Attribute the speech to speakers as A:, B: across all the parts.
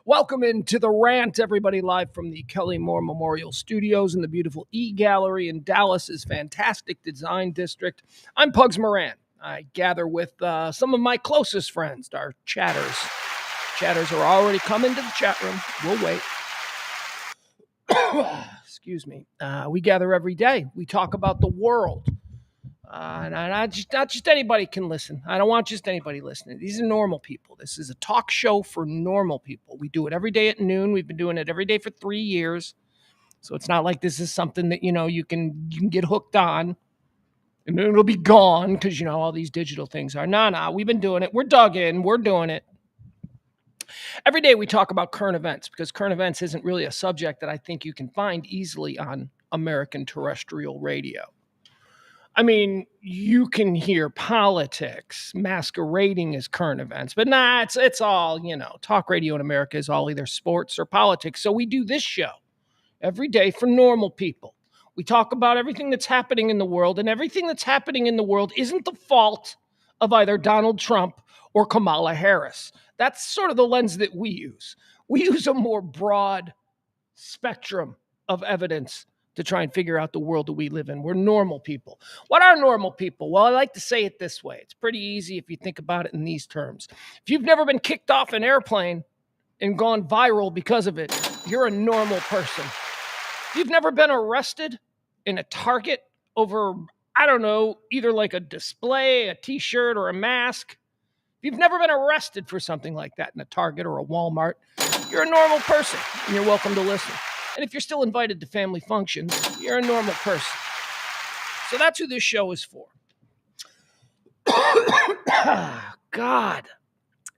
A: Welcome into the Rant, everybody, live from the Kelly Moore Memorial Studios in the beautiful E-Gallery in Dallas's fantastic design district. I'm Pugs Moran. I gather with some of my closest friends, our chatters. Chatters are already coming to the chat room. We'll wait. Excuse me. We gather every day. We talk about the world. And not just anybody can listen. I don't want just anybody listening. These are normal people. This is a talk show for normal people. We do it every day at noon. We've been doing it every day for 3 years. So it's not like this is something that, you can get hooked on and then it'll be gone because, all these digital things are. No, we've been doing it. We're dug in. We're doing it. Every day we talk about current events because current events isn't really a subject that I think you can find easily on American terrestrial radio. I mean, you can hear politics masquerading as current events, but it's all, talk radio in America is all either sports or politics. So we do this show every day for normal people. We talk about everything that's happening in the world, and everything that's happening in the world isn't the fault of either Donald Trump or Kamala Harris. That's sort of the lens that we use. We use a more broad spectrum of evidence to try and figure out the world that we live in. We're normal people. What are normal people? Well, I like to say it this way. It's pretty easy if you think about it in these terms. If you've never been kicked off an airplane and gone viral because of it, you're a normal person. If you've never been arrested in a Target over, either like a display, a t-shirt, or a mask, if you've never been arrested for something like that in a Target or a Walmart, you're a normal person and you're welcome to listen. And if you're still invited to family functions, you're a normal person. So that's who this show is for. God,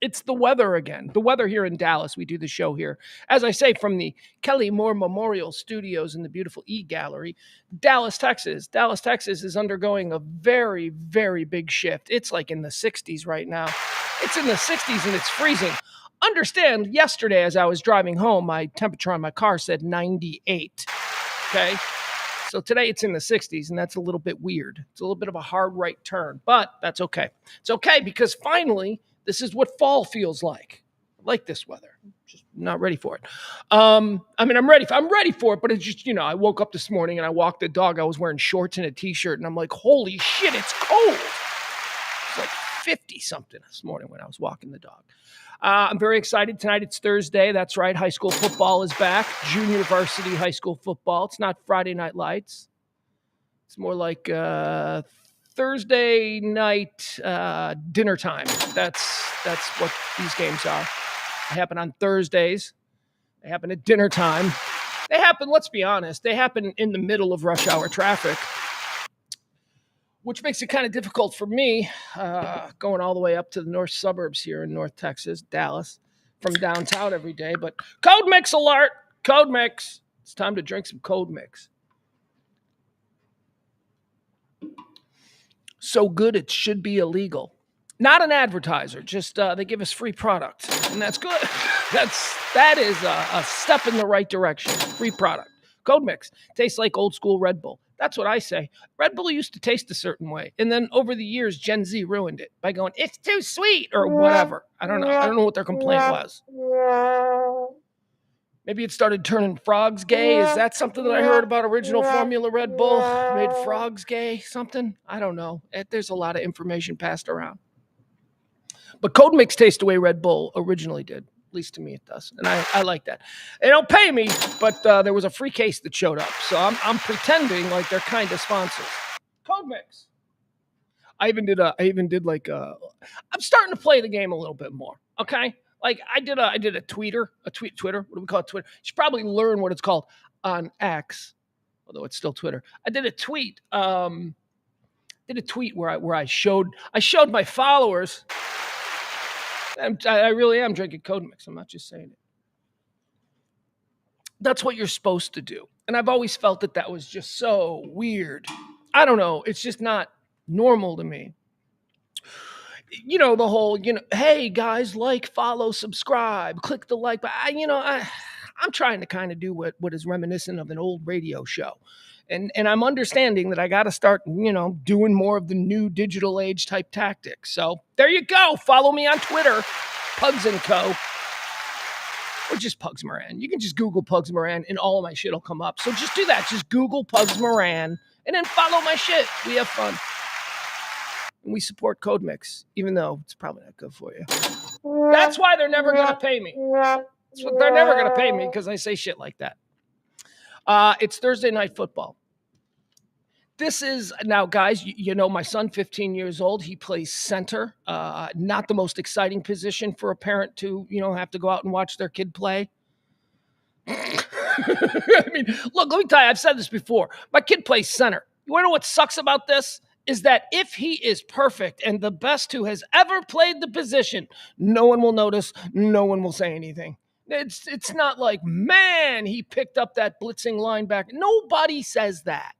A: it's the weather again. The weather here in Dallas. We do the show here, as I say, from the Kelly Moore Memorial Studios in the beautiful E-Gallery, Dallas, Texas. Dallas, Texas is undergoing a very, very big shift. It's like in the 60s right now. It's in the 60s and it's freezing. Understand, yesterday as I was driving home, my temperature on my car said 98, okay? So today it's in the 60s, and that's a little bit weird. It's a little bit of a hard right turn, but that's okay. It's okay because finally, this is what fall feels like. I like this weather. Just not ready for it. I'm ready for it, but it's just, I woke up this morning and I walked the dog. I was wearing shorts and a t-shirt, and I'm like, holy shit, it's cold. It's like 50-something this morning when I was walking the dog. I'm very excited. Tonight it's Thursday. That's right. High school football is back. Junior varsity high school football. It's not Friday Night Lights. It's more like Thursday night dinner time. That's what these games are. They happen on Thursdays. They happen at dinner time. They happen, let's be honest, they happen in the middle of rush hour traffic, which makes it kind of difficult for me going all the way up to the north suburbs here in North Texas, Dallas, from downtown every day. But Code Mix alert! Code Mix. It's time to drink some Code Mix. So good it should be illegal. Not an advertiser, just they give us free product, and that's good. That is a step in the right direction. Free product. Code Mix. Tastes like old school Red Bull. That's what I say. Red Bull used to taste a certain way, and then over the years, Gen Z ruined it by going, it's too sweet, or whatever. I don't know what their complaint was. Maybe it started turning frogs gay. Is that something that I heard about original formula Red Bull? Made frogs gay, something? I don't know. There's a lot of information passed around. But Code Mix tastes the way Red Bull originally did. At least to me it does. And I like that. They don't pay me, but there was a free case that showed up. So I'm pretending like they're kind of sponsors. Code Mix. I'm starting to play the game a little bit more. Okay? Like I did a Twitter. What do we call it? Twitter. You should probably learn what it's called on X, although it's still Twitter. I did a tweet. Where I showed my followers. I really am drinking Code Mix. I'm not just saying it. That's what you're supposed to do. And I've always felt that was just so weird. I don't know. It's just not normal to me. The whole, hey guys, like, follow, subscribe, click the like. But I'm trying to kind of do what is reminiscent of an old radio show. And I'm understanding that I got to start, doing more of the new digital age type tactics. So there you go. Follow me on Twitter, Pugs & Co. or just Pugs Moran. You can just Google Pugs Moran and all of my shit will come up. So just do that. Just Google Pugs Moran and then follow my shit. We have fun. And we support Code Mix, even though it's probably not good for you. That's why they're never going to pay me. They're never going to pay me because I say shit like that. It's Thursday Night Football. This is now, guys, you know, my son, 15 years old, he plays center. Not the most exciting position for a parent to, have to go out and watch their kid play. I mean, look, let me tell you, I've said this before. My kid plays center. You want to know what sucks about this? Is that if he is perfect and the best who has ever played the position, no one will notice, no one will say anything. It's not like, man, he picked up that blitzing linebacker. Nobody says that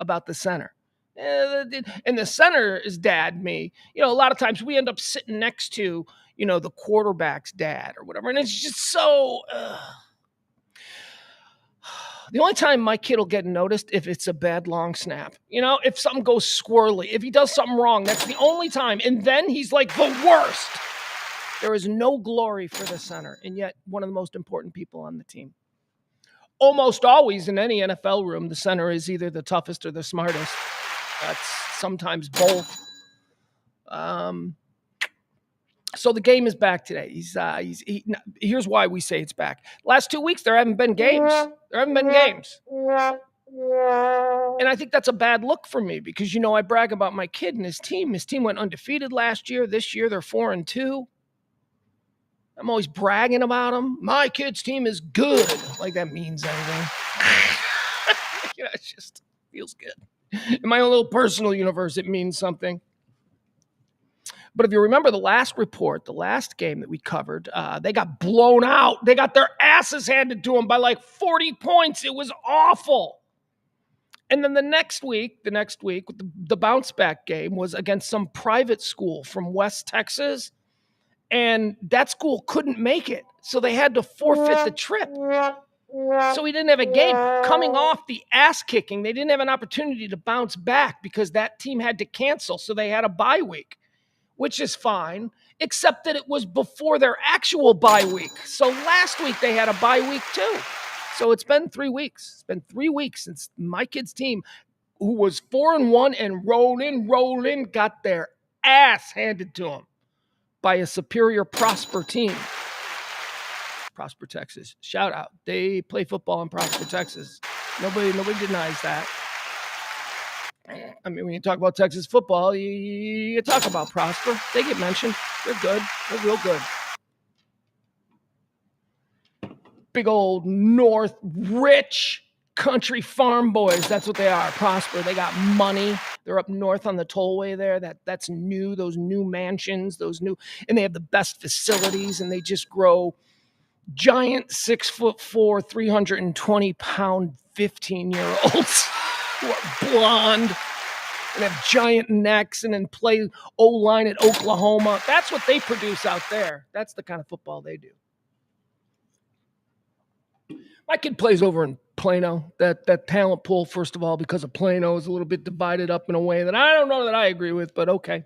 A: about the center. And the center is dad, me. A lot of times we end up sitting next to, the quarterback's dad or whatever. And it's just so... The only time my kid will get noticed if it's a bad long snap. If something goes squirrely, if he does something wrong, that's the only time. And then he's like the worst. There is no glory for the center, and yet one of the most important people on the team. Almost always in any NFL room, the center is either the toughest or the smartest. That's sometimes both. So the game is back today. Here's why we say it's back. Last 2 weeks, there haven't been games. And I think that's a bad look for me because, I brag about my kid and his team. His team went undefeated last year. This year, they're 4-2. I'm always bragging about them. My kid's team is good. Like that means anything. It just feels good. In my own little personal universe, it means something. But if you remember the last report, the last game that we covered, they got blown out. They got their asses handed to them by like 40 points. It was awful. And then the next week, the bounce back game was against some private school from West Texas. And that school couldn't make it. So they had to forfeit the trip. So we didn't have a game. Coming off the ass kicking, they didn't have an opportunity to bounce back because that team had to cancel. So they had a bye week, which is fine, except that it was before their actual bye week. So last week they had a bye week too. So it's been 3 weeks. It's been 3 weeks since my kid's team, who was 4-1 and rolling, got their ass handed to them by a superior Prosper team. Prosper, Texas. Shout out. They play football in Prosper, Texas. Nobody denies that. I mean, when you talk about Texas football, you talk about Prosper. They get mentioned. They're good. They're real good. Big old North rich country farm boys. That's what they are. Prosper. They got money. They're up north on the tollway there. That's new. Those new mansions, and they have the best facilities, and they just grow giant 6'4", 320-pound 15-year-olds who are blonde and have giant necks and then play O-line at Oklahoma. That's what they produce out there. That's the kind of football they do. My kid plays over in Plano. That talent pool, first of all, because of Plano, is a little bit divided up in a way that I don't know that I agree with, but okay.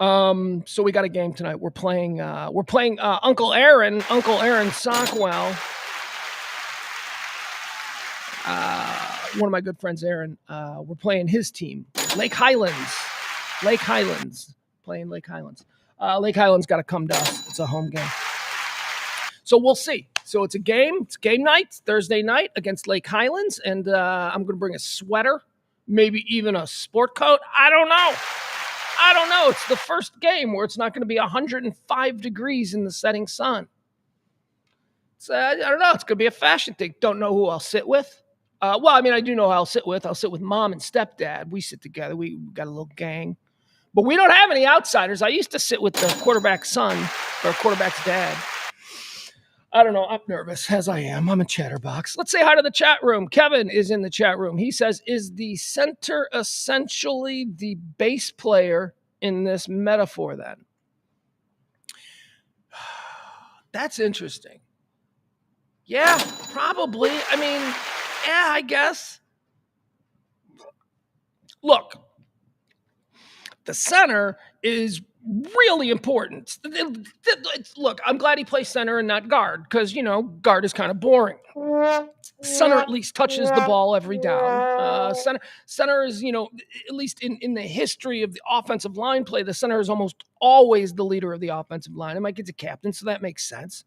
A: So we got a game tonight. We're playing Uncle Aaron Sockwell. One of my good friends, Aaron. We're playing his team, Lake Highlands. Playing Lake Highlands. Lake Highlands got to come to us. It's a home game. So we'll see. So it's a game. It's game night, Thursday night against Lake Highlands, and I'm going to bring a sweater, maybe even a sport coat. I don't know. It's the first game where it's not going to be 105 degrees in the setting sun. So I don't know. It's going to be a fashion thing. Don't know who I'll sit with. I do know who I'll sit with. I'll sit with mom and stepdad. We sit together. We got a little gang. But we don't have any outsiders. I used to sit with the quarterback's son or quarterback's dad. I don't know. I'm nervous, as I am. I'm a chatterbox. Let's say hi to the chat room. Kevin is in the chat room. He says, is the center essentially the bass player in this metaphor then? That's interesting. Yeah, probably. I mean, yeah, I guess. Look, the center is really important. Look, I'm glad he plays center and not guard because, guard is kind of boring. Center at least touches the ball every down. Center is, at least in the history of the offensive line play, the center is almost always the leader of the offensive line. And Mike gets a captain, so that makes sense.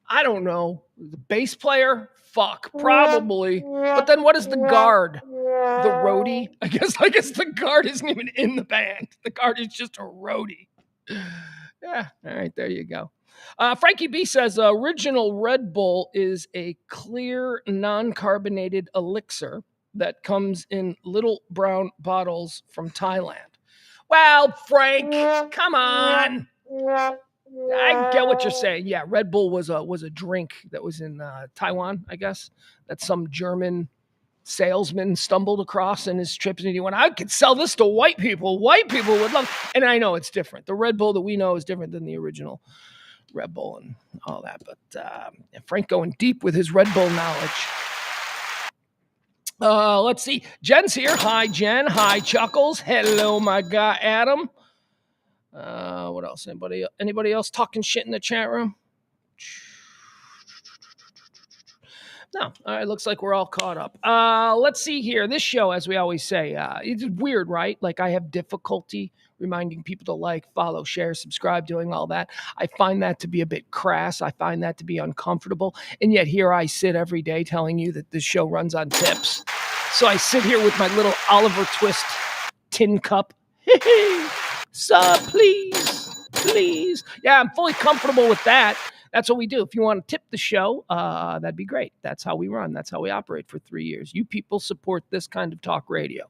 A: I don't know. The bass player? Fuck, probably. But then what is the guard? The roadie? I guess the guard isn't even in the band. The guard is just a roadie. Yeah, all right, there you go. Frankie B says original Red Bull is a clear, non-carbonated elixir that comes in little brown bottles from Thailand. Well, Frank, come on. I get what you're saying. Yeah, Red Bull was a drink that was in Taiwan, I guess. That some German salesman stumbled across in his trips, and he went, I could sell this to white people. White people would love it. And I know it's different. The Red Bull that we know is different than the original Red Bull and all that. But Frank going deep with his Red Bull knowledge. Let's see. Jen's here. Hi, Jen. Hi, Chuckles. Hello, my guy, Adam. What else? Anybody else talking shit in the chat room? No. All right. Looks like we're all caught up. Let's see here. This show, as we always say, it's weird, right? Like I have difficulty reminding people to like, follow, share, subscribe, doing all that. I find that to be a bit crass. I find that to be uncomfortable. And yet here I sit every day telling you that this show runs on tips. So I sit here with my little Oliver Twist tin cup. So please. Yeah, I'm fully comfortable with that. That's what we do. If you want to tip the show, that'd be great. That's how we run. That's how we operate for 3 years. You people support this kind of talk radio.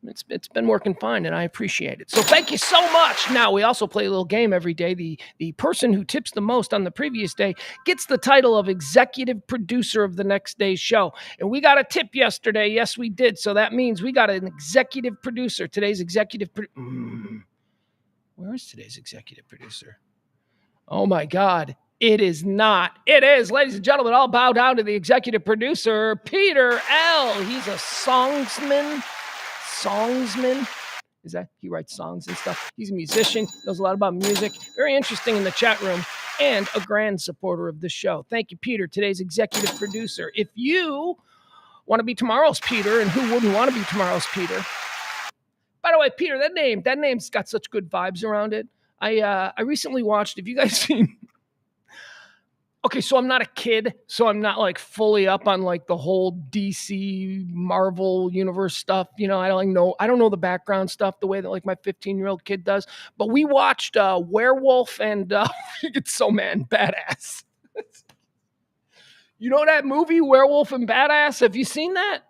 A: It's been working fine, and I appreciate it. So thank you so much. Now, we also play a little game every day. The person who tips the most on the previous day gets the title of executive producer of the next day's show. And we got a tip yesterday. Yes, we did. So that means we got an executive producer. Today's executive Where is today's executive producer? Oh, my God. It is not. It is. Ladies and gentlemen, I'll bow down to the executive producer, Peter L. He's a songsman. Is that he writes songs and stuff? He's a musician, knows a lot about music. Very interesting in the chat room, and a grand supporter of the show. Thank you, Peter, today's executive producer. If you want to be tomorrow's Peter, and who wouldn't want to be tomorrow's Peter? By the way, Peter, that name's got such good vibes around it. I recently watched, have you guys seen? Okay, so I'm not a kid, so I'm not like fully up on like the whole DC Marvel universe stuff. I don't know the background stuff the way that like my 15-year-old kid does. But we watched Werewolf and it's so badass. You know that movie Werewolf and Badass? Have you seen that?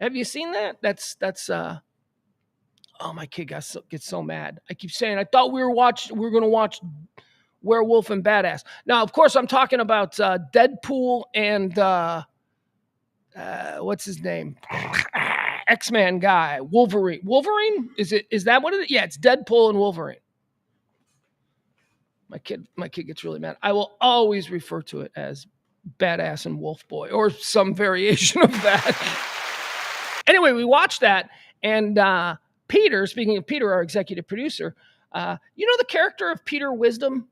A: That's oh, my kid gets so mad. I keep saying I thought we were going to watch Werewolf and Badass. Now, of course, I'm talking about Deadpool and what's his name? X-Man guy, Wolverine. Wolverine? Is that what it is? Yeah, it's Deadpool and Wolverine. My kid gets really mad. I will always refer to it as Badass and Wolf Boy or some variation of that. Anyway, we watched that, and Peter, speaking of Peter, our executive producer, the character of Peter Wisdom?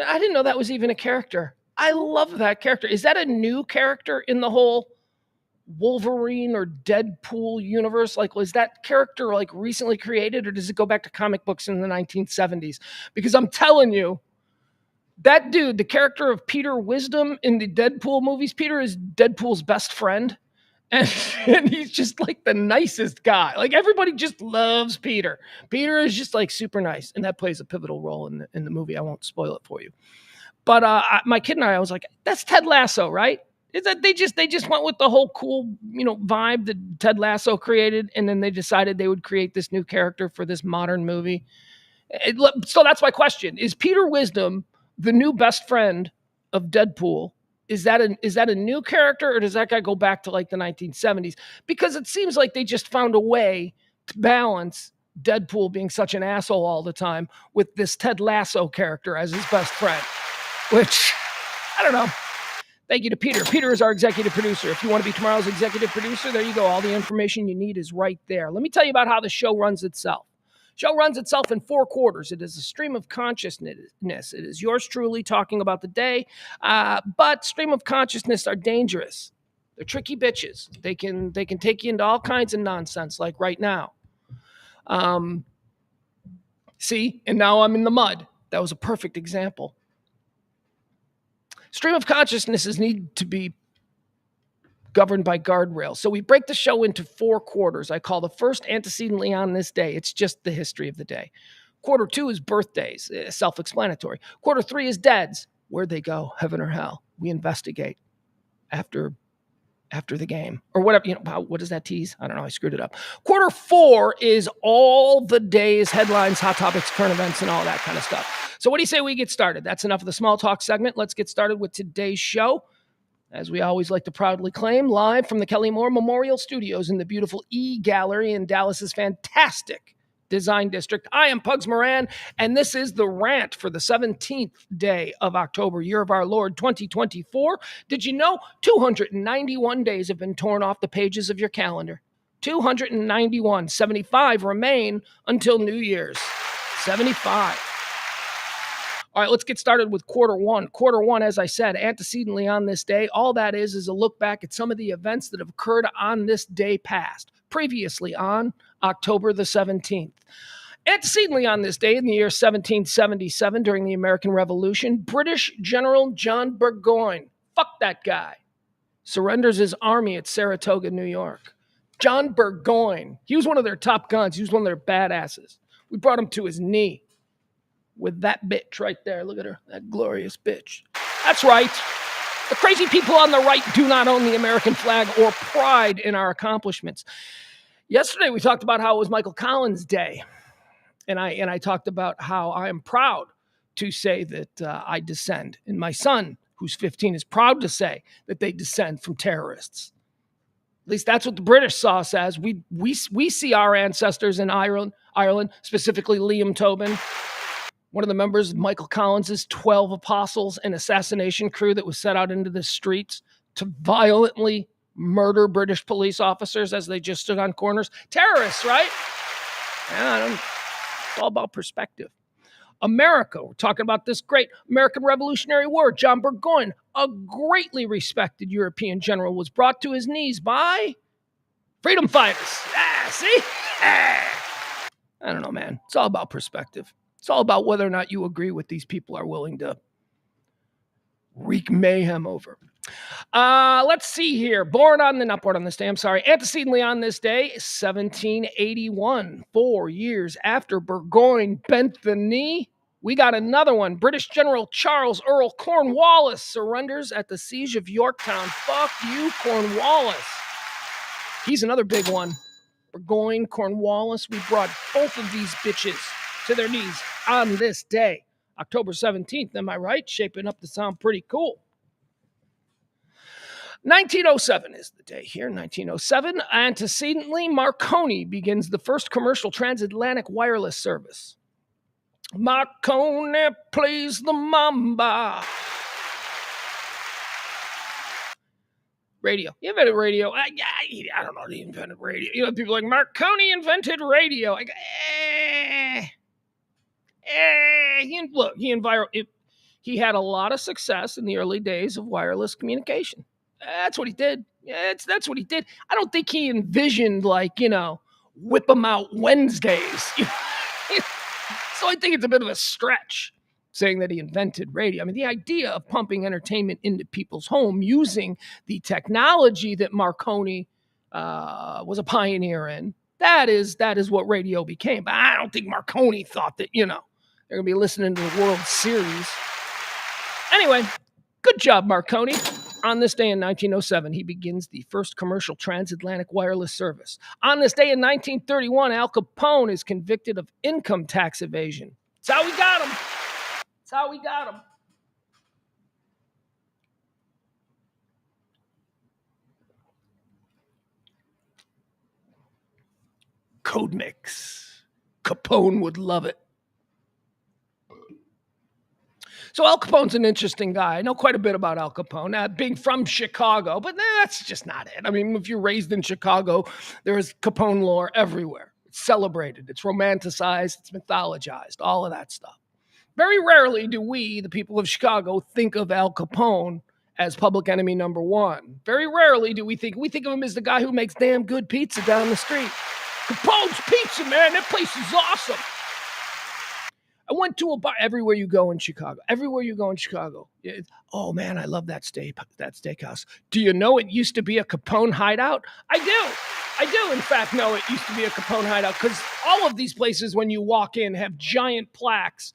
A: I didn't know that was even a character. I love that character. Is that a new character in the whole Wolverine or Deadpool universe? Like, was that character like recently created, or does it go back to comic books in the 1970s? Because I'm telling you, that dude, the character of Peter Wisdom in the Deadpool movies, Peter is Deadpool's best friend. And he's just like the nicest guy. Like everybody just loves Peter. Peter is just like super nice. And that plays a pivotal role in the movie. I won't spoil it for you. But my kid and I was like, that's Ted Lasso, right? Is that they just went with the whole cool, vibe that Ted Lasso created. And then they decided they would create this new character for this modern movie. So that's my question. Is Peter Wisdom the new best friend of Deadpool? Is that a new character, or does that guy go back to like the 1970s? Because it seems like they just found a way to balance Deadpool being such an asshole all the time with this Ted Lasso character as his best friend, which I don't know. Thank you to Peter. Peter is our executive producer. If you want to be tomorrow's executive producer, there you go. All the information you need is right there. Let me tell you about how the show runs itself. Show runs itself in 4 quarters. It is a stream of consciousness. It is yours truly talking about the day, but stream of consciousness are dangerous. They're tricky bitches. They can take you into all kinds of nonsense, like right now. See, and now I'm in the mud. That was a perfect example. Stream of consciousnesses need to be governed by guardrails. So we break the show into 4 quarters. I call the first antecedently on this day. It's just the history of the day. Quarter 2 is birthdays, self-explanatory. Quarter 3 is deads. Where'd they go? Heaven or hell? We investigate after the game or whatever. What does that tease? I don't know. I screwed it up. Quarter 4 is all the day's headlines, hot topics, current events, and all that kind of stuff. So what do you say we get started? That's enough of the small talk segment. Let's get started with today's show. As we always like to proudly claim, live from the Kelly Moore Memorial Studios in the beautiful E Gallery in Dallas's fantastic design district. I am Pugs Moran, and this is the Rant for the 17th day of October, year of our Lord 2024. Did you know 291 days have been torn off the pages of your calendar? 291. 75 remain until New Year's. 75. All right, let's get started with quarter 1. Quarter 1, as I said, antecedently on this day. All that is a look back at some of the events that have occurred on this day past, previously on October the 17th. Antecedently on this day, in the year 1777, during the American Revolution, British General John Burgoyne, fuck that guy, surrenders his army at Saratoga, New York. John Burgoyne, he was one of their top guns. He was one of their badasses. We brought him to his knee. With that bitch right there. Look at her. That glorious bitch. That's right. The crazy people on the right do not own the American flag or pride in our accomplishments. Yesterday, we talked about how it was Michael Collins' day. And I talked about how I am proud to say that I descend. And my son, who's 15, is proud to say that they descend from terrorists. At least that's what the British saw us as. We see our ancestors in Ireland, specifically Liam Tobin, one of the members of Michael Collins' 12 Apostles, an assassination crew that was set out into the streets to violently murder British police officers as they just stood on corners. Terrorists, right? Yeah, it's all about perspective. America, we're talking about this great American Revolutionary War. John Burgoyne, a greatly respected European general, was brought to his knees by freedom fighters. See? I don't know, man. It's all about perspective. It's all about whether or not you agree with these people are willing to wreak mayhem over. Let's see here. Not born on this day, I'm sorry. Antecedently on this day, 1781, 4 years after Burgoyne bent the knee, we got another one. British General Charles Earl Cornwallis surrenders at the Siege of Yorktown. Fuck you, Cornwallis. He's another big one. Burgoyne, Cornwallis, we brought both of these bitches to their knees on this day, October 17th. Am I right? Shaping up to sound pretty cool. 1907 is the day here. 1907, antecedently, Marconi begins the first commercial transatlantic wireless service. Marconi plays the mamba. Radio. He invented radio. I don't know if he invented radio. People are like, Marconi invented radio. He had a lot of success in the early days of wireless communication. That's what he did. That's what he did. I don't think he envisioned whip 'em out Wednesdays. So I think it's a bit of a stretch saying that he invented radio. I mean, the idea of pumping entertainment into people's home using the technology that Marconi was a pioneer in, that is what radio became. But I don't think Marconi thought that, they're going to be listening to the World Series. Anyway, good job, Marconi. On this day in 1907, he begins the first commercial transatlantic wireless service. On this day in 1931, Al Capone is convicted of income tax evasion. That's how we got him. That's how we got him. Code Mix. Capone would love it. So Al Capone's an interesting guy. I know quite a bit about Al Capone, being from Chicago, but that's just not it. I mean, if you're raised in Chicago, there is Capone lore everywhere. It's celebrated. It's romanticized. It's mythologized. All of that stuff. Very rarely do we, the people of Chicago, think of Al Capone as public enemy number one. Very rarely do we think of him as the guy who makes damn good pizza down the street. Capone's Pizza, man, that place is awesome. I went to a bar everywhere you go in Chicago. Everywhere you go in Chicago. Oh man, I love that steakhouse. Do you know it used to be a Capone hideout? I do, in fact, know it used to be a Capone hideout because all of these places, when you walk in, have giant plaques.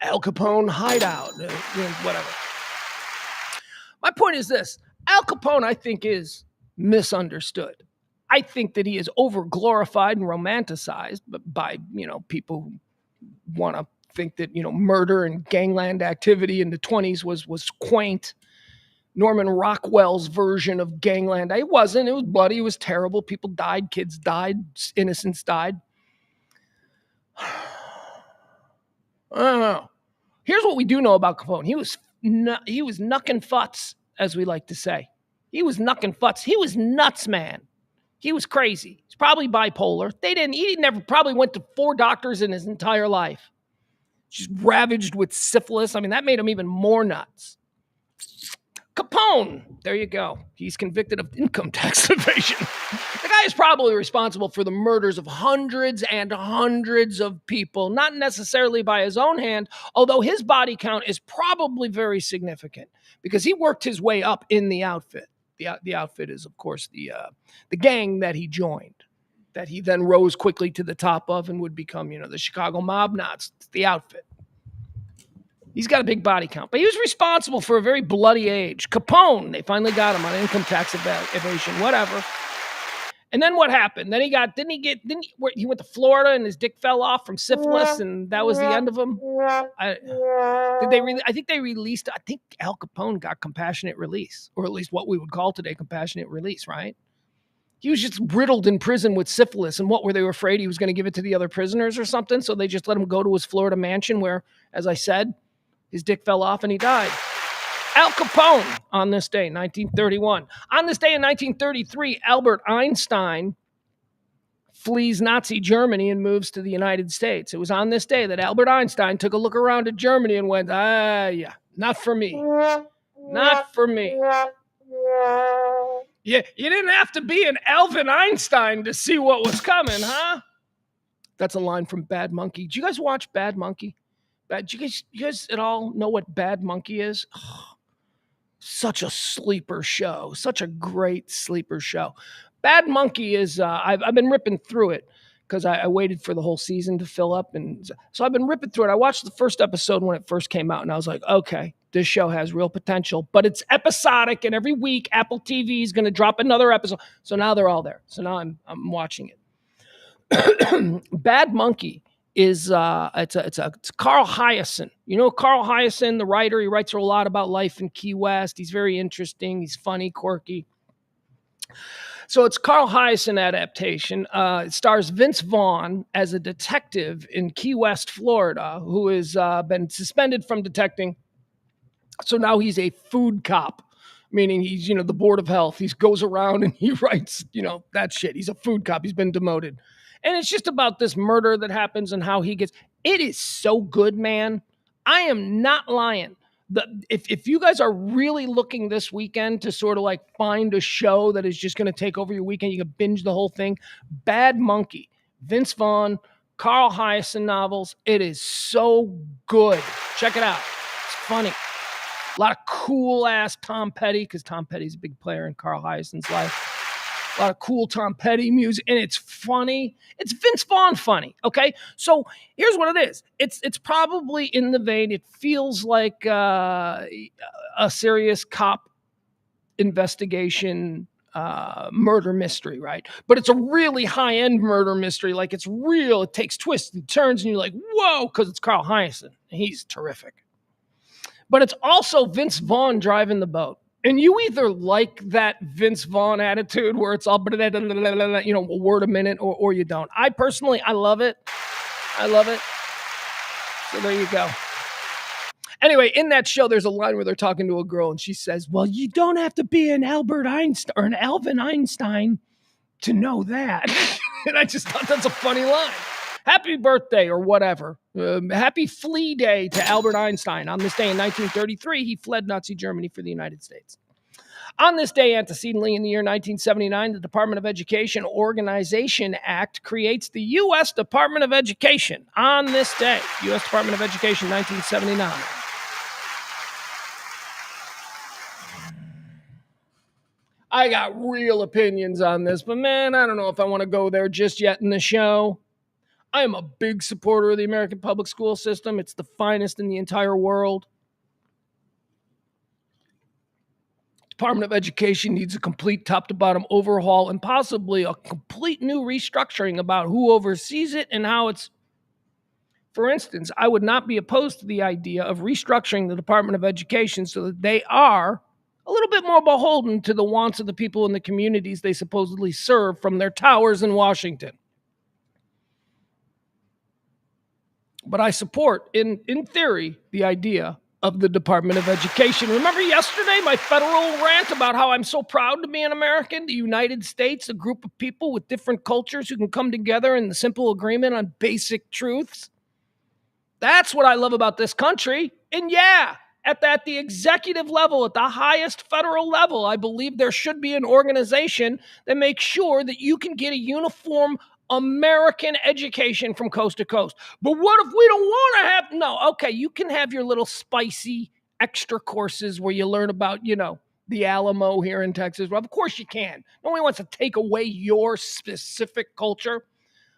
A: Al Capone hideout, whatever. My point is this. Al Capone, I think, is misunderstood. I think that he is over-glorified and romanticized by, people who want to think that, murder and gangland activity in the 20s was quaint. Norman Rockwell's version of gangland. It wasn't. It was bloody. It was terrible. People died. Kids died. Innocents died. I don't know. Here's what we do know about Capone. He was knuckin' futs, as we like to say. He was knuckin' futs. He was nuts, man. He was crazy. He's probably bipolar. He never probably went to 4 doctors in his entire life. Just ravaged with syphilis. I mean, that made him even more nuts. Capone, there you go. He's convicted of income tax evasion. The guy is probably responsible for the murders of hundreds and hundreds of people, not necessarily by his own hand, although his body count is probably very significant because he worked his way up in the outfit. The outfit is, of course, the gang that he joined, that he then rose quickly to the top of and would become, the Chicago mob knots. It's the outfit. He's got a big body count, but he was responsible for a very bloody age. Capone, they finally got him on income tax evasion, whatever. And then what happened? Then he went to Florida and his dick fell off from syphilis, and that was the end of him. I think Al Capone got compassionate release, or at least what we would call today compassionate release, right? He was just riddled in prison with syphilis, and what were they afraid he was going to give it to the other prisoners or something? So they just let him go to his Florida mansion where, as I said, his dick fell off and he died. Al Capone, on this day, 1931. On this day in 1933, Albert Einstein flees Nazi Germany and moves to the United States. It was on this day that Albert Einstein took a look around at Germany and went, yeah, not for me. Not for me. Yeah, you didn't have to be an Alvin Einstein to see what was coming, huh? That's a line from Bad Monkey. Did you guys watch Bad Monkey? Do you guys at all know what Bad Monkey is? Oh, such a sleeper show. Such a great sleeper show. Bad Monkey is, I've been ripping through it because I waited for the whole season to fill up. And so I've been ripping through it. I watched the first episode when it first came out, and I was like, okay, this show has real potential. But it's episodic, and every week Apple TV is going to drop another episode. So now they're all there. So now I'm watching it. Bad Monkey is it's Carl Hiaasen. You know Carl Hiaasen, the writer. He writes a lot about life in Key West. He's very interesting. He's funny, quirky. So it's Carl Hiaasen adaptation. It stars Vince Vaughn as a detective in Key West, Florida, who has been suspended from detecting. So now he's a food cop, meaning he's, the Board of Health. He goes around and he writes, that shit. He's a food cop. He's been demoted. And it's just about this murder that happens and how he gets. It is so good, man. I am not lying. If you guys are really looking this weekend to sort of like find a show that is just going to take over your weekend, you can binge the whole thing. Bad Monkey, Vince Vaughn, Carl Hiaasen novels. It is so good. Check it out. It's funny. A lot of cool ass Tom Petty, because Tom Petty's a big player in Carl Hiaasen's life. A lot of cool Tom Petty music, and it's funny. It's Vince Vaughn funny, okay? So here's what it is. It's probably in the vein. It feels like a serious cop investigation murder mystery, right? But it's a really high-end murder mystery. Like, it's real. It takes twists and turns, and you're like, whoa, because it's Carl Hiaasen. He's terrific. But it's also Vince Vaughn driving the boat. And you either like that Vince Vaughn attitude where it's all, a word a minute, or you don't. I personally, I love it. I love it. So there you go. Anyway, in that show, there's a line where they're talking to a girl, and she says, well, you don't have to be an Albert Einstein or an Alvin Einstein to know that. And I just thought that's a funny line. Happy birthday or whatever. Happy flea day to Albert Einstein. On this day in 1933, he fled Nazi Germany for the United States. On this day, antecedently in the year 1979, the Department of Education Organization Act creates the U.S. Department of Education. On this day, U.S. Department of Education, 1979. I got real opinions on this, but man, I don't know if I want to go there just yet in the show. I am a big supporter of the American public school system. It's the finest in the entire world. Department of Education needs a complete top to bottom overhaul and possibly a complete new restructuring about who oversees it and how it's. For instance, I would not be opposed to the idea of restructuring the Department of Education so that they are a little bit more beholden to the wants of the people in the communities they supposedly serve from their towers in Washington. But I support, in theory, the idea of the Department of Education. Remember yesterday my federal rant about how I'm so proud to be an American? The United States, a group of people with different cultures who can come together in the simple agreement on basic truths. That's what I love about this country. And yeah, at the executive level, at the highest federal level, I believe there should be an organization that makes sure that you can get a uniform American education from coast to coast. But what if we don't want to have? No, okay, you can have your little spicy extra courses where you learn about, the Alamo here in Texas. Well, of course you can. Nobody wants to take away your specific culture.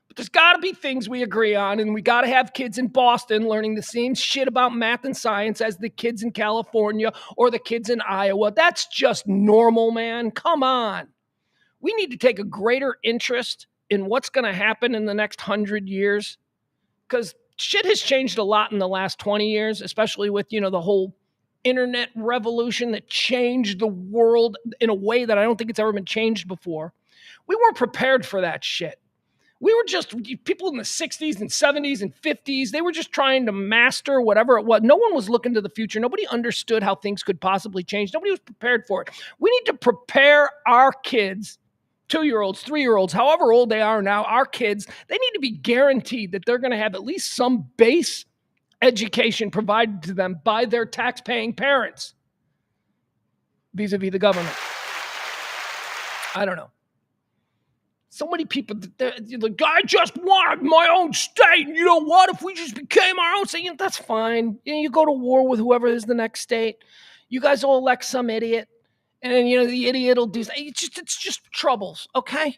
A: But there's got to be things we agree on, and we got to have kids in Boston learning the same shit about math and science as the kids in California or the kids in Iowa. That's just normal, man. Come on. We need to take a greater interest in what's going to happen in the next 100 years because shit has changed a lot in the last 20 years, especially with, the whole internet revolution that changed the world in a way that I don't think it's ever been changed before. We weren't prepared for that shit. We were just people in the 60s and 70s and 50s. They were just trying to master whatever it was. No one was looking to the future. Nobody understood how things could possibly change. Nobody was prepared for it. We need to prepare our kids, 2-year-olds, 3-year-olds, however old they are now, our kids, they need to be guaranteed that they're going to have at least some base education provided to them by their tax-paying parents vis-a-vis the government. I don't know. So many people, like, I just wanted my own state. You know what? If we just became our own state, that's fine. You go to war with whoever is the next state. You guys will elect some idiot. And then, the idiot will do, it's just troubles, okay?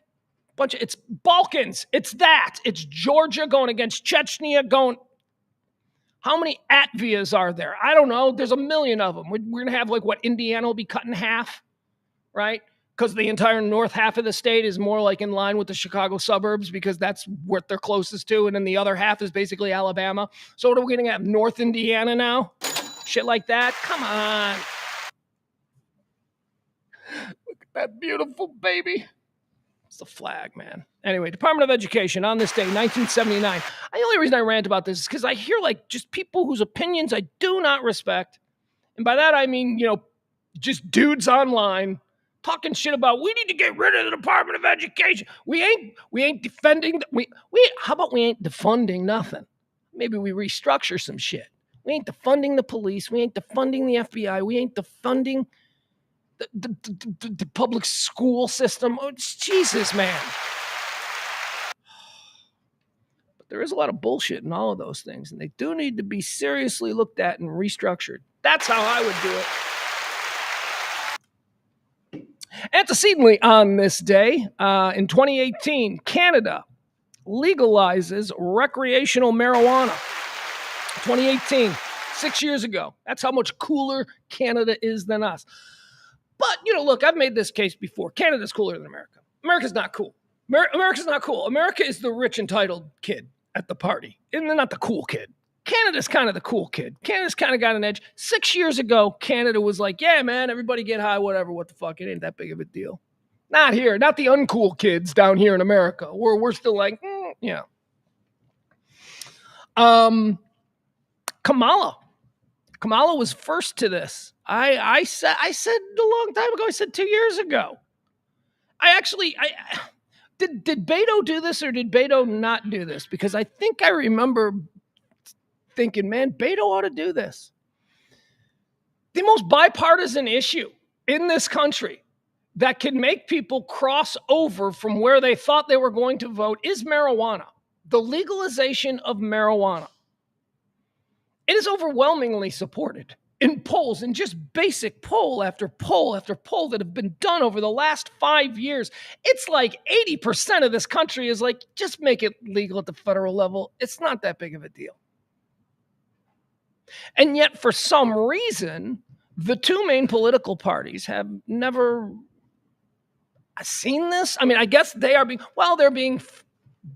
A: It's Balkans. It's that. It's Georgia going against Chechnya how many Latvias are there? I don't know. There's a million of them. We're going to have Indiana will be cut in half, right? Because the entire north half of the state is more like in line with the Chicago suburbs because that's what they're closest to. And then the other half is basically Alabama. So what are we going to have? North Indiana now? Shit like that? Come on. Look at that beautiful baby. It's the flag, man. Anyway, Department of Education on this day, 1979. The only reason I rant about this is because I hear just people whose opinions I do not respect. And by that, I mean, just dudes online talking shit about we need to get rid of the Department of Education. We ain't defending. How about we ain't defunding nothing? Maybe we restructure some shit. We ain't defunding the police. We ain't defunding the FBI. We ain't defunding the public school system. Oh, Jesus, man. But there is a lot of bullshit in all of those things, and they do need to be seriously looked at and restructured. That's how I would do it. Antecedently on this day, in 2018, Canada legalizes recreational marijuana. 2018, 6 years ago. That's how much cooler Canada is than us. But, look, I've made this case before. Canada's cooler than America. America's not cool. America's not cool. America is the rich, entitled kid at the party. And they're not the cool kid. Canada's kind of the cool kid. Canada's kind of got an edge. 6 years ago, Canada was like, yeah, man, everybody get high, whatever, what the fuck. It ain't that big of a deal. Not here. Not the uncool kids down here in America. We're still like, yeah. Kamala was first to this. I said a long time ago. I said 2 years ago. Did Beto do this or did Beto not do this? Because I think I remember thinking, man, Beto ought to do this. The most bipartisan issue in this country that can make people cross over from where they thought they were going to vote is marijuana, the legalization of marijuana. It is overwhelmingly supported in polls, in just basic poll after poll after poll that have been done over the last 5 years. It's like 80% of this country is like, just make it legal at the federal level. It's not that big of a deal. And yet, for some reason, the two main political parties have never seen this. I mean, I guess they are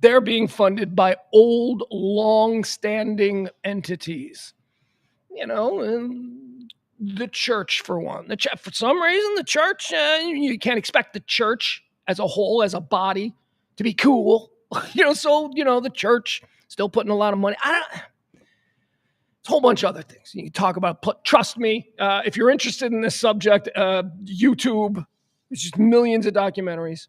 A: they're being funded by old, long-standing entities. You know, the church, for one. For some reason, the church, you can't expect the church as a whole, as a body, to be cool. So, the church still putting a lot of money. It's a whole bunch of other things. You talk about, trust me, if you're interested in this subject, YouTube, there's just millions of documentaries.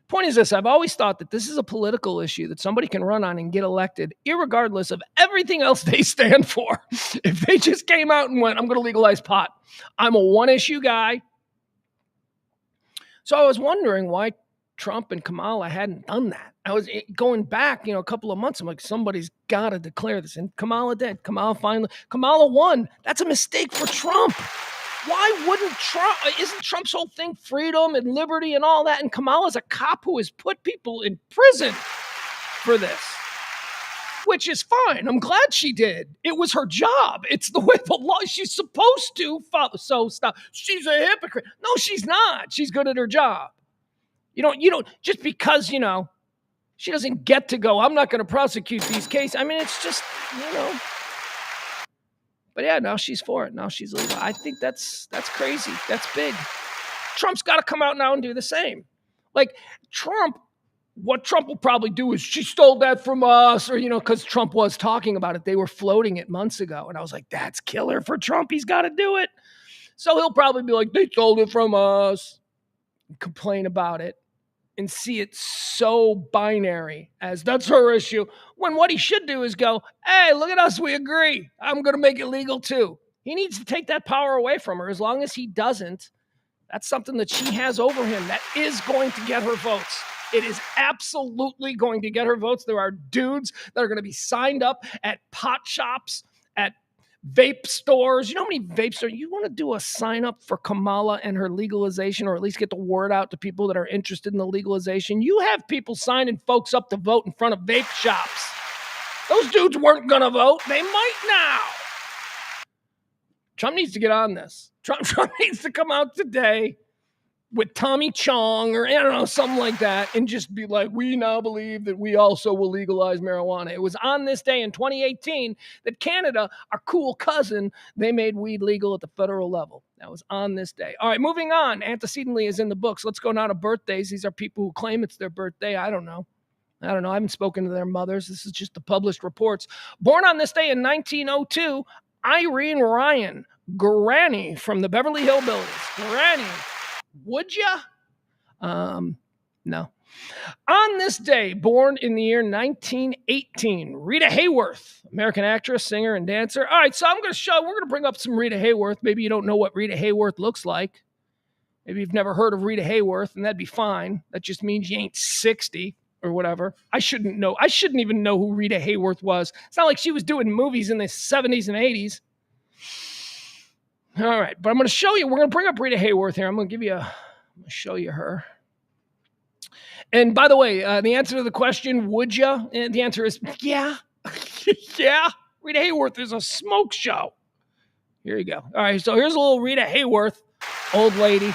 A: Point is this, I've always thought that this is a political issue that somebody can run on and get elected, irregardless of everything else they stand for. If they just came out and went, I'm going to legalize pot. I'm a one-issue guy. So I was wondering why Trump and Kamala hadn't done that. I was going back, a couple of months. I'm like, somebody's got to declare this. And Kamala did. Kamala won. That's a mistake for Trump. Why wouldn't Trump? Isn't Trump's whole thing freedom and liberty and all that? And Kamala's a cop who has put people in prison for this, which is fine. I'm glad she did. It was her job. It's the way the law. She's supposed to follow. So stop. She's a hypocrite. No, she's not. She's good at her job. You don't just because, she doesn't get to go, I'm not going to prosecute these cases. I mean, it's just, But yeah, now she's for it. Now she's legal. I think that's crazy. That's big. Trump's got to come out now and do the same. Like what Trump will probably do is, she stole that from us, or, because Trump was talking about it. They were floating it months ago. And I was like, that's killer for Trump. He's got to do it. So he'll probably be like, they stole it from us, complain about it, and see it so binary as that's her issue, when what he should do is go, hey, look at us, we agree. I'm going to make it legal too. He needs to take that power away from her. As long as he doesn't, that's something that she has over him that is going to get her votes. It is absolutely going to get her votes. There are dudes that are going to be signed up at pot shops, at vape stores. You know how many vape stores? You want to do a sign up for Kamala and her legalization, or at least get the word out to people that are interested in the legalization? You have people signing folks up to vote in front of vape shops. Those dudes weren't going to vote. They might now. Trump needs to get on this. Trump needs to come out today with Tommy Chong, or I don't know, something like that, and just be like, we now believe that we also will legalize marijuana. It was on this day in 2018 that Canada, our cool cousin, they made weed legal at the federal level. That was on this day. All right, moving on. Antecedently is in the books. Let's go now to birthdays. These are people who claim it's their birthday. I don't know. I haven't spoken to their mothers. This is just the published reports. Born on this day in 1902, Irene Ryan, Granny from the Beverly Hillbillies. Granny. Would ya? No. On this day, born in the year 1918, Rita Hayworth, American actress, singer, and dancer. All right, so we're going to bring up some Rita Hayworth. Maybe you don't know what Rita Hayworth looks like. Maybe you've never heard of Rita Hayworth, and that'd be fine. That just means you ain't 60 or whatever. I shouldn't know. I shouldn't even know who Rita Hayworth was. It's not like she was doing movies in the 70s and 80s. All right, but I'm going to show you. We're going to bring up Rita Hayworth here. I'm going to show you her. And by the way, the answer to the question, would you? The answer is yeah. Yeah. Rita Hayworth is a smoke show. Here you go. All right, so here's a little Rita Hayworth, old lady.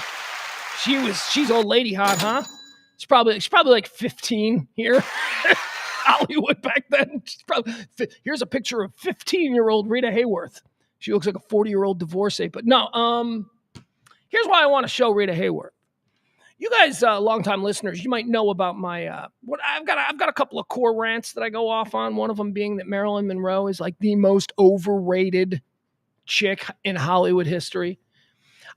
A: She's old lady hot, huh? She's probably like 15 here. Hollywood back then. Here's a picture of 15-year-old Rita Hayworth. She looks like a 40-year-old divorcee. But no, here's why I want to show Rita Hayworth. You guys, longtime listeners, you might know about my what I've got a couple of core rants that I go off on. One of them being that Marilyn Monroe is like the most overrated chick in Hollywood history.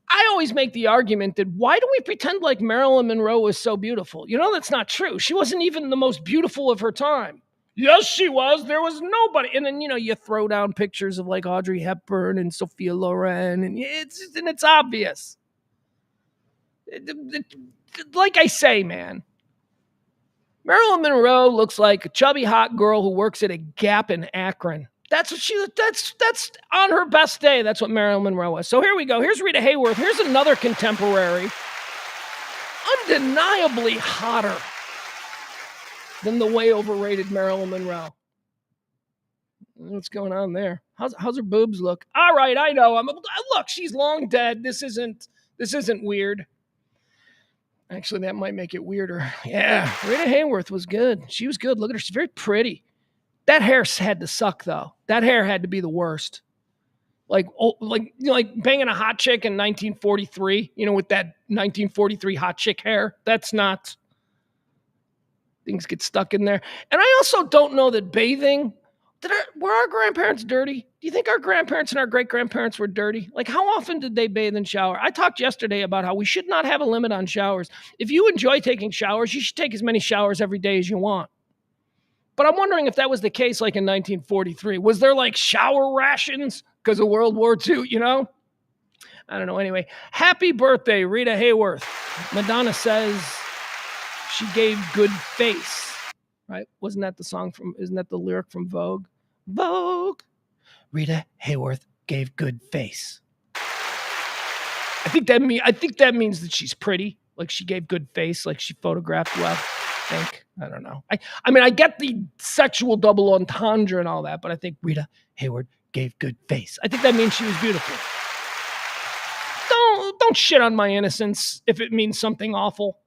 A: I always make the argument that why do we pretend like Marilyn Monroe was so beautiful? That's not true. She wasn't even the most beautiful of her time. Yes, she was. There was nobody. And then, you throw down pictures of like Audrey Hepburn and Sophia Loren, and it's obvious. Like I say, man, Marilyn Monroe looks like a chubby hot girl who works at a Gap in Akron. That's on her best day. That's what Marilyn Monroe was. So here we go. Here's Rita Hayworth. Here's another contemporary, undeniably hotter than the way overrated Marilyn Monroe. What's going on there? How's her boobs look? All right, I know. Look, she's long dead. This isn't weird. Actually, that might make it weirder. Yeah, Rita Hayworth was good. She was good. Look at her. She's very pretty. That hair had to suck, though. That hair had to be the worst. Like banging a hot chick in 1943, with that 1943 hot chick hair. That's not... Things get stuck in there. And I also don't know that bathing... Were our grandparents dirty? Do you think our grandparents and our great-grandparents were dirty? Like, how often did they bathe and shower? I talked yesterday about how we should not have a limit on showers. If you enjoy taking showers, you should take as many showers every day as you want. But I'm wondering if that was the case like in 1943. Was there like shower rations because of World War II, I don't know. Anyway, happy birthday, Rita Hayworth. Madonna says she gave good face. Right? Isn't that the lyric from Vogue? Vogue. Rita Hayworth gave good face. I think that means that she's pretty. Like she gave good face, like she photographed well. I don't know. I get the sexual double entendre and all that, but I think Rita Hayworth gave good face. I think that means she was beautiful. Don't shit on my innocence if it means something awful.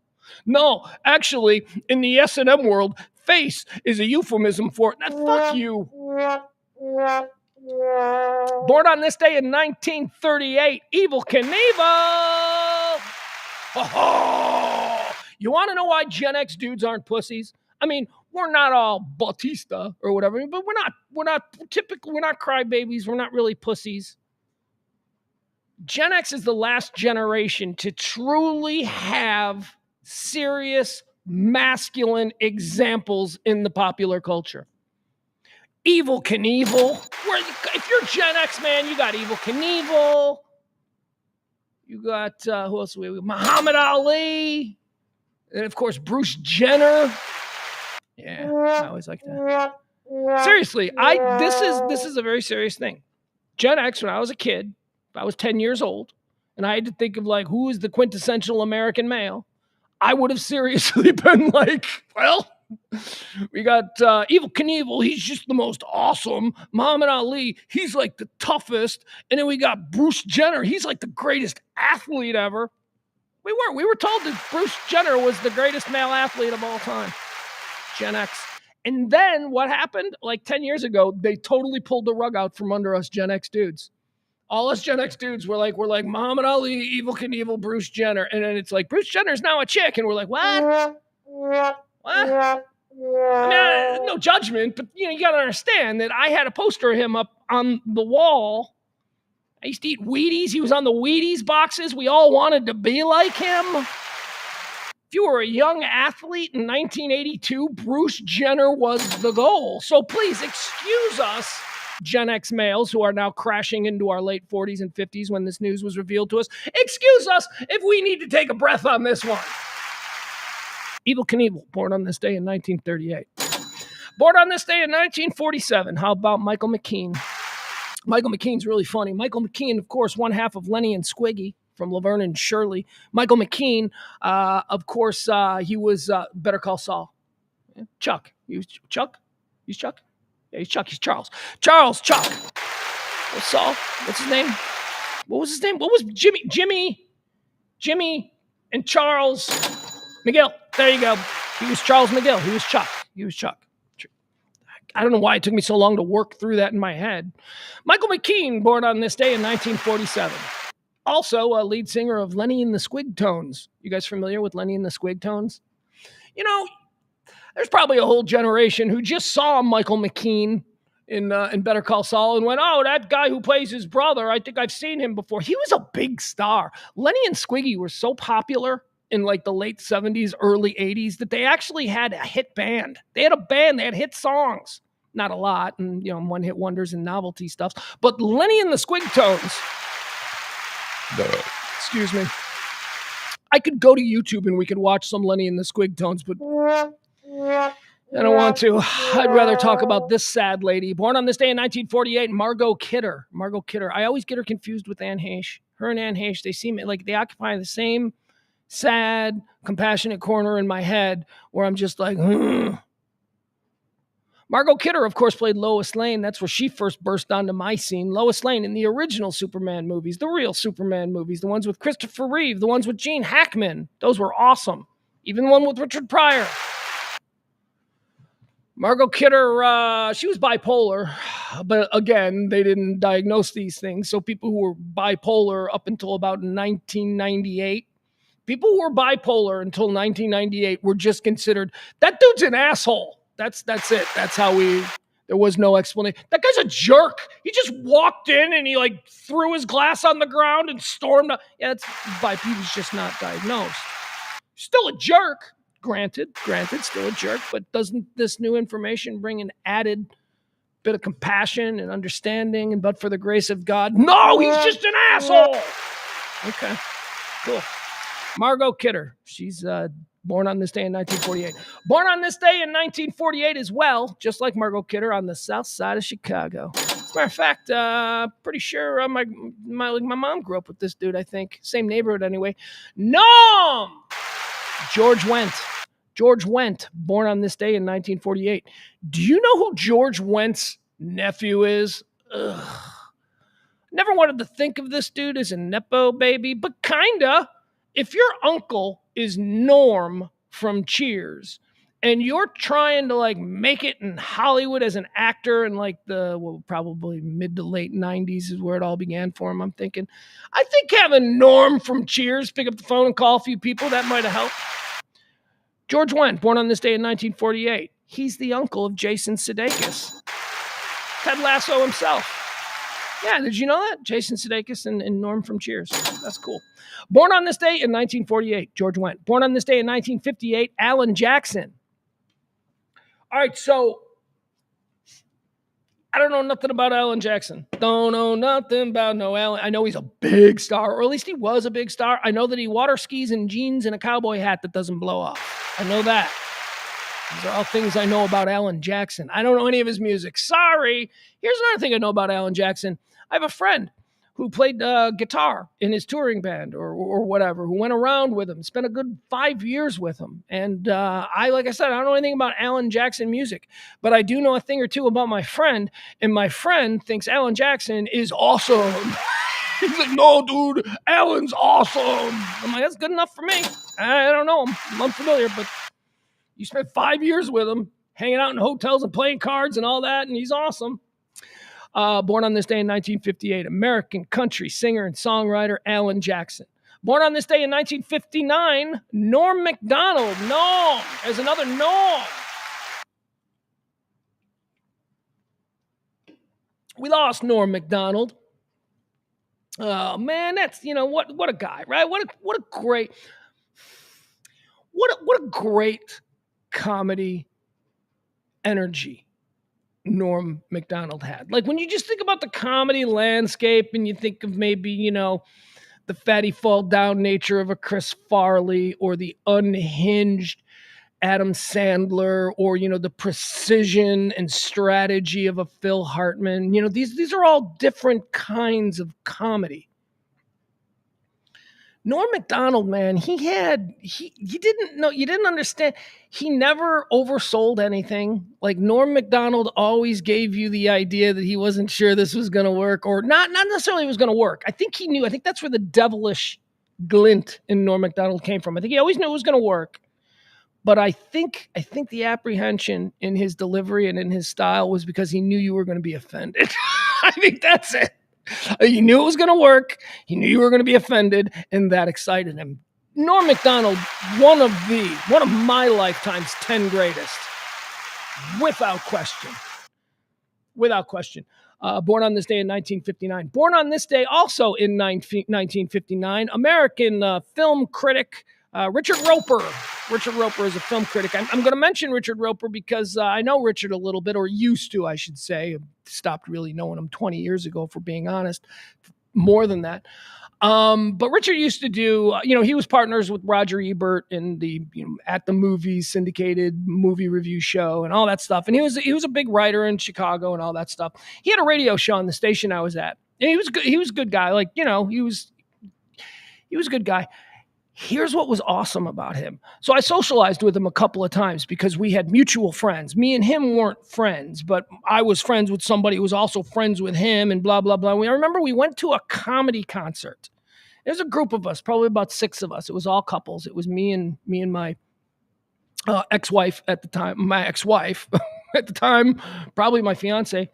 A: No, actually, in the S&M world, face is a euphemism for it. Fuck you. Born on this day in 1938, Evel Knievel. Oh, you want to know why Gen X dudes aren't pussies? I mean, we're not all Bautista or whatever, but we're not crybabies. We're not really pussies. Gen X is the last generation to truly have serious masculine examples in the popular culture. Evel Knievel. If you're Gen X, man, you got Evel Knievel. You got, who else? Muhammad Ali. And, of course, Bruce Jenner. Yeah, I always like that. Seriously, this is a very serious thing. Gen X, when I was a kid, I was 10 years old, and I had to think of, like, who is the quintessential American male? I would have seriously been like, well, we got Evel Knievel. He's just the most awesome. Muhammad Ali, he's like the toughest. And then we got Bruce Jenner. He's like the greatest athlete ever. We were told that Bruce Jenner was the greatest male athlete of all time. Gen X. And then what happened? Like 10 years ago, they totally pulled the rug out from under us Gen X dudes. All us Gen X dudes were like Muhammad Ali, Evel Knievel, Bruce Jenner. And then it's like, Bruce Jenner's now a chick. And we're like, what? What? I mean, no judgment, but you got to understand that I had a poster of him up on the wall. I used to eat Wheaties. He was on the Wheaties boxes. We all wanted to be like him. If you were a young athlete in 1982, Bruce Jenner was the goal. So please excuse us, Gen X males who are now crashing into our late 40s and 50s when this news was revealed to us. Excuse us if we need to take a breath on this one. Evel Knievel, born on this day in 1938. Born on this day in 1947. How about Michael McKean? Michael McKean's really funny. Michael McKean, of course, one half of Lenny and Squiggy from Laverne and Shirley. Michael McKean, of course, he was Better Call Saul. Yeah. Chuck. He was Chuck? He's Chuck? Yeah, he's Chuck. He's Charles. Charles Chuck. What's Saul? What's his name? What was his name? What was Jimmy and Charles McGill. There you go. He was Charles McGill. He was Chuck. I don't know why it took me so long to work through that in my head. Michael McKean, born on this day in 1947. Also a lead singer of Lenny and the Squigtones. You guys familiar with Lenny and the Squigtones? There's probably a whole generation who just saw Michael McKean in Better Call Saul and went, oh, that guy who plays his brother, I think I've seen him before. He was a big star. Lenny and Squiggy were so popular in like the late 70s, early 80s that they actually had a hit band. They had a band, they had hit songs. Not a lot, and one hit wonders and novelty stuff. But Lenny and the Squigtones, excuse me, I could go to YouTube and we could watch some Lenny and the Squigtones, but I don't want to. I'd rather talk about this sad lady. Born on this day in 1948, Margot Kidder. Margot Kidder. I always get her confused with Anne Heche. Her and Anne Heche, they seem like they occupy the same sad, compassionate corner in my head where I'm just like, Margot Kidder, of course, played Lois Lane. That's where she first burst onto my scene. Lois Lane in the original Superman movies, the real Superman movies, the ones with Christopher Reeve, the ones with Gene Hackman. Those were awesome. Even the one with Richard Pryor. Margot Kidder, she was bipolar, but again, they didn't diagnose these things. So people who were bipolar up until about 1998, people who were bipolar until 1998 were just considered, that dude's an asshole. That's it. That's how there was no explanation. That guy's a jerk. He just walked in and he like threw his glass on the ground and stormed. Yeah, he was just not diagnosed. Still a jerk. Granted, still a jerk, but doesn't this new information bring an added bit of compassion and understanding? And but for the grace of God, no, he's just an asshole. Okay, cool. Margot Kidder, she's born on this day in 1948. Born on this day in 1948 as well, just like Margot Kidder, on the south side of Chicago. As a matter of fact, pretty sure my mom grew up with this dude, I think. Same neighborhood anyway. Nom! George Wendt, born on this day in 1948. Do you know who George Wendt's nephew is? Ugh. Never wanted to think of this dude as a Nepo baby, but kinda. If your uncle is Norm from Cheers, and you're trying to like make it in Hollywood as an actor in like probably mid to late 90s is where it all began for him, I'm thinking. I think having Norm from Cheers pick up the phone and call a few people, that might have helped. George Wendt, born on this day in 1948. He's the uncle of Jason Sudeikis. Ted Lasso himself. Yeah, did you know that? Jason Sudeikis and Norm from Cheers. That's cool. Born on this day in 1948, George Wendt. Born on this day in 1958, Alan Jackson. All right, so I don't know nothing about Alan Jackson. Don't know nothing about no Alan. I know he's a big star, or at least he was a big star. I know that he water skis in jeans and a cowboy hat that doesn't blow off. I know that. These are all things I know about Alan Jackson. I don't know any of his music. Sorry. Here's another thing I know about Alan Jackson. I have a friend who played guitar in his touring band or whatever, who went around with him, spent a good 5 years with him. And like I said, I don't know anything about Alan Jackson music, but I do know a thing or two about my friend, and my friend thinks Alan Jackson is awesome. He's like, no, dude, Alan's awesome. I'm like, that's good enough for me. I don't know him. I'm unfamiliar, but you spent 5 years with him, hanging out in hotels and playing cards and all that, and he's awesome. Born on this day in 1958, American country singer and songwriter Alan Jackson. Born on this day in 1959, Norm Macdonald. Norm. There's another Norm. We lost Norm Macdonald. Oh man, that's what a guy, right? What a great comedy energy Norm Macdonald had. Like when you just think about the comedy landscape and you think of maybe, the fatty fall down nature of a Chris Farley or the unhinged Adam Sandler or, the precision and strategy of a Phil Hartman, these are all different kinds of comedy. Norm Macdonald, man, you didn't understand. He never oversold anything. Like Norm Macdonald always gave you the idea that he wasn't sure this was going to work, or not necessarily it was going to work. I think he knew. I think that's where the devilish glint in Norm Macdonald came from. I think he always knew it was going to work. But I think the apprehension in his delivery and in his style was because he knew you were going to be offended. I think that's it. He knew it was going to work. He knew you were going to be offended, and that excited him. Norm Macdonald, one of my lifetime's 10 greatest, without question. without question. Born on this day in 1959. Born on this day also in 1959, American film critic Richard Roeper. Richard Roeper is a film critic. I'm going to mention Richard Roeper because I know Richard a little bit, or used to, I should say. Stopped really knowing him 20 years ago, for being honest. More than that. But Richard used to do, he was partners with Roger Ebert in the At the Movies syndicated movie review show and all that stuff. And he was a big writer in Chicago and all that stuff. He had a radio show on the station I was at. And he was good. He was a good guy. He was a good guy. Here's what was awesome about him. So I socialized with him a couple of times because we had mutual friends. Me and him weren't friends, but I was friends with somebody who was also friends with him and blah, blah, blah. I remember we went to a comedy concert. There's a group of us, probably about 6 of us. It was all couples. It was me and my ex-wife at the time, probably my fiance,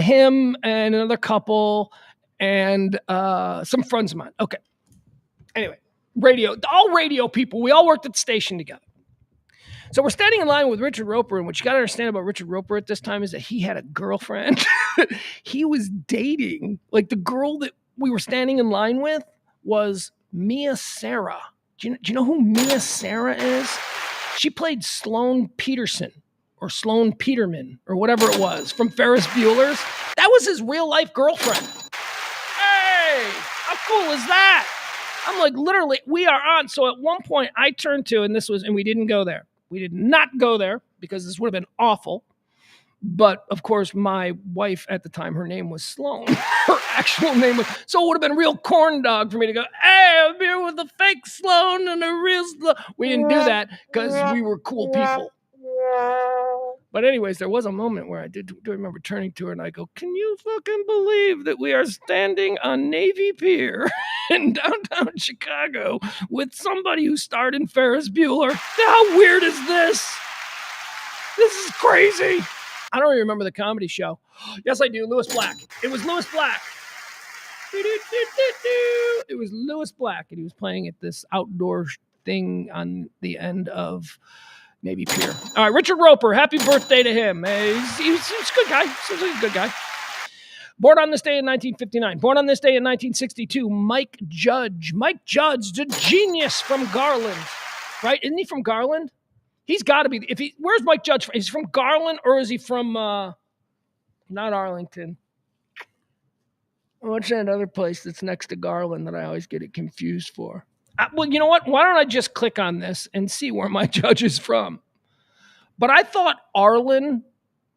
A: him and another couple and some friends of mine. Okay. Anyway. All radio people. We all worked at the station together. So we're standing in line with Richard Roeper, and what you got to understand about Richard Roeper at this time is that he had a girlfriend. He was dating, like the girl that we were standing in line with was Mia Sara. Do you know who Mia Sara is? She played Sloane Peterson or Sloane Peterman or whatever it was from Ferris Bueller's. That was his real life girlfriend. Hey, how cool is that? I'm like, literally, we are on. So at one point I turned to, and we didn't go there. We did not go there because this would have been awful. But of course, my wife at the time, her name was Sloane. Her actual name was, so it would have been real corn dog for me to go, hey, I'm here with a fake Sloane and a real Sloane. We didn't do that because we were cool people. But anyways, there was a moment where I do remember turning to her and I go, can you fucking believe that we are standing on Navy Pier in downtown Chicago with somebody who starred in Ferris Bueller? How weird is this? This is crazy. I don't even remember the comedy show. Yes, I do. Louis Black. It was Louis Black. It was Louis Black, and he was playing at this outdoor thing on the end of Navy Pier. All right, Richard Roeper, happy birthday to him. He's a good guy. Seems like a good guy. Born on this day in 1959. Born on this day in 1962, Mike Judge. Mike Judge, the genius from Garland, right? Isn't he from Garland? He's got to be. Where's Mike Judge from? Is he from Garland or is he from, not Arlington? What's that other place that's next to Garland that I always get it confused for? Well, you know what? Why don't I just click on this and see where my Judge is from? But I thought Arlen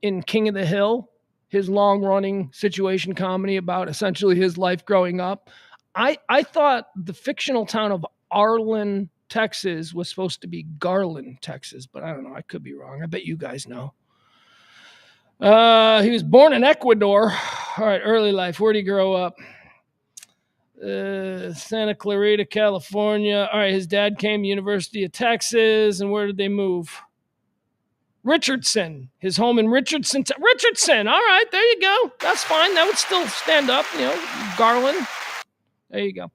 A: in King of the Hill, his long-running situation comedy about essentially his life growing up, I thought the fictional town of Arlen, Texas was supposed to be Garland, Texas. But I don't know. I could be wrong. I bet you guys know. He was born in Ecuador. All right, early life. Where did he grow up? Santa Clarita, California. All right, his dad came to University of Texas, and where did they move? Richardson. His home in Richardson. Richardson. All right, there you go. That's fine. That would still stand up. Garland. There you go.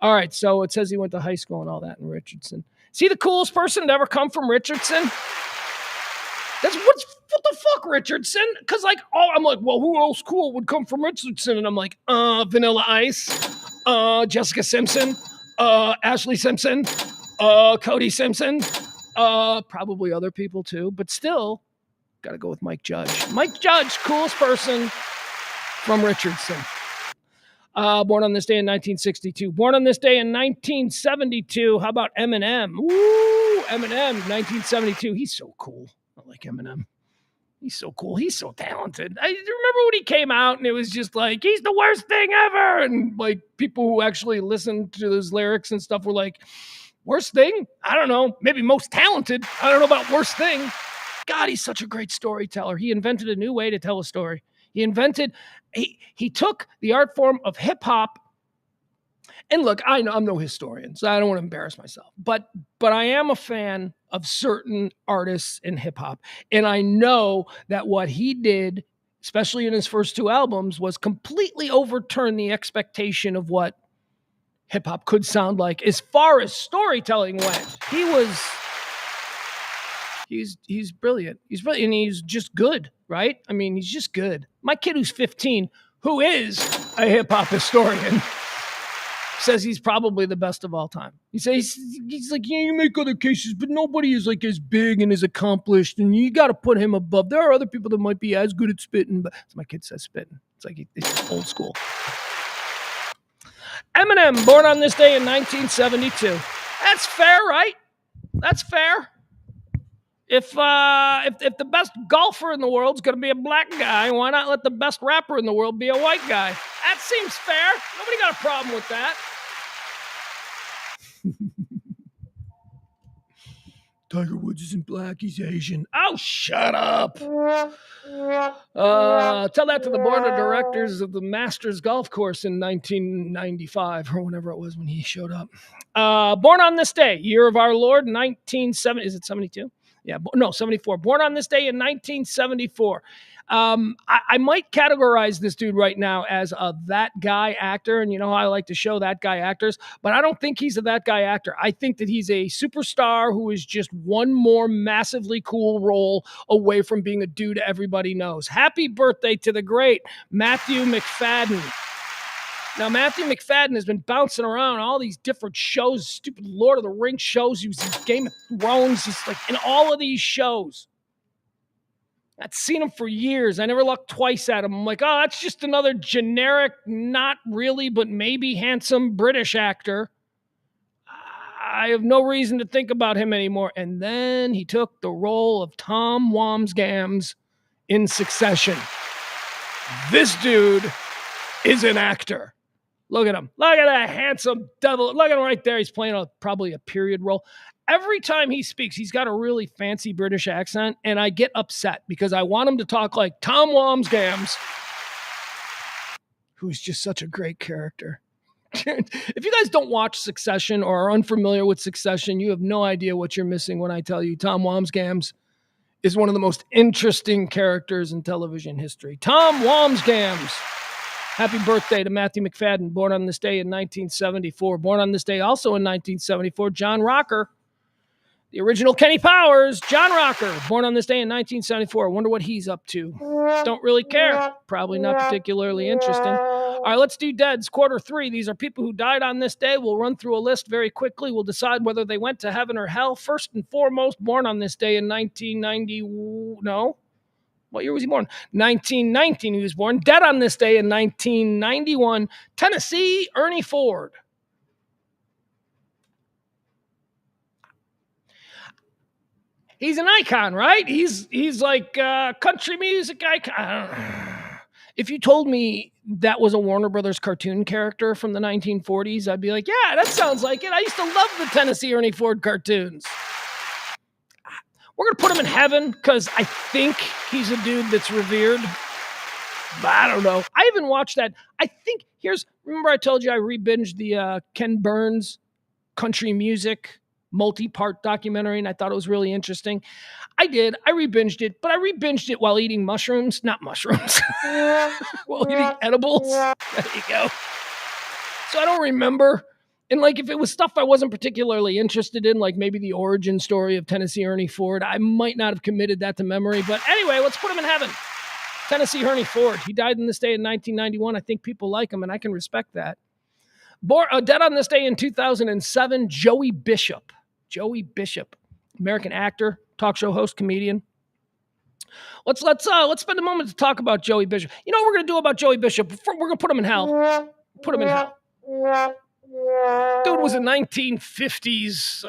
A: All right, so it says he went to high school and all that in Richardson. Is he the coolest person to ever come from Richardson? What the fuck, Richardson? Because I'm like, well, who else cool would come from Richardson? And I'm like, Vanilla Ice. Jessica Simpson, Ashley Simpson, Cody Simpson, probably other people too, but still got to go with Mike Judge. Mike Judge, coolest person from Richardson. Born on this day in 1962. Born on this day in 1972. How about Eminem? Ooh, Eminem, 1972. He's so cool. I like Eminem. He's so cool. He's so talented. I remember when he came out and it was just like, he's the worst thing ever. And like people who actually listened to his lyrics and stuff were like, worst thing? I don't know. Maybe most talented. I don't know about worst thing. God, he's such a great storyteller. He invented a new way to tell a story. He took the art form of hip hop. And look, I know I'm no historian, so I don't want to embarrass myself. But I am a fan of certain artists in hip hop. And I know that what he did, especially in his first 2 albums, was completely overturn the expectation of what hip hop could sound like as far as storytelling went. He's brilliant. He's brilliant, and he's just good, right? I mean, he's just good. My kid who's 15, who is a hip-hop historian, says he's probably the best of all time. He says he's like, yeah, you make other cases, but nobody is like as big and as accomplished, and you got to put him above. There are other people that might be as good at spitting, but my kid says spitting. It's like it's old school. Eminem, born on this day in 1972. That's fair, right? That's fair. If the best golfer in the world is going to be a black guy, why not let the best rapper in the world be a white guy? That seems fair. Nobody got a problem with that. Tiger Woods isn't black, he's Asian. Oh, shut up. Tell that to the board of directors of the Masters Golf Course in 1995 or whenever it was when he showed up. Born on this day, year of our Lord, 1970. Is it 72? Yeah, no, 74. Born on this day in 1974. I might categorize this dude right now as a that guy actor, and you know how I like to show that guy actors, but I don't think he's a that guy actor. I think that he's a superstar who is just one more massively cool role away from being a dude everybody knows. Happy birthday to the great Matthew McFadden. Now, Matthew McFadden has been bouncing around all these different shows, stupid Lord of the Rings shows. He was in Game of Thrones. He's like in all of these shows. I'd seen him for years. I never looked twice at him. I'm like, oh, that's just another generic, not really, but maybe handsome British actor. I have no reason to think about him anymore. And then he took the role of Tom Wamsgams in Succession. This dude is an actor. Look at him. Look at that handsome devil. Look at him right there. He's playing probably a period role. Every time he speaks, he's got a really fancy British accent, and I get upset because I want him to talk like Tom Wamsgams, who's just such a great character. If you guys don't watch Succession or are unfamiliar with Succession, you have no idea what you're missing when I tell you Tom Wamsgams is one of the most interesting characters in television history. Tom Wamsgams. Happy birthday to Matthew McFadden, born on this day in 1974. Born on this day also in 1974, John Rocker. The original Kenny Powers, John Rocker, born on this day in 1974. I wonder what he's up to. Don't really care. Probably not particularly interesting. All right, let's do deads. Quarter 3. These are people who died on this day. We'll run through a list very quickly. We'll decide whether they went to heaven or hell. First and foremost, born on this day in 1990. No. What year was he born? 1919 he was born. Dead on this day in 1991. Tennessee, Ernie Ford. He's an icon, right? He's like country music icon. If you told me that was a Warner Brothers cartoon character from the 1940s, I'd be like, yeah, that sounds like it. I used to love the Tennessee Ernie Ford cartoons. We're going to put him in heaven because I think he's a dude that's revered. But I don't know. I even watched that. Remember I told you I re-binged the Ken Burns country music multi-part documentary, and I thought it was really interesting. I did. I re-binged it, but I re-binged it while eating mushrooms. Not mushrooms. While eating edibles. There you go. So I don't remember. And like if it was stuff I wasn't particularly interested in, like maybe the origin story of Tennessee Ernie Ford, I might not have committed that to memory. But anyway, let's put him in heaven. Tennessee Ernie Ford. He died in this day in 1991. I think people like him, and I can respect that. Dead on this day in 2007, Joey Bishop. Joey Bishop, American actor, talk show host, comedian. Let's spend a moment to talk about Joey Bishop. You know what we're going to do about Joey Bishop? We're going to put him in hell. Put him in hell. Dude was a 1950s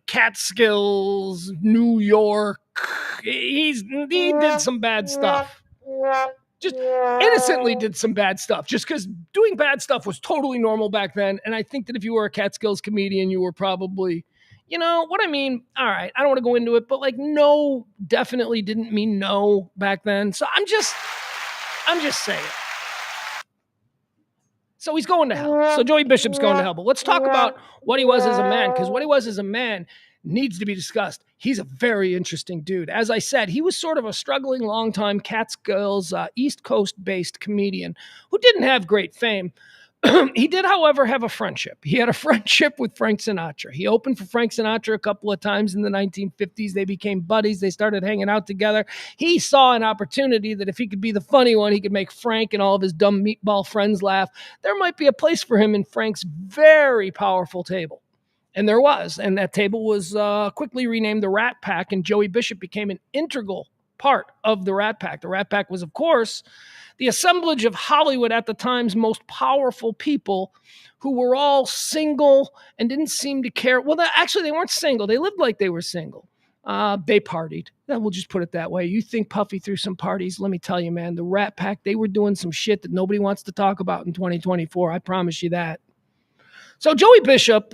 A: Catskills, New York. He did some bad stuff. Just innocently did some bad stuff just because doing bad stuff was totally normal back then. And I think that if you were a Catskills comedian, you were probably, you know what I mean? All right, I don't want to go into it, but like no definitely didn't mean no back then. So I'm just saying. So he's going to hell. So Joey Bishop's going to hell. But let's talk about what he was as a man, because what he was as a man needs to be discussed. He's a very interesting dude. As I said, he was sort of a struggling, long-time Catskills, East Coast-based comedian who didn't have great fame. He did, however, have a friendship. He had a friendship with Frank Sinatra. He opened for Frank Sinatra a couple of times in the 1950s. They became buddies. They started hanging out together. He saw an opportunity that if he could be the funny one, he could make Frank and all of his dumb meatball friends laugh. There might be a place for him in Frank's very powerful table. And there was. And that table was quickly renamed the Rat Pack, and Joey Bishop became an integral part of the Rat Pack. The Rat Pack was, of course, the assemblage of Hollywood at the time's most powerful people who were all single and didn't seem to care. Well, actually, they weren't single. They lived like they were single. They partied. We'll just put it that way. You think Puffy threw some parties? Let me tell you, man, the Rat Pack, they were doing some shit that nobody wants to talk about in 2024. I promise you that. So Joey Bishop,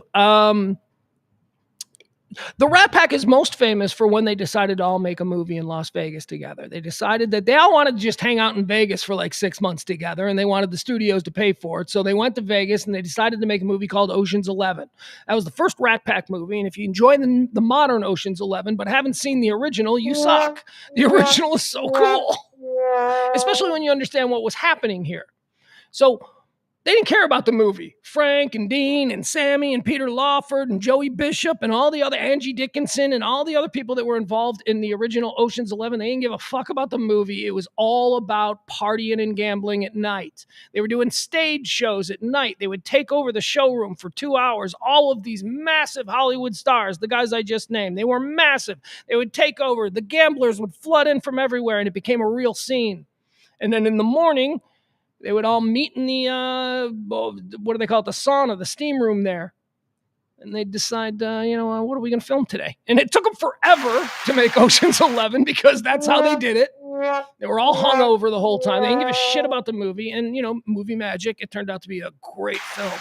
A: the Rat Pack is most famous for when they decided to all make a movie in Las Vegas together. They decided that they all wanted to just hang out in Vegas for like 6 months together, and they wanted the studios to pay for it. So they went to Vegas and they decided to make a movie called Ocean's 11. That was the first Rat Pack movie, and if you enjoy the modern Ocean's 11 but haven't seen the original, you suck. The original is so cool, especially when you understand what was happening here. So they didn't care about the movie. Frank and Dean and Sammy and Peter Lawford and Joey Bishop and all the other Angie Dickinson and all the other people that were involved in the original Ocean's 11, they didn't give a fuck about the movie. It was all about partying and gambling at night. They were doing stage shows at night. They would take over the showroom for 2 hours. All of these massive Hollywood stars, the guys I just named, they were massive. They would take over. The gamblers would flood in from everywhere, and it became a real scene. And then in the morning, they would all meet in the, what do they call it? The sauna, the steam room there. And they'd decide, what are we going to film today? And it took them forever to make Ocean's 11 because that's how they did it. They were all hungover the whole time. They didn't give a shit about the movie. And, movie magic, it turned out to be a great film.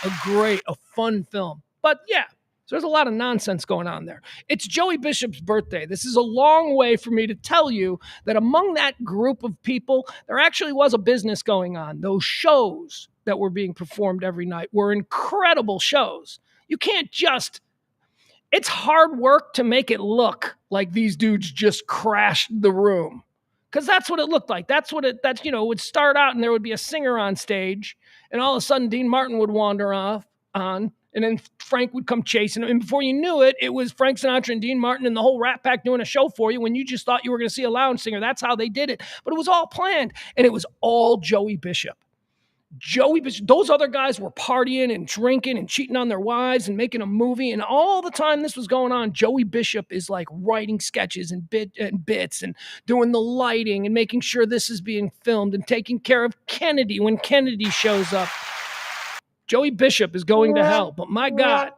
A: A fun film. But yeah. So there's a lot of nonsense going on there. It's Joey Bishop's birthday. This is a long way for me to tell you that among that group of people, there actually was a business going on. Those shows that were being performed every night were incredible shows. You can't just... It's hard work to make it look like these dudes just crashed the room. Because that's what it looked like. It would start out and there would be a singer on stage, and all of a sudden Dean Martin would wander off on... And then Frank would come chasing him. And before you knew it, it was Frank Sinatra and Dean Martin and the whole Rat Pack doing a show for you when you just thought you were going to see a lounge singer. That's how they did it. But it was all planned. And it was all Joey Bishop. Those other guys were partying and drinking and cheating on their wives and making a movie. And all the time this was going on, Joey Bishop is like writing sketches and bits and doing the lighting and making sure this is being filmed and taking care of Kennedy when Kennedy shows up. Joey Bishop is going to hell, but my God,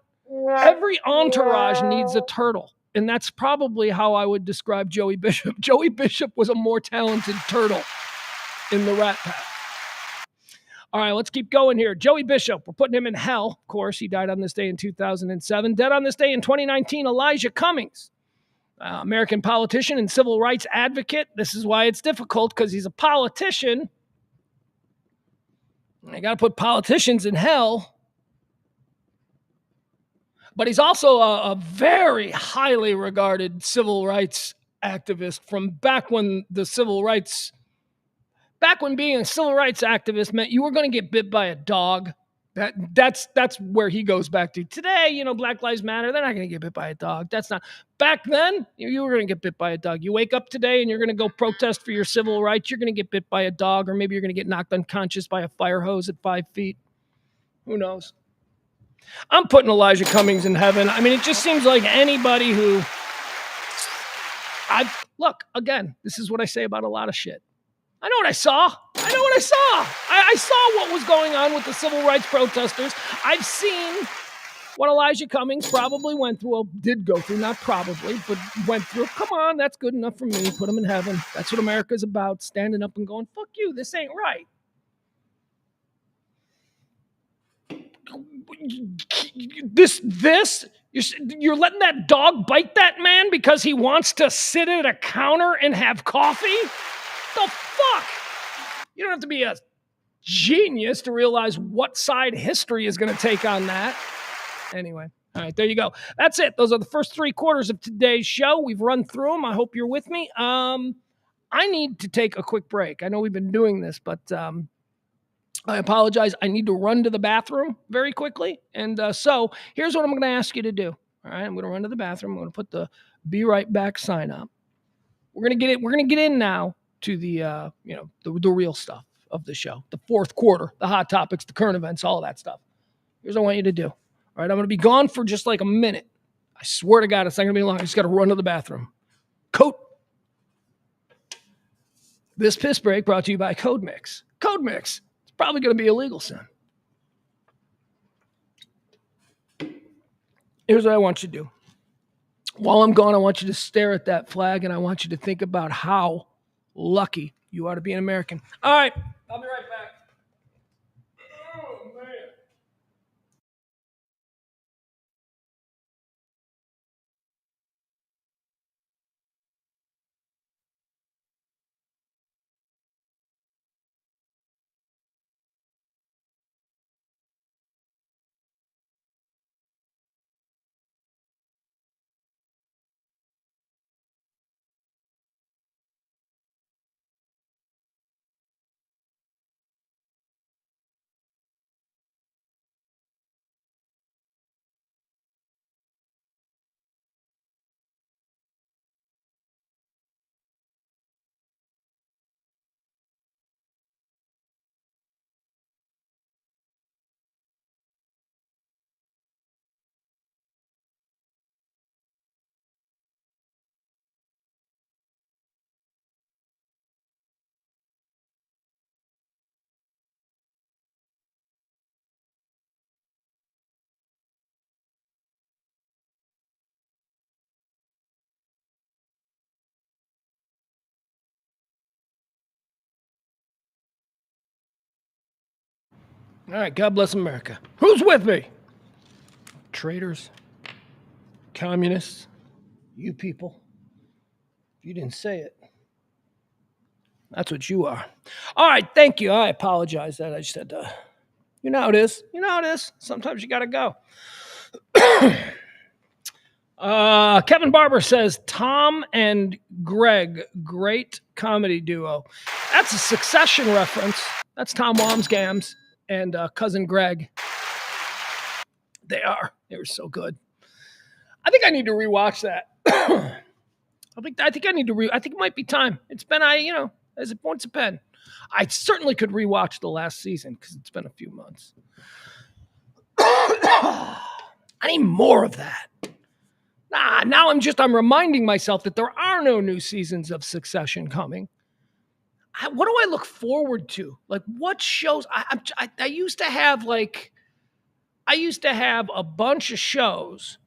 A: every entourage needs a turtle. And that's probably how I would describe Joey Bishop. Joey Bishop was a more talented turtle in the Rat Pack. All right, let's keep going here. Joey Bishop, we're putting him in hell. Of course, he died on this day in 2007. Dead on this day in 2019, Elijah Cummings, American politician and civil rights advocate. This is why it's difficult, because he's a politician. I got to put politicians in hell. But he's also a very highly regarded civil rights activist from back when being a civil rights activist meant you were going to get bit by a dog. That's where he goes back to. Today, Black Lives Matter, they're not going to get bit by a dog. That's not. Back then, you were going to get bit by a dog. You wake up today and you're going to go protest for your civil rights, you're going to get bit by a dog, or maybe you're going to get knocked unconscious by a fire hose at 5 feet. Who knows? I'm putting Elijah Cummings in heaven. I mean, it just seems like anybody who... Look, again, this is what I say about a lot of shit. I know what I saw. I saw what was going on with the civil rights protesters. I've seen what Elijah Cummings probably went through. Well, did go through, not probably, but went through. Come on, that's good enough for me. Put him in heaven. That's what America's about, standing up and going, fuck you, this ain't right. You're letting that dog bite that man because he wants to sit at a counter and have coffee? The fuck? You don't have to be a genius to realize what side history is going to take on that. Anyway, all right, there you go. That's it. Those are the first 3 quarters of today's show. We've run through them. I hope you're with me. I need to take a quick break. I know we've been doing this, but I apologize. I need to run to the bathroom very quickly. And so here's what I'm going to ask you to do. All right. I'm going to run to the bathroom. I'm going to put the be right back sign up. We're going to get it. We're going to get in now to the, the real stuff of the show, the fourth quarter, the hot topics, the current events, all of that stuff. Here's what I want you to do. All right. I'm going to be gone for just like a minute. I swear to God, it's not going to be long. I just got to run to the bathroom. Coat. This piss break brought to you by Code Mix. Code Mix. It's probably going to be illegal soon. Here's what I want you to do. While I'm gone, I want you to stare at that flag and I want you to think about how lucky you are to be an American. All right. I'll be right back. Oh, man. All right. God bless America. Who's with me? Traitors, communists, you people. If you didn't say it, that's what you are. All right. Thank you. I apologize that I just had to. You know how it is. You know how it is. Sometimes you got to go. Kevin Barber says Tom and Greg, great comedy duo. That's a Succession reference. That's Tom Wamsgams and cousin Greg. They were so good. I think I need to rewatch that. I think I need to I think it might be time. It's been as it once a pen. I certainly could rewatch the last season because it's been a few months. I need more of that. Now I'm reminding myself that there are no new seasons of Succession coming. What do I look forward to? Like what shows? I used to have a bunch of shows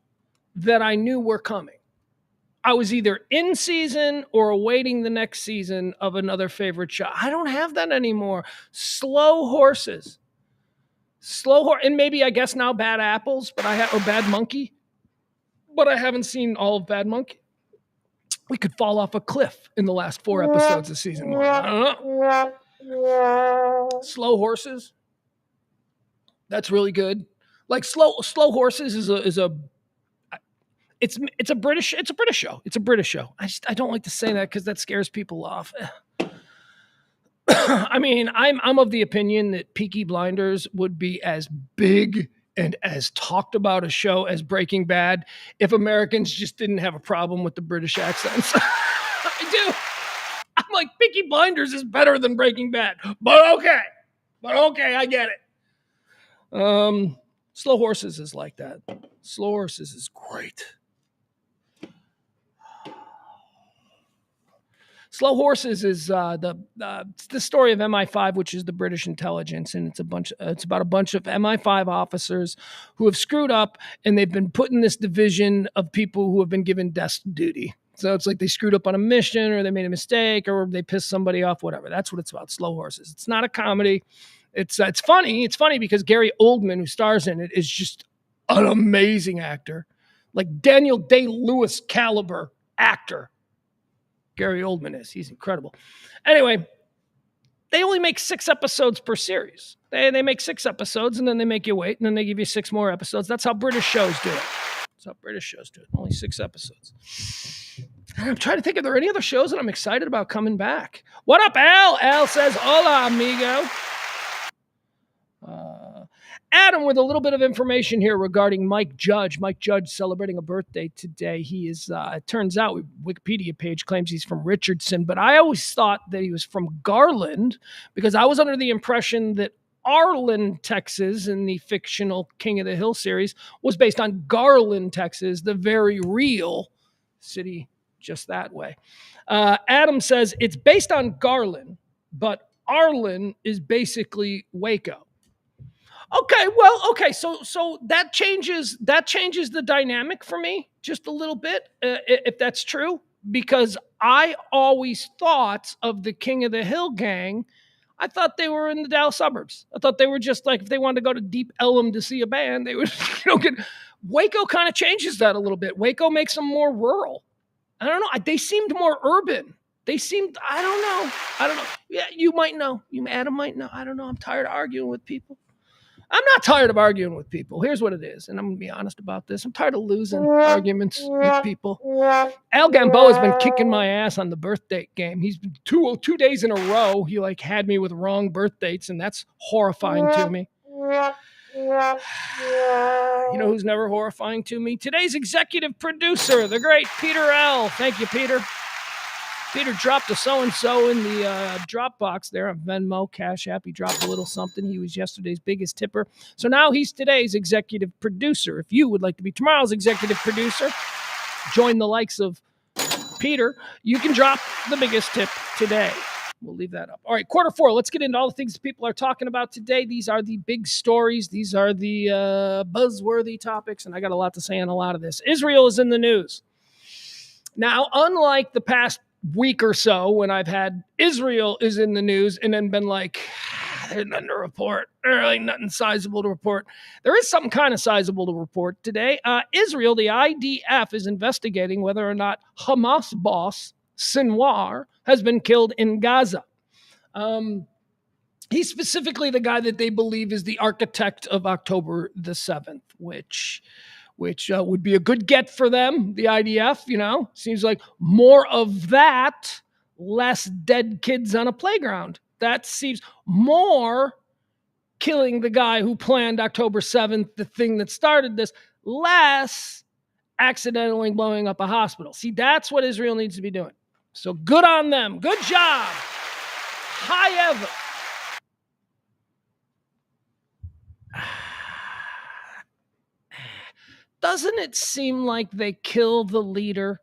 A: that I knew were coming. I was either in season or awaiting the next season of another favorite show. I don't have that anymore. Slow horses. And maybe I guess now Bad Apples, or Bad Monkey. But I haven't seen all of Bad Monkey. We could fall off a cliff in the last 4 episodes of season 1. I don't know. Slow Horses. That's really good. Like Slow Horses is a British show. It's a British show. I don't like to say that because that scares people off. I mean, I'm of the opinion that Peaky Blinders would be as big and as talked about a show as Breaking Bad if Americans just didn't have a problem with the British accents. I do. I'm like, Peaky Blinders is better than Breaking Bad. But okay, I get it. Slow Horses is like that. Slow Horses is great. Slow Horses is the story of MI5, which is the British intelligence, and it's about a bunch of MI5 officers who have screwed up, and they've been put in this division of people who have been given desk duty. So it's like they screwed up on a mission, or they made a mistake, or they pissed somebody off, whatever. That's what it's about. Slow Horses. It's not a comedy. It's funny. It's funny because Gary Oldman, who stars in it, is just an amazing actor, like Daniel Day-Lewis caliber actor. Gary Oldman is. He's incredible. Anyway, they only make 6 episodes per series. They make 6 episodes, and then they make you wait, and then they give you 6 more episodes. That's how British shows do it. Only 6 episodes. I'm trying to think, are there any other shows that I'm excited about coming back? What up, Al? Al says, hola, amigo. Adam, with a little bit of information here regarding Mike Judge. Mike Judge celebrating a birthday today. He is, it turns out, Wikipedia page claims he's from Richardson, but I always thought that he was from Garland because I was under the impression that Arlen, Texas, in the fictional King of the Hill series, was based on Garland, Texas, the very real city just that way. Adam says it's based on Garland, but Arlen is basically Waco. Okay. So that changes the dynamic for me just a little bit, if that's true, because I always thought of the King of the Hill gang. I thought they were in the Dallas suburbs. I thought they were just like if they wanted to go to Deep Ellum to see a band, they would get. Waco kind of changes that a little bit. Waco makes them more rural. I don't know. They seemed more urban. They seemed. I don't know. Yeah, you might know. Adam might know. I don't know. I'm tired of arguing with people. I'm not tired of arguing with people. Here's what it is, and I'm going to be honest about this. I'm tired of losing arguments with people. Al Gamboa has been kicking my ass on the birth date game. He's been 2 days in a row. He had me with wrong birth dates, and that's horrifying to me. You know who's never horrifying to me? Today's executive producer, the great Peter L. Thank you, Peter. Peter dropped a so-and-so in the Dropbox there on Venmo, Cash App. He dropped a little something. He was yesterday's biggest tipper. So now he's today's executive producer. If you would like to be tomorrow's executive producer, join the likes of Peter, you can drop the biggest tip today. We'll leave that up. All right, quarter four. Let's get into all the things people are talking about today. These are the big stories. These are the buzzworthy topics, and I got a lot to say on a lot of this. Israel is in the news. Now, unlike the past week or so when I've had Israel is in the news and then been like, there's nothing to report. There's really nothing sizable to report. There is something kind of sizable to report today. Israel, the IDF, is investigating whether or not Hamas boss Sinwar has been killed in Gaza. He's specifically the guy that they believe is the architect of October the 7th, which would be a good get for them, the IDF, Seems like more of that, less dead kids on a playground. That seems more killing the guy who planned October 7th, the thing that started this, less accidentally blowing up a hospital. See, that's what Israel needs to be doing. So good on them. Good job. However, doesn't it seem like they kill the leader?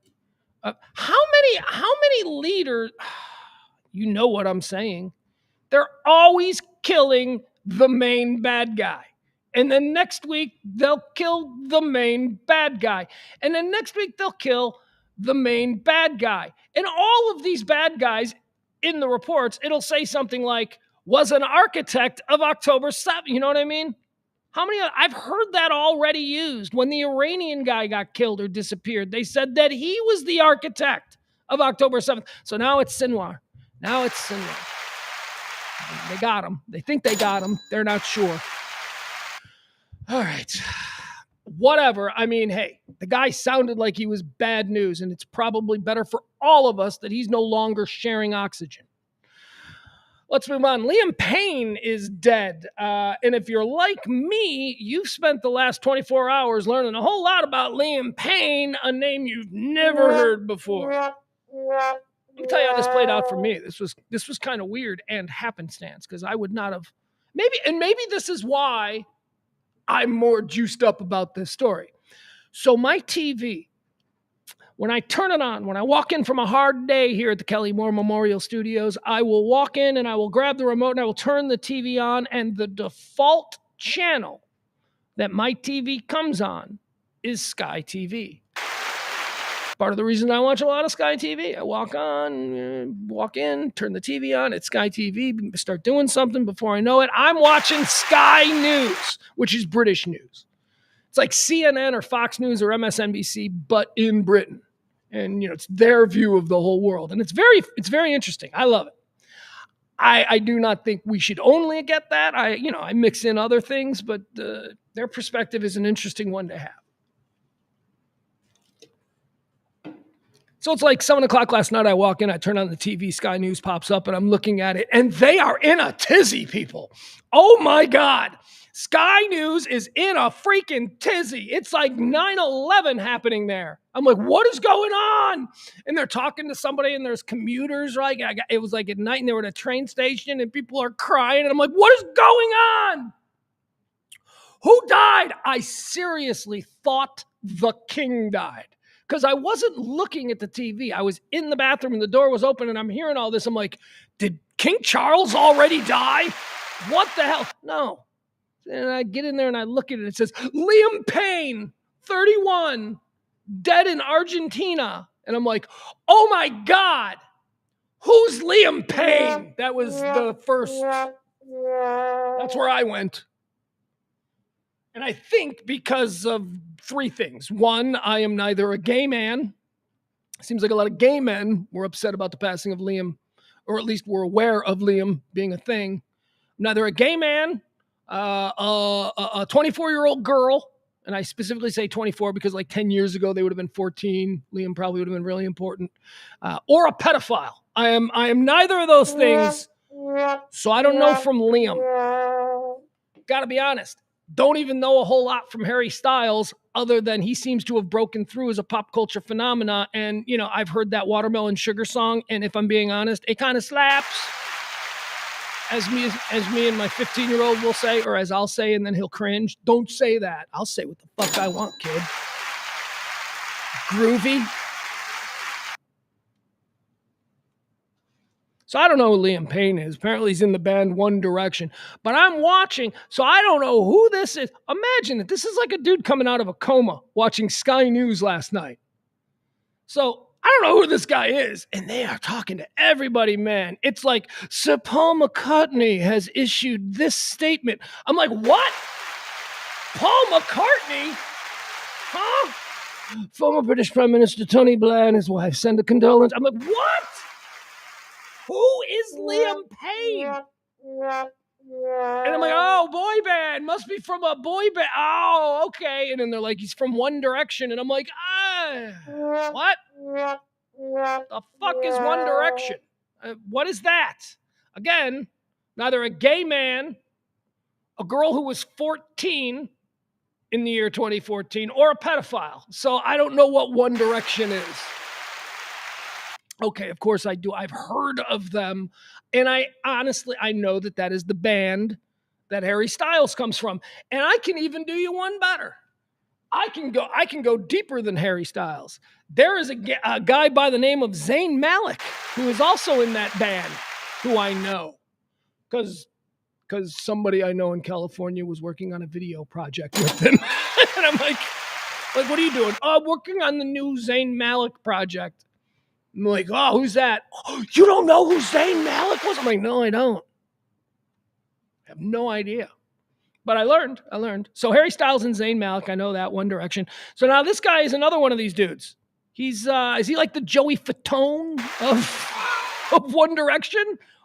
A: How many leaders? You know what I'm saying. They're always killing the main bad guy. And then next week, they'll kill the main bad guy. And then next week, they'll kill the main bad guy. And all of these bad guys in the reports, it'll say something like, was an architect of October 7th. You know what I mean? How many? I've heard that already used. When the Iranian guy got killed or disappeared, they said that he was the architect of October 7th. So now it's Sinwar. They got him. They think they got him. They're not sure. All right. Whatever. I mean, hey, the guy sounded like he was bad news, and it's probably better for all of us that he's no longer sharing oxygen. Let's move on. Liam Payne is dead. And if you're like me, you've spent the last 24 hours learning a whole lot about Liam Payne, a name you've never heard before. Let me tell you how this played out for me. This was kind of weird and happenstance because I would not have maybe this is why I'm more juiced up about this story. So my TV, when I turn it on, when I walk in from a hard day here at the Kelly Moore Memorial Studios, I will walk in and I will grab the remote and I will turn the TV on, and the default channel that my TV comes on is Sky TV. Part of the reason I watch a lot of Sky TV. I walk in, turn the TV on, it's Sky TV, start doing something. Before I know it, I'm watching Sky News, which is British news. It's like CNN or Fox News or MSNBC, but in Britain. And, it's their view of the whole world. And it's very interesting. I love it. I do not think we should only get that. I mix in other things, but their perspective is an interesting one to have. So it's like 7 o'clock last night. I walk in, I turn on the TV, Sky News pops up, and I'm looking at it, and they are in a tizzy, people. Oh my God. Sky News is in a freaking tizzy. It's like 9/11 happening there. I'm like, what is going on? And they're talking to somebody, and there's commuters, right? It was like at night, and they were at a train station, and people are crying. And I'm like, what is going on? Who died? I seriously thought the king died because I wasn't looking at the TV. I was in the bathroom, and the door was open, and I'm hearing all this. I'm like, did King Charles already die? What the hell? No. And I get in there and I look at it. It says, Liam Payne, 31, dead in Argentina. And I'm like, oh my God, who's Liam Payne? That was the first. That's where I went. And I think because of three things. One, I am neither a gay man. Seems like a lot of gay men were upset about the passing of Liam, or at least were aware of Liam being a thing. I'm neither a gay man, a 24-year-old girl, and I specifically say 24 because like 10 years ago they would have been 14. Liam probably would have been really important, or a pedophile. I am neither of those things, so I don't know from Liam. Got to be honest. Don't even know a whole lot from Harry Styles other than he seems to have broken through as a pop culture phenomena. And, you know, I've heard that Watermelon Sugar song, and if I'm being honest, it kind of slaps. As me and my 15-year-old will say, or as I'll say, and then he'll cringe. Don't say that. I'll say what the fuck I want, kid. Groovy. So I don't know who Liam Payne is. Apparently he's in the band One Direction. But I'm watching, so I don't know who this is. Imagine it. This is like a dude coming out of a coma watching Sky News last night. So I don't know who this guy is. And they are talking to everybody, man. It's like, Sir Paul McCartney has issued this statement. I'm like, what? Paul McCartney? Huh? Former British Prime Minister Tony Blair and his wife send a condolence. I'm like, what? Who is Liam Payne? And I'm like, oh, boy band. Must be from a boy band. Oh, okay. And then they're like, he's from One Direction. And I'm like, what? The fuck is One Direction? What is that? Again, neither a gay man, a girl who was 14 in the year 2014, or a pedophile. So I don't know what One Direction is. Okay, of course I do. I've heard of them. And I know that is the band that Harry Styles comes from. And I can even do you one better. I can go deeper than Harry Styles. There is a guy by the name of Zayn Malik who is also in that band, who I know. Because somebody I know in California was working on a video project with him. And I'm like, what are you doing? Oh, working on the new Zayn Malik project. I'm like, oh, who's that? Oh, you don't know who Zayn Malik was? I'm like, no, I don't. I have no idea. But I learned. So Harry Styles and Zayn Malik, I know that, One Direction. So now this guy is another one of these dudes. He's is he like the Joey Fatone of One Direction?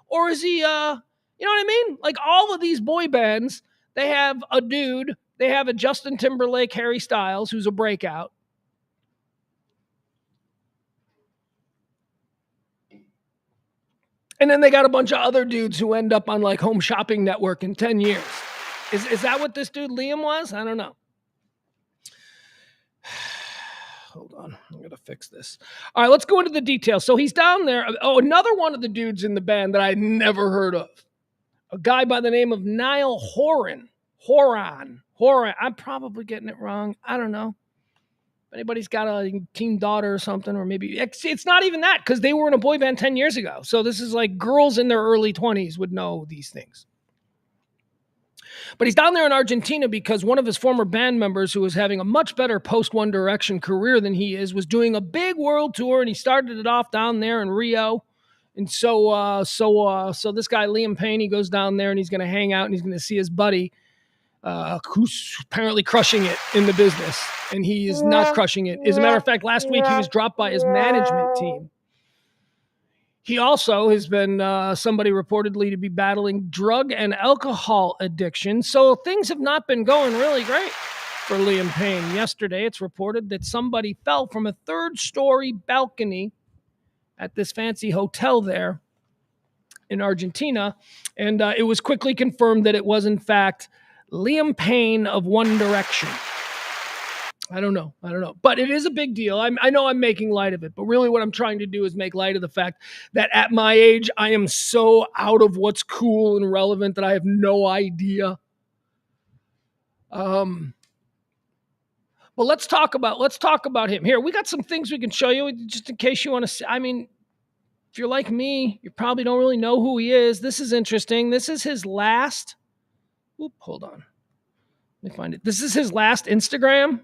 A: Or is he you know what I mean? Like all of these boy bands, they have a dude, they have a Justin Timberlake, Harry Styles, who's a breakout. And then they got a bunch of other dudes who end up on like Home Shopping Network in 10 years. Is that what this dude Liam was? I don't know. Hold on. I'm going to fix this. All right, let's go into the details. So he's down there. Oh, another one of the dudes in the band that I'd never heard of. A guy by the name of Niall Horan. I'm probably getting it wrong. I don't know. Anybody's got a teen daughter or something, or maybe it's not even that, because they were in a boy band 10 years ago. So this is like girls in their early 20s would know these things. But he's down there in Argentina because one of his former band members, who was having a much better post-One Direction career than he is, was doing a big world tour, and he started it off down there in Rio. And so this guy Liam Payne, he goes down there and he's going to hang out and he's going to see his buddy, who's apparently crushing it in the business. And he is not crushing it. As a matter of fact, last week he was dropped by his management team. He also has been somebody reportedly to be battling drug and alcohol addiction. So things have not been going really great for Liam Payne. Yesterday, it's reported that somebody fell from a third-story balcony at this fancy hotel there in Argentina. And it was quickly confirmed that it was, in fact, Liam Payne of One Direction. I don't know. But it is a big deal. I know I'm making light of it, but really what I'm trying to do is make light of the fact that at my age, I am so out of what's cool and relevant that I have no idea. But let's talk about him. Here, we got some things we can show you just in case you want to see. I mean, if you're like me, you probably don't really know who he is. This is interesting. This is his last. Hold on. Let me find it. This is his last Instagram.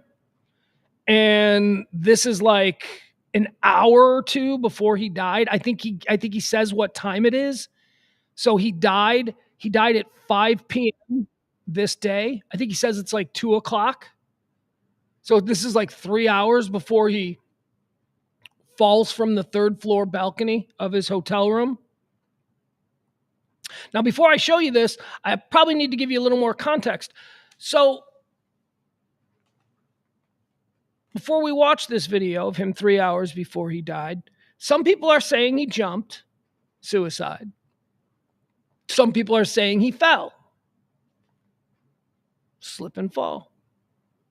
A: And this is like an hour or two before he died. I think he says what time it is. So he died at 5 p.m. this day. I think he says it's like 2 o'clock. So this is like 3 hours before he falls from the 3rd floor balcony of his hotel room. Now, before I show you this, I probably need to give you a little more context. So before we watch this video of him 3 hours before he died, some people are saying he jumped, suicide. Some people are saying he fell, slip and fall,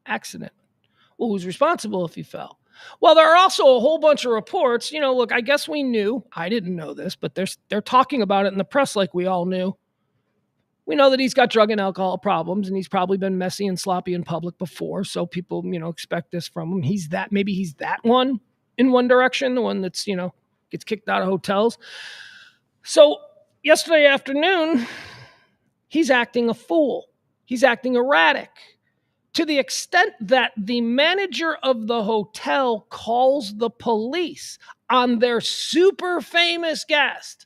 A: accident. Well, who's responsible if he fell? Well, there are also a whole bunch of reports. Look, I guess we knew. I didn't know this, but they're talking about it in the press like we all knew. We know that he's got drug and alcohol problems, and he's probably been messy and sloppy in public before. So people, expect this from him. Maybe he's that one in One Direction, the one that's, gets kicked out of hotels. So yesterday afternoon, he's acting a fool. He's acting erratic to the extent that the manager of the hotel calls the police on their super famous guest.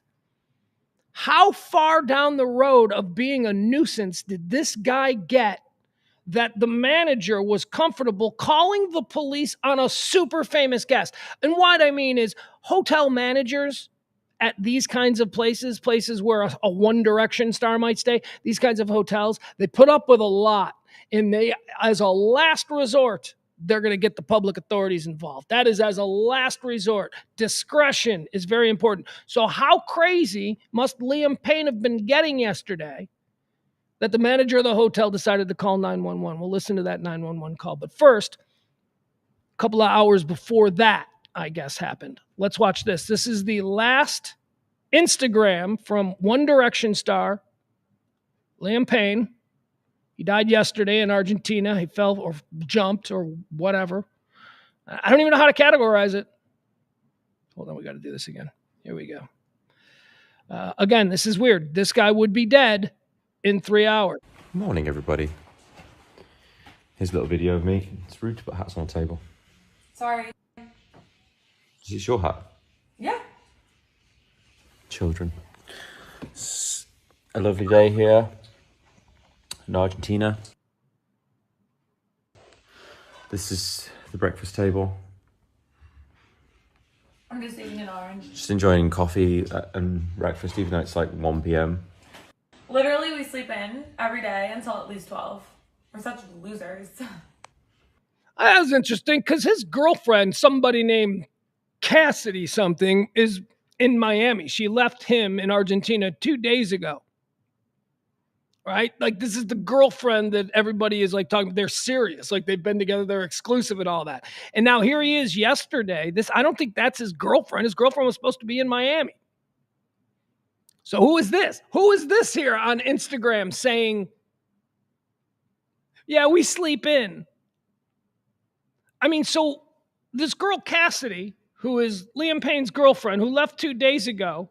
A: How far down the road of being a nuisance did this guy get that the manager was comfortable calling the police on a super famous guest? And what I mean is hotel managers at these kinds of places where a One Direction star might stay, these kinds of hotels, they put up with a lot. And they, as a last resort, they're going to get the public authorities involved. That is as a last resort. Discretion is very important. So how crazy must Liam Payne have been getting yesterday that the manager of the hotel decided to call 911? We'll listen to that 911 call. But first, a couple of hours before that, I guess, happened. Let's watch this. This is the last Instagram from One Direction star, Liam Payne. He died yesterday in Argentina. He fell or jumped or whatever. I don't even know how to categorize it. Hold on, we got to do this again. Here we go. Again, this is weird. This guy would be dead in 3 hours.
B: Morning, everybody. Here's a little video of me. It's rude to put hats on the table.
C: Sorry.
B: Is this your hat?
C: Yeah.
B: Children. It's a lovely day here in Argentina. This is the breakfast table.
C: I'm just eating an orange.
B: Just enjoying coffee and breakfast, even though it's like 1 p.m.
C: Literally, we sleep in every day until at least 12. We're such losers.
A: That was interesting because his girlfriend, somebody named Cassidy something, is in Miami. She left him in Argentina 2 days ago. Right? Like, this is the girlfriend that everybody is like talking, they're serious. Like, they've been together, they're exclusive and all that. And now here he is yesterday. I don't think that's his girlfriend. His girlfriend was supposed to be in Miami. So who is this? Who is this here on Instagram saying, yeah, we sleep in? I mean, so this girl Cassidy, who is Liam Payne's girlfriend, who left 2 days ago,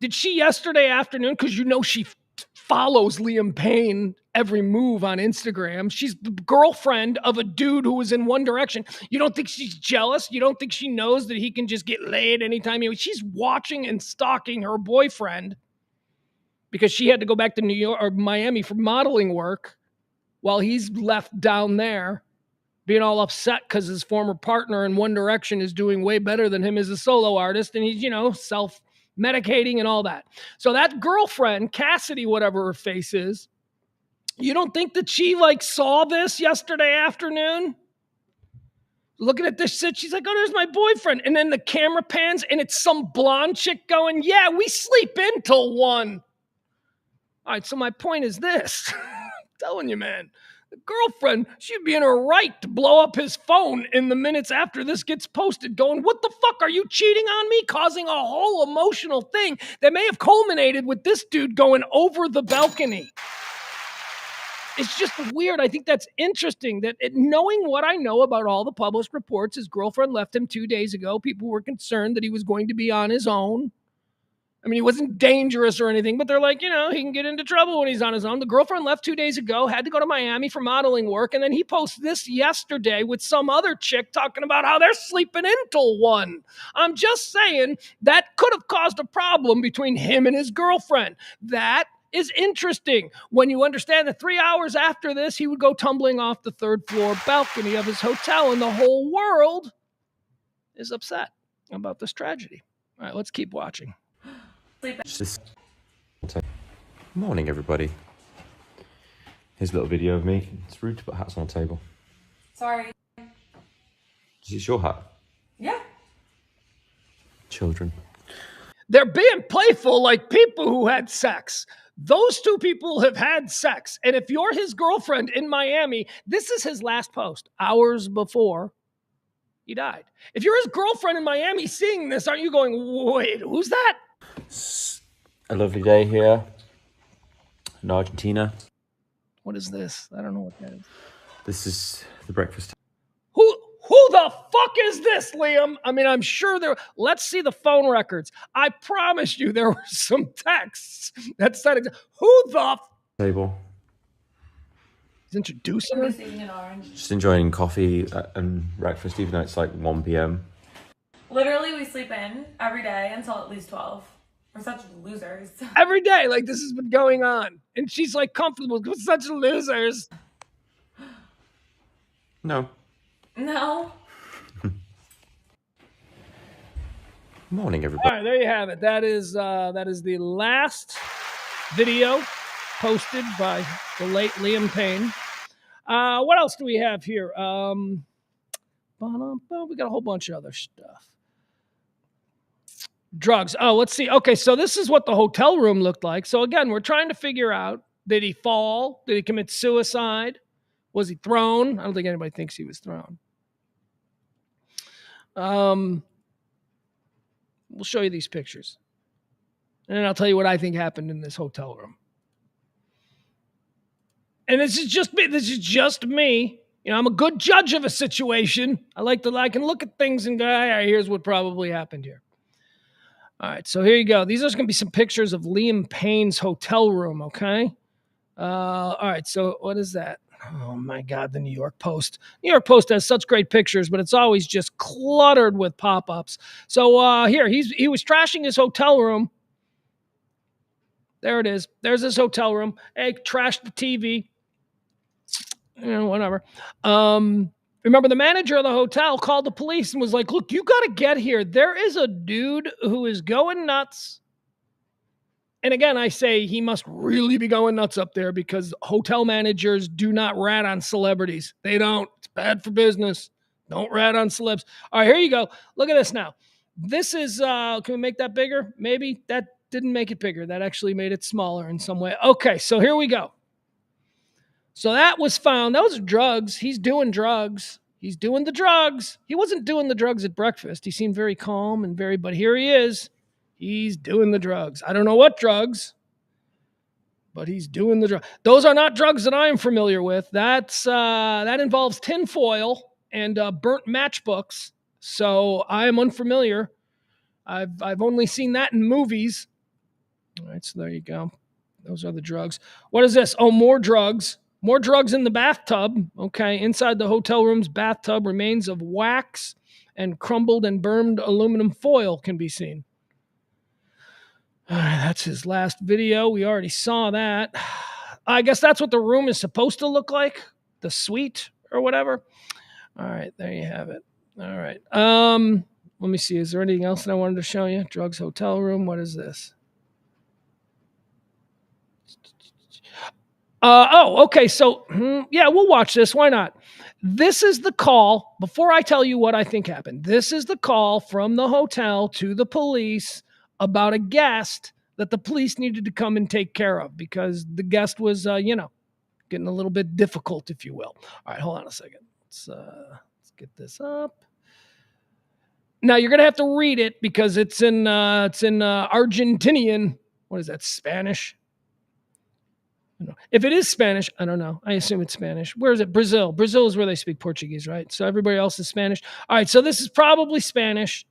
A: did she yesterday afternoon, because she follows Liam Payne every move on Instagram. She's the girlfriend of a dude who was in One Direction. You don't think she's jealous? You don't think she knows that he can just get laid anytime? She's watching and stalking her boyfriend because she had to go back to New York or Miami for modeling work while he's left down there being all upset because his former partner in One Direction is doing way better than him as a solo artist. And he's, self-medicating and all that. So that girlfriend, Cassidy, whatever her face is, you don't think that she saw this yesterday afternoon? Looking at this shit, she's like, oh, there's my boyfriend. And then the camera pans and it's some blonde chick going, yeah, we sleep in till 1. All right, so my point is this. telling you, man. The girlfriend, she'd be in her right to blow up his phone in the minutes after this gets posted, going, what the fuck, are you cheating on me? Causing a whole emotional thing that may have culminated with this dude going over the balcony. It's just weird. I think that's interesting that knowing what I know about all the published reports, his girlfriend left him 2 days ago. People were concerned that he was going to be on his own. I mean, he wasn't dangerous or anything, but they're like, he can get into trouble when he's on his own. The girlfriend left 2 days ago, had to go to Miami for modeling work, and then he posts this yesterday with some other chick talking about how they're sleeping in till 1. I'm just saying that could have caused a problem between him and his girlfriend. That is interesting when you understand that 3 hours after this, he would go tumbling off the 3rd floor balcony of his hotel, and the whole world is upset about this tragedy. All right, let's keep watching.
B: Morning, everybody. Here's a little video of me. It's rude to put hats on the table.
C: Sorry.
B: Is this your hat?
C: Yeah.
B: Children.
A: They're being playful like people who had sex. Those 2 people have had sex. And if you're his girlfriend in Miami, this is his last post, hours before he died. If you're his girlfriend in Miami seeing this, aren't you going, wait, who's that?
B: It's a lovely day here in Argentina.
A: What is this? I don't know what that is.
B: This is the breakfast.
A: Who the fuck is this, Liam? I mean, I'm sure let's see the phone records. I promise you there were some texts that said, who the
B: table.
A: He's introducing
C: I'm
A: her?
C: just eating an orange.
B: Just enjoying coffee and breakfast, even though it's like 1 p.m.
C: Literally, we sleep in every day until at least 12. We're such losers.
A: Every day, like this has been going on. And she's like comfortable. We're such losers.
B: No.
C: No.
B: Morning, everybody.
A: All right, there you have it. That is the last video posted by the late Liam Payne. What else do we have here? We got a whole bunch of other stuff. Drugs. Oh, let's see. Okay, so this is what the hotel room looked like. So again, we're trying to figure out, did he fall? Did he commit suicide? Was he thrown? I don't think anybody thinks he was thrown. We'll show you these pictures. And then I'll tell you what I think happened in this hotel room. And this is just me. I'm a good judge of a situation. I can look at things and go, all right, here's what probably happened here. All right, so here you go. These are going to be some pictures of Liam Payne's hotel room, okay? All right, so what is that? Oh, my God, the New York Post. New York Post has such great pictures, but it's always just cluttered with pop-ups. So here, he was trashing his hotel room. There it is. There's his hotel room. Hey, trashed the TV. Whatever. Remember, the manager of the hotel called the police and was like, look, you got to get here. There is a dude who is going nuts. And again, I say he must really be going nuts up there because hotel managers do not rat on celebrities. They don't. It's bad for business. Don't rat on celebs. All right, here you go. Look at this now. This is, can we make that bigger? Maybe. That didn't make it bigger. That actually made it smaller in some way. Okay, so here we go. So that was found. Those are drugs. He's doing drugs. He's doing the drugs. He wasn't doing the drugs at breakfast. He seemed very calm and but here he is. He's doing the drugs. I don't know what drugs, but he's doing the drugs. Those are not drugs that I am familiar with. That involves tinfoil and burnt matchbooks. So I am unfamiliar. I've only seen that in movies. All right, so there you go. Those are the drugs. What is this? Oh, more drugs. More drugs in the bathtub. Okay, inside the hotel room's bathtub, remains of wax and crumbled and burned aluminum foil can be seen. All right, that's his last video. We already saw that. I guess that's what the room is supposed to look like, the suite or whatever. All right, there you have it. All right. Let me see. Is there anything else that I wanted to show you? Drugs hotel room. What is this? Okay. So, yeah, we'll watch this. Why not? This is the call. Before I tell you what I think happened, this is the call from the hotel to the police about a guest that the police needed to come and take care of because the guest was, getting a little bit difficult, if you will. All right, hold on a second. Let's get this up. Now you're gonna have to read it because it's in Argentinian. What is that? Spanish? If it is Spanish, I don't know. I assume it's Spanish. Where is it? Brazil. Brazil is where they speak Portuguese, right? So everybody else is Spanish. All right, so this is probably Spanish.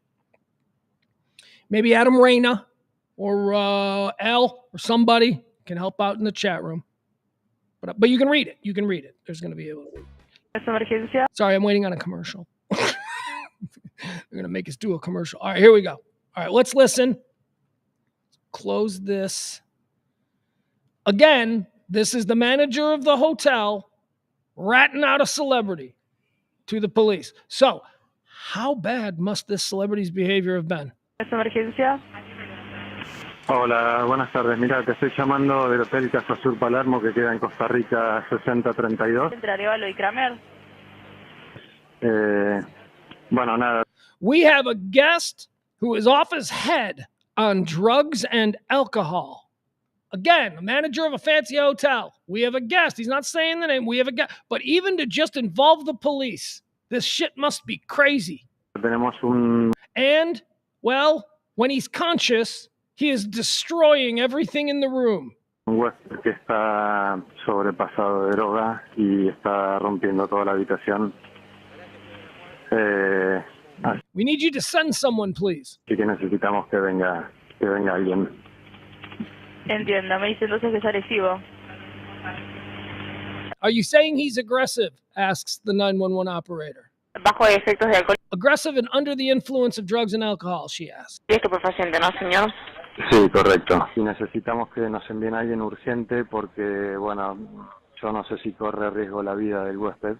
A: Maybe Adam Reyna or L or somebody can help out in the chat room. But you can read it. You can read it. There's going to be able to read. Sorry, I'm waiting on a commercial. They're going to make us do a commercial. All right, here we go. All right, let's listen. Close this. Again, this is the manager of the hotel ratting out a celebrity to the police. So, how bad must this celebrity's behavior have been?
D: Hola, buenas tardes. Mira, te estoy llamando del Hotel Casa Sur Palermo que queda en Costa Rica 6032. Bueno, nada.
A: We have a guest who is off his head on drugs and alcohol. Again, a manager of a fancy hotel. We have a guest. He's not saying the name. We have a guest. But even to just involve the police, this shit must be crazy. And, well, when he's conscious, he is destroying everything in the room.
D: Un huésped que está sobrepasado de droga y está rompiendo toda la habitación.
A: We need you to send someone, please.
D: Así que necesitamos que venga alguien.
E: Entiendo, me dice entonces que es agresivo.
A: Are you saying he's aggressive? Asks the 911 operator.
E: Bajo efectos de alcohol.
A: Aggressive and under the influence of drugs and alcohol, she asks.
E: Estupefaciente, ¿no, señor?
D: Sí, correcto. Y necesitamos que nos envíen a alguien urgente porque, bueno, yo no sé si corre riesgo la vida del huésped.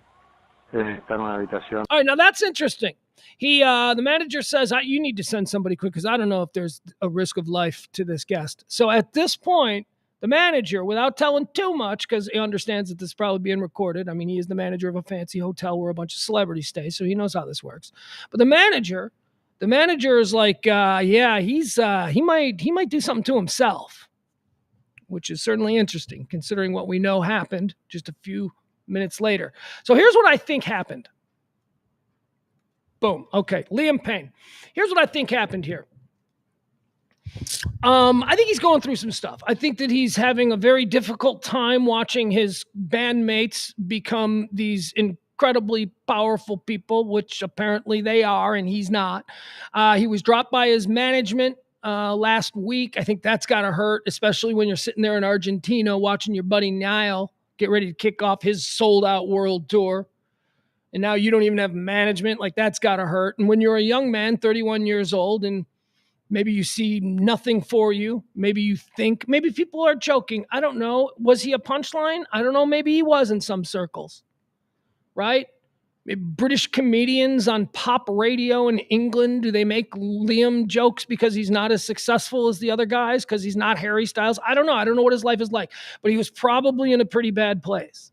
D: Está en una habitación.
A: All right, now that's interesting. The manager says, you need to send somebody quick because I don't know if there's a risk of life to this guest. So at this point, the manager, without telling too much, because he understands that this is probably being recorded. I mean, he is the manager of a fancy hotel where a bunch of celebrities stay, so he knows how this works. But the manager is like, he might do something to himself, which is certainly interesting considering what we know happened just a few minutes later. So here's what I think happened. Boom. Okay. Liam Payne. Here's what I think happened here. I think he's going through some stuff. I think that he's having a very difficult time watching his bandmates become these incredibly powerful people, which apparently they are, and he's not. He was dropped by his management last week. I think that's got to hurt, especially when you're sitting there in Argentina watching your buddy Niall get ready to kick off his sold-out world tour. And now you don't even have management. Like, that's got to hurt. And when you're a young man, 31 years old, and maybe you see nothing for you, maybe people are joking. I don't know. Was he a punchline? I don't know. Maybe he was in some circles, right? Maybe British comedians on pop radio in England, do they make Liam jokes because he's not as successful as the other guys, because he's not Harry Styles? I don't know. I don't know what his life is like, but he was probably in a pretty bad place.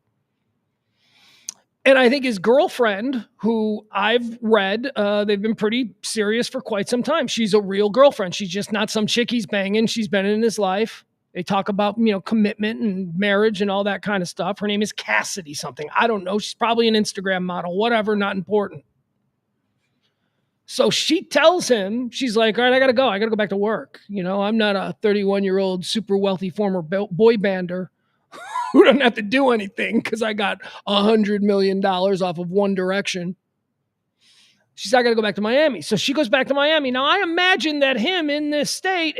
A: And I think his girlfriend, who I've read, they've been pretty serious for quite some time. She's a real girlfriend. She's just not some chick he's banging. She's been in his life. They talk about, commitment and marriage and all that kind of stuff. Her name is Cassidy something. I don't know. She's probably an Instagram model, whatever, not important. So she tells him, she's like, all right, I got to go. I got to go back to work. I'm not a 31-year-old super wealthy former boy bander who doesn't have to do anything because I got $100 million off of One Direction. She said, I got to go back to Miami. So she goes back to Miami. Now, I imagine that him in this state,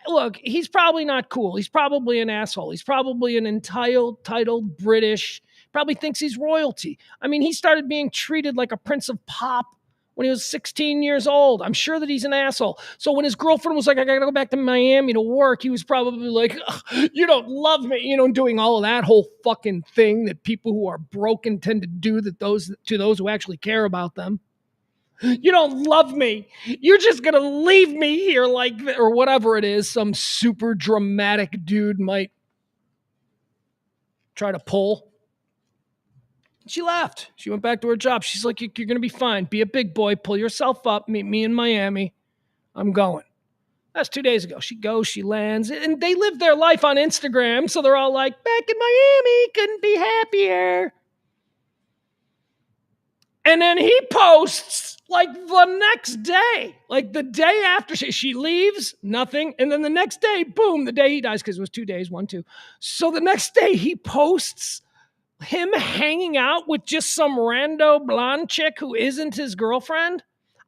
A: look, he's probably not cool. He's probably an asshole. He's probably an entitled British, probably thinks he's royalty. I mean, he started being treated like a prince of pop when he was 16 years old. I'm sure that he's an asshole. So when his girlfriend was like, I got to go back to Miami to work, he was probably like, you don't love me, doing all of that whole fucking thing that people who are broken tend to do to those who actually care about them. You don't love me. You're just going to leave me here or whatever it is. Some super dramatic dude might try to pull. She left. She went back to her job. She's like, you're going to be fine. Be a big boy. Pull yourself up. Meet me in Miami. I'm going. That's 2 days ago. She goes, she lands, and they live their life on Instagram. So they're all like, back in Miami, couldn't be happier. And then he posts like the next day, like the day after she leaves, nothing. And then the next day, boom, the day he dies, because it was 2 days, 1, 2. So the next day he posts him hanging out with just some rando blonde chick who isn't his girlfriend.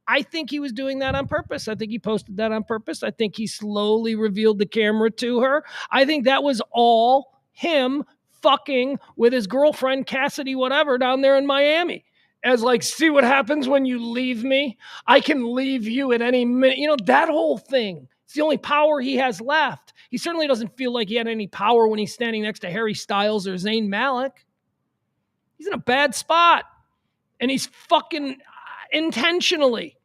A: I think he was doing that on purpose. I think he posted that on purpose. I think he slowly revealed the camera to her. I think that was all him fucking with his girlfriend, Cassidy, whatever, down there in Miami. As like, see what happens when you leave me? I can leave you at any minute. You know, that whole thing. It's the only power he has left. He certainly doesn't feel like he had any power when he's standing next to Harry Styles or Zayn Malik. He's in a bad spot. And he's fucking intentionally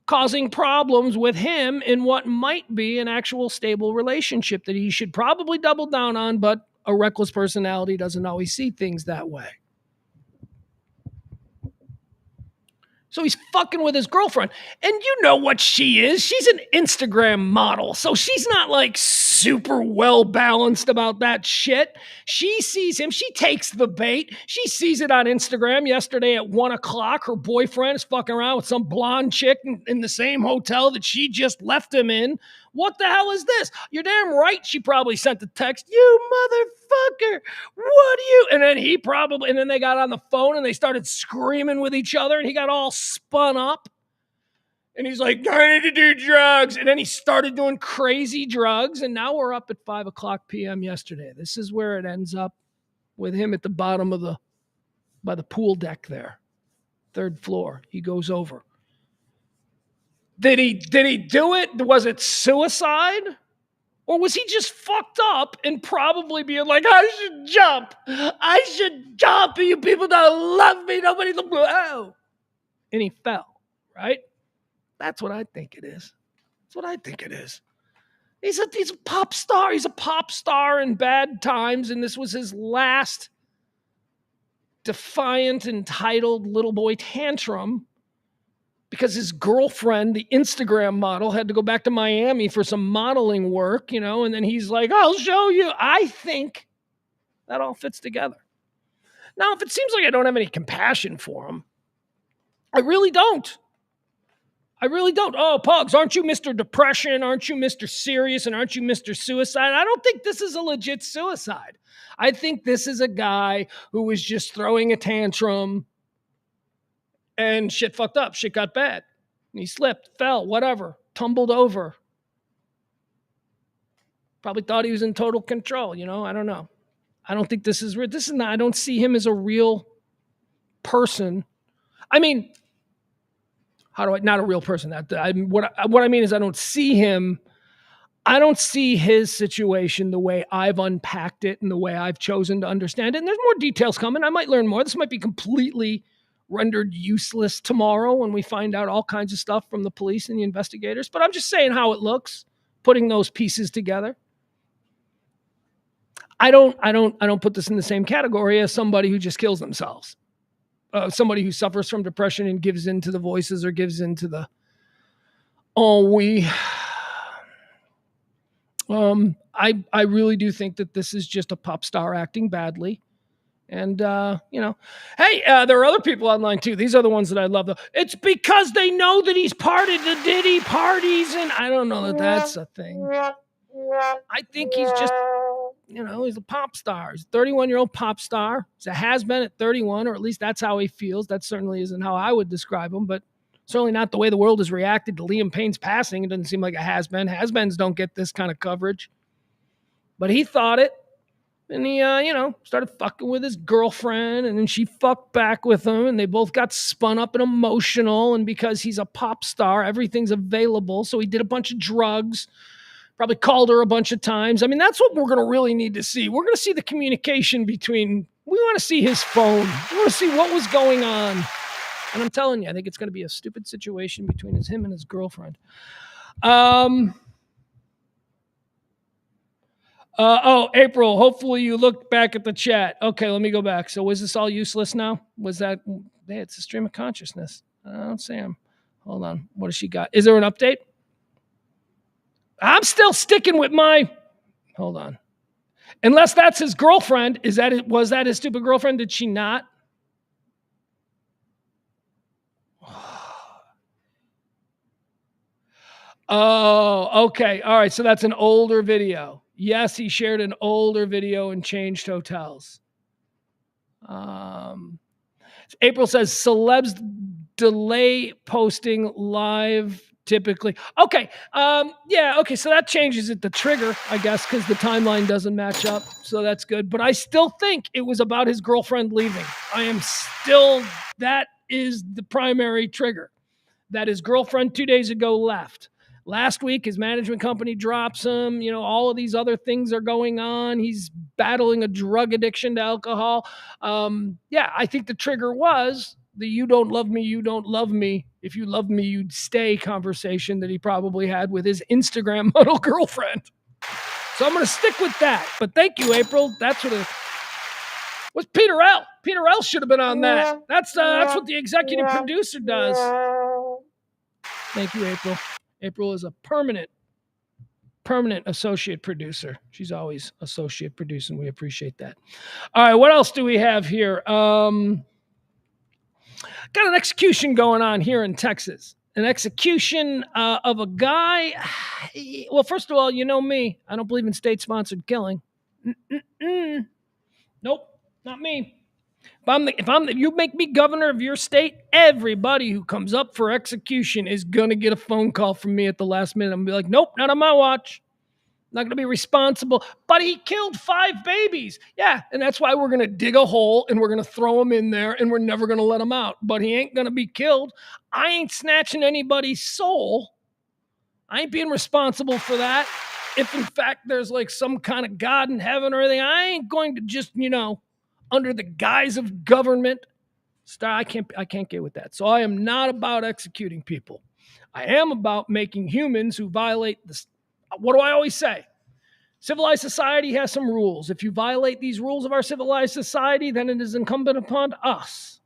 A: causing problems with him in what might be an actual stable relationship that he should probably double down on, but a reckless personality doesn't always see things that way. So he's fucking with his girlfriend. And you know what she is. She's an Instagram model. So she's not like super well balanced about that shit. She sees him. She takes the bait. She sees it on Instagram yesterday at 1 o'clock. Her boyfriend is fucking around with some blonde chick in the same hotel that she just left him in. What the hell is this? You're damn right. She probably sent the text, you motherfucker. What do you? And then they got on the phone and they started screaming with each other and he got all spun up. And he's like, I need to do drugs. And then he started doing crazy drugs. And now we're up at 5 o'clock p.m. yesterday. This is where it ends up with him at the bottom of by the pool deck there. 3rd floor. He goes over. Did he do it? Was it suicide? Or was he just fucked up and probably being like, I should jump. I should jump. You people don't love me. Nobody loves me. Oh. And he fell, right? That's what I think it is. That's what I think it is. He's a pop star. He's a pop star in bad times, and this was his last defiant, entitled little boy tantrum because his girlfriend, the Instagram model, had to go back to Miami for some modeling work, you know, and then he's like, I'll show you. I think that all fits together. Now, if it seems like I don't have any compassion for him, I really don't. Oh, Pugs, aren't you Mr. Depression? Aren't you Mr. Serious? And aren't you Mr. Suicide? I don't think this is a legit suicide. I think this is a guy who was just throwing a tantrum and shit fucked up. Shit got bad. And he slipped, fell, whatever, tumbled over. Probably thought he was in total control, you know? I don't know. I don't think this is real. I don't see him as a real person. I mean, not a real person? What I mean is I don't see his situation the way I've unpacked it and the way I've chosen to understand it. And there's more details coming. I might learn more. This might be completely rendered useless tomorrow when we find out all kinds of stuff from the police and the investigators. But I'm just saying how it looks, putting those pieces together. I don't put this in the same category as somebody who just kills themselves. Somebody who suffers from depression and gives in to the voices or gives into the, I really do think that this is just a pop star acting badly. And, hey, there are other people online too. These are the ones that I love though. It's because they know that he's part of the Diddy parties. And I don't know that that's a thing. I think he's just, he's a pop star. He's a 31-year-old pop star. He's a has-been at 31, or at least that's how he feels. That certainly isn't how I would describe him, but certainly not the way the world has reacted to Liam Payne's passing. It doesn't seem like a has-been. Has-beens don't get this kind of coverage. But he thought it, and he, started fucking with his girlfriend, and then she fucked back with him, and they both got spun up and emotional, and because he's a pop star, everything's available, so he did a bunch of drugs. Probably called her a bunch of times. I mean, that's what we're going to really need to see. We're going to see the communication we want to see his phone. We want to see what was going on. And I'm telling you, I think it's going to be a stupid situation between him and his girlfriend. April, hopefully you looked back at the chat. Okay, let me go back. So was this all useless now? Was that, it's a stream of consciousness. I don't see him. Hold on. What has she got? Is there an update? I'm still sticking with my, hold on. Unless that's his girlfriend. Was that his stupid girlfriend? Did she not? Oh, okay. All right. So that's an older video. Yes, he shared an older video and changed hotels. April says celebs delay posting live typically. Okay. Yeah. Okay. So that changes it. The trigger, I guess, because the timeline doesn't match up. So that's good. But I still think it was about his girlfriend leaving. That is the primary trigger. That his girlfriend 2 days ago left. Last week, his management company drops him. All of these other things are going on. He's battling a drug addiction to alcohol. Yeah, I think the trigger was the "you don't love me, you don't love me. If you love me, you'd stay" conversation that he probably had with his Instagram model girlfriend. So I'm going to stick with that. But thank you, April. That's what it was. Peter L. Peter L. should have been on that. That's what the executive producer does. Thank you, April. April is a permanent associate producer. She's always associate producing. We appreciate that. All right, what else do we have here? Got an execution going on here in Texas. An execution of a guy. Well, first of all, you know me. I don't believe in state-sponsored killing. Nope, not me. If you make me governor of your state, everybody who comes up for execution is going to get a phone call from me at the last minute. I'm going to be like, nope, not on my watch. Not going to be responsible. But he killed 5 babies. Yeah, and that's why we're going to dig a hole and we're going to throw him in there and we're never going to let him out. But he ain't going to be killed. I ain't snatching anybody's soul. I ain't being responsible for that. If in fact there's like some kind of God in heaven or anything, I ain't going to just, under the guise of government. I can't get with that. So I am not about executing people. I am about making humans who violate this. What do I always say? Civilized society has some rules. If you violate these rules of our civilized society, then it is incumbent upon us,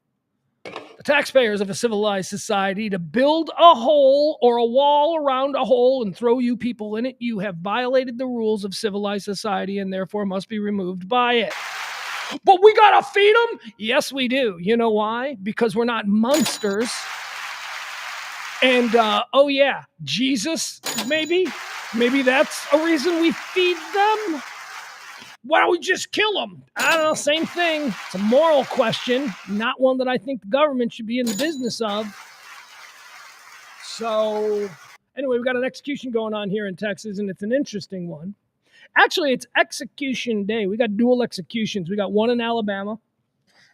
A: the taxpayers of a civilized society, to build a hole or a wall around a hole and throw you people in it. You have violated the rules of civilized society and therefore must be removed by it. But we got to feed them? Yes, we do. You know why? Because we're not monsters. And, oh yeah, Jesus, maybe that's a reason we feed them. Why don't we just kill them? I don't know, same thing. It's a moral question, not one that I think the government should be in the business of. So, anyway, we've got an execution going on here in Texas, and it's an interesting one. Actually, it's execution day. We got dual executions. We got one in Alabama,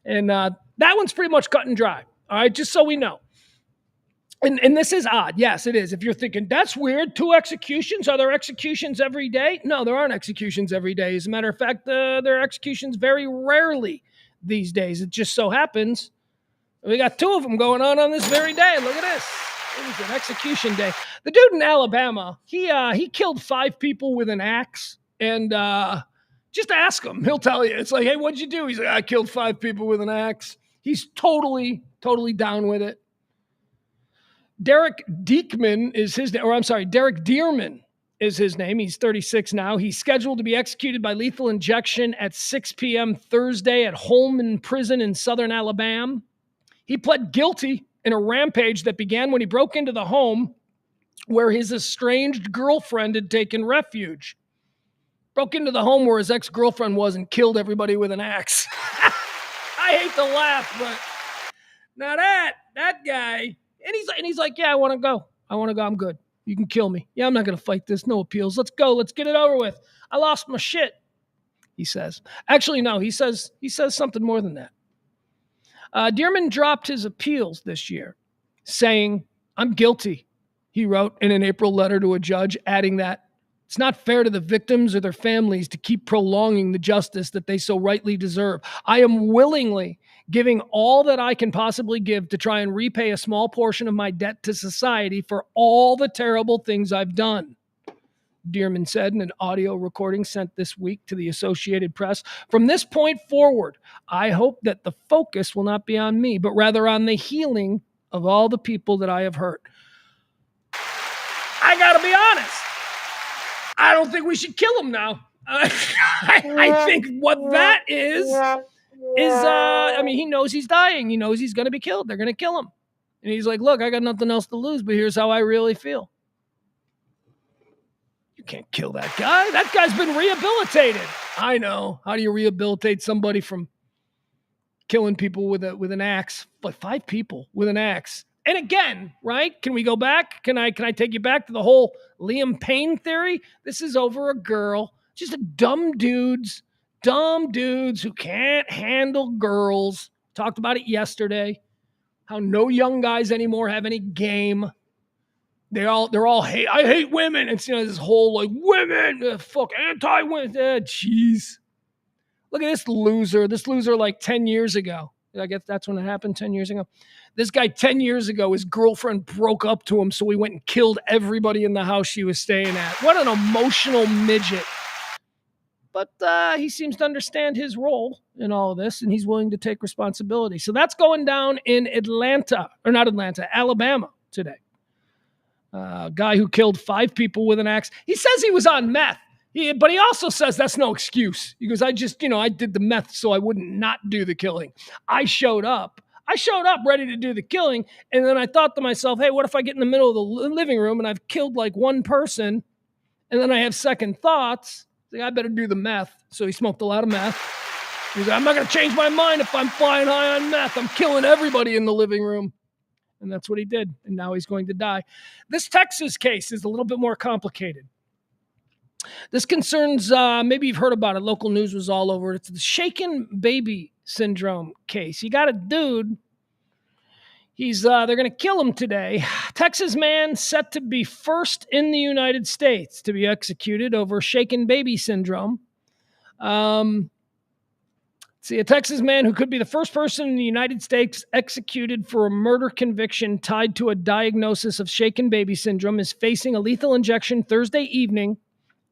A: and that one's pretty much cut and dry. All right, just so we know. And this is odd. Yes, it is. If you're thinking, that's weird, 2 executions, are there executions every day? No, there aren't executions every day. As a matter of fact, there are executions very rarely these days. It just so happens we got 2 of them going on this very day. Look at this. It was an execution day. The dude in Alabama, he killed 5 people with an axe. And just ask him. He'll tell you. It's like, hey, what'd you do? He's like, I killed 5 people with an axe. He's totally down with it. Derek Dearman is his name. He's 36 now. He's scheduled to be executed by lethal injection at 6 p.m. Thursday at Holman Prison in southern Alabama. He pled guilty in a rampage that began when he broke into the home where his estranged girlfriend had taken refuge. Broke into the home where his ex-girlfriend was and killed everybody with an axe. I hate to laugh, but now that guy... And he's like, yeah, I want to go. I'm good. You can kill me. Yeah, I'm not going to fight this. No appeals. Let's go. Let's get it over with. I lost my shit, he says. Actually, no, he says something more than that. Dearman dropped his appeals this year, saying, I'm guilty, he wrote in an April letter to a judge, adding that it's not fair to the victims or their families to keep prolonging the justice that they so rightly deserve. I am willingly giving all that I can possibly give to try and repay a small portion of my debt to society for all the terrible things I've done, Dearman said in an audio recording sent this week to the Associated Press. From this point forward, I hope that the focus will not be on me, but rather on the healing of all the people that I have hurt. I gotta be honest. I don't think we should kill him now. I think what that is, I mean, he knows he's dying. He knows he's going to be killed. They're going to kill him. And he's like, look, I got nothing else to lose, but here's how I really feel. You can't kill that guy. That guy's been rehabilitated. I know. How do you rehabilitate somebody from killing people with an axe? Like 5 people with an axe. And again, right? Can we go back? Can I take you back to the whole Liam Payne theory? This is over a girl. Just dumb dudes who can't handle girls. Talked about it yesterday. How no young guys anymore have any game. They're all hate. I hate women. It's this whole like women, fuck anti-women. Jeez. Look at this loser. This loser like 10 years ago. I guess that's when it happened 10 years ago. This guy 10 years ago, his girlfriend broke up to him, so he went and killed everybody in the house she was staying at. What an emotional midget. But he seems to understand his role in all of this, and he's willing to take responsibility. So that's going down in Alabama today. A guy who killed 5 people with an axe. He says he was on meth. But he also says that's no excuse. He goes, I did the meth so I wouldn't not do the killing. I showed up ready to do the killing. And then I thought to myself, hey, what if I get in the middle of the living room and I've killed like one person? And then I have second thoughts. I better do the meth. So he smoked a lot of meth. He's like, I'm not going to change my mind if I'm flying high on meth. I'm killing everybody in the living room. And that's what he did. And now he's going to die. This Texas case is a little bit more complicated. This concerns, maybe you've heard about it. Local news was all over it. It's the shaken baby syndrome case. You got a dude. They're going to kill him today. Texas man set to be first in the United States to be executed over shaken baby syndrome. A Texas man who could be the first person in the United States executed for a murder conviction tied to a diagnosis of shaken baby syndrome is facing a lethal injection Thursday evening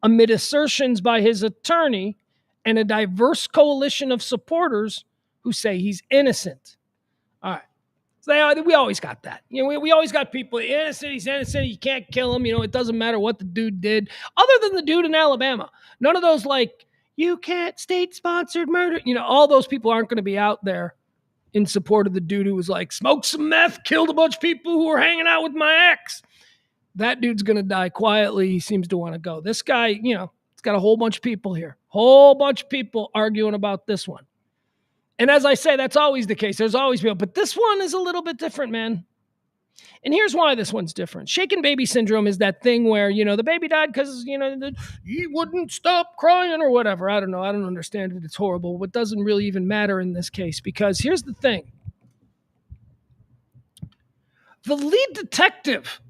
A: amid assertions by his attorney and a diverse coalition of supporters who say he's innocent. All right. So we always got that. We always got people, he's innocent, you can't kill him. It doesn't matter what the dude did. Other than the dude in Alabama. None of those like, you can't state-sponsored murder. All those people aren't going to be out there in support of the dude who was like, smoked some meth, killed a bunch of people who were hanging out with my ex. That dude's going to die quietly. He seems to want to go. This guy, it's got a whole bunch of people here. Whole bunch of people arguing about this one. And as I say, that's always the case. There's always people. But this one is a little bit different, man. And here's why this one's different. Shaken baby syndrome is that thing where, the baby died because, he wouldn't stop crying or whatever. I don't know. I don't understand it. It's horrible. What doesn't really even matter in this case, because here's the thing. The lead detective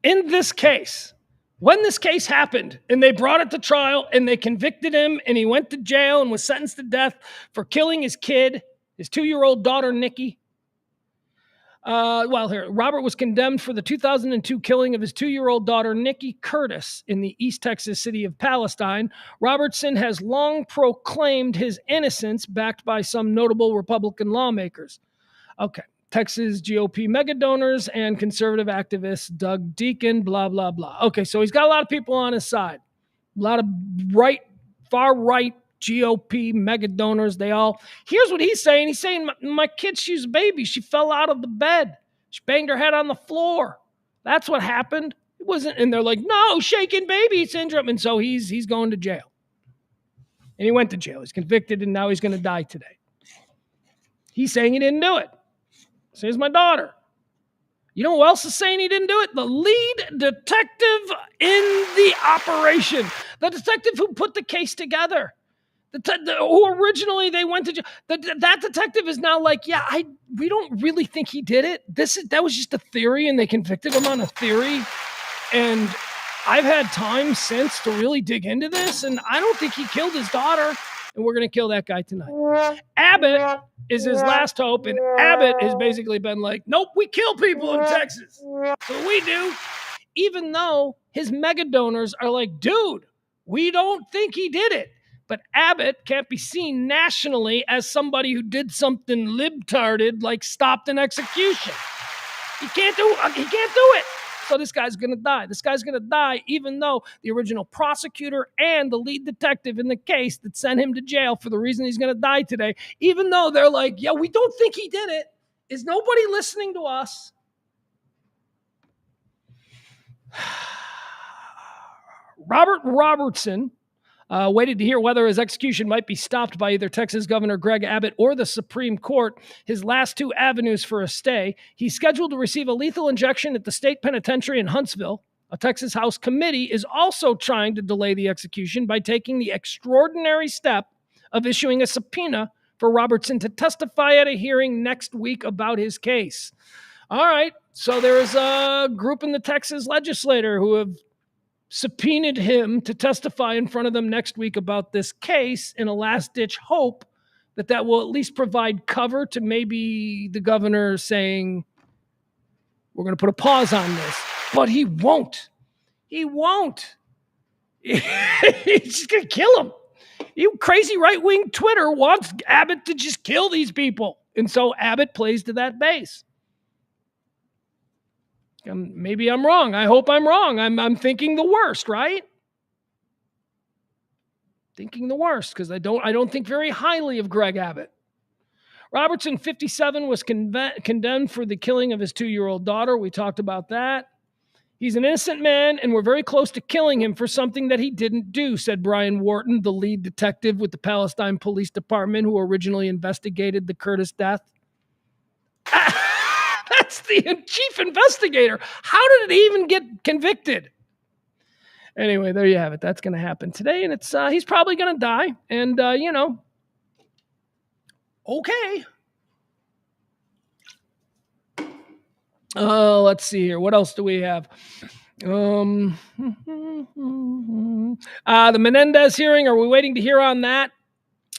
A: in this case, when this case happened and they brought it to trial and they convicted him and he went to jail and was sentenced to death for killing his kid, his 2-year-old daughter, Nikki. Robert was condemned for the 2002 killing of his 2-year-old daughter, Nikki Curtis, in the East Texas city of Palestine. Robertson has long proclaimed his innocence, backed by some notable Republican lawmakers. Okay. Texas GOP megadonors and conservative activist Doug Deacon, blah, blah, blah. Okay, so he's got a lot of people on his side. A lot of far-right GOP megadonors. Here's what he's saying. He's saying, my kid, she's a baby. She fell out of the bed. She banged her head on the floor. That's what happened. It wasn't, and they're like, no, shaken baby syndrome. And so he's going to jail. And he went to jail. He's convicted, and now he's going to die today. He's saying he didn't do it. So here's my daughter. You know who else is saying he didn't do it? The lead detective in the operation. The detective who put the case together. Who originally they went to jail. That detective is now like, we don't really think he did it. That was just a theory, and they convicted him on a theory. And I've had time since to really dig into this, and I don't think he killed his daughter. And we're going to kill that guy tonight. Abbott is his last hope, and Abbott has basically been like, nope, we kill people in Texas. So we do. Even though his mega donors are like, dude, we don't think he did it. But Abbott can't be seen nationally as somebody who did something libtarded like stopped an execution. He can't do it. So this guy's going to die. This guy's going to die, even though the original prosecutor and the lead detective in the case that sent him to jail for the reason he's going to die today, even though they're like, yeah, we don't think he did it. Is nobody listening to us? Robert Robertson waited to hear whether his execution might be stopped by either Texas Governor Greg Abbott or the Supreme Court, his last two avenues for a stay. He's scheduled to receive a lethal injection at the state penitentiary in Huntsville. A Texas House committee is also trying to delay the execution by taking the extraordinary step of issuing a subpoena for Robertson to testify at a hearing next week about his case. All right, so there is a group in the Texas legislature who have subpoenaed him to testify in front of them next week about this case in a last-ditch hope that will at least provide cover to maybe the governor saying, we're going to put a pause on this. But he won't. He won't. He's just going to kill him. You crazy right-wing Twitter wants Abbott to just kill these people. And so Abbott plays to that base. Maybe I'm wrong. I hope I'm wrong. I'm thinking the worst, right? Thinking the worst because I don't think very highly of Greg Abbott. Robertson, 57, was condemned for the killing of his 2-year-old daughter. We talked about that. He's an innocent man, and we're very close to killing him for something that he didn't do, said Brian Wharton, the lead detective with the Palestine Police Department who originally investigated the Curtis death. That's the chief investigator. How did it even get convicted? Anyway, there you have it. That's going to happen today, and it's he's probably going to die. And, okay. Let's see here. What else do we have? The Menendez hearing, are we waiting to hear on that?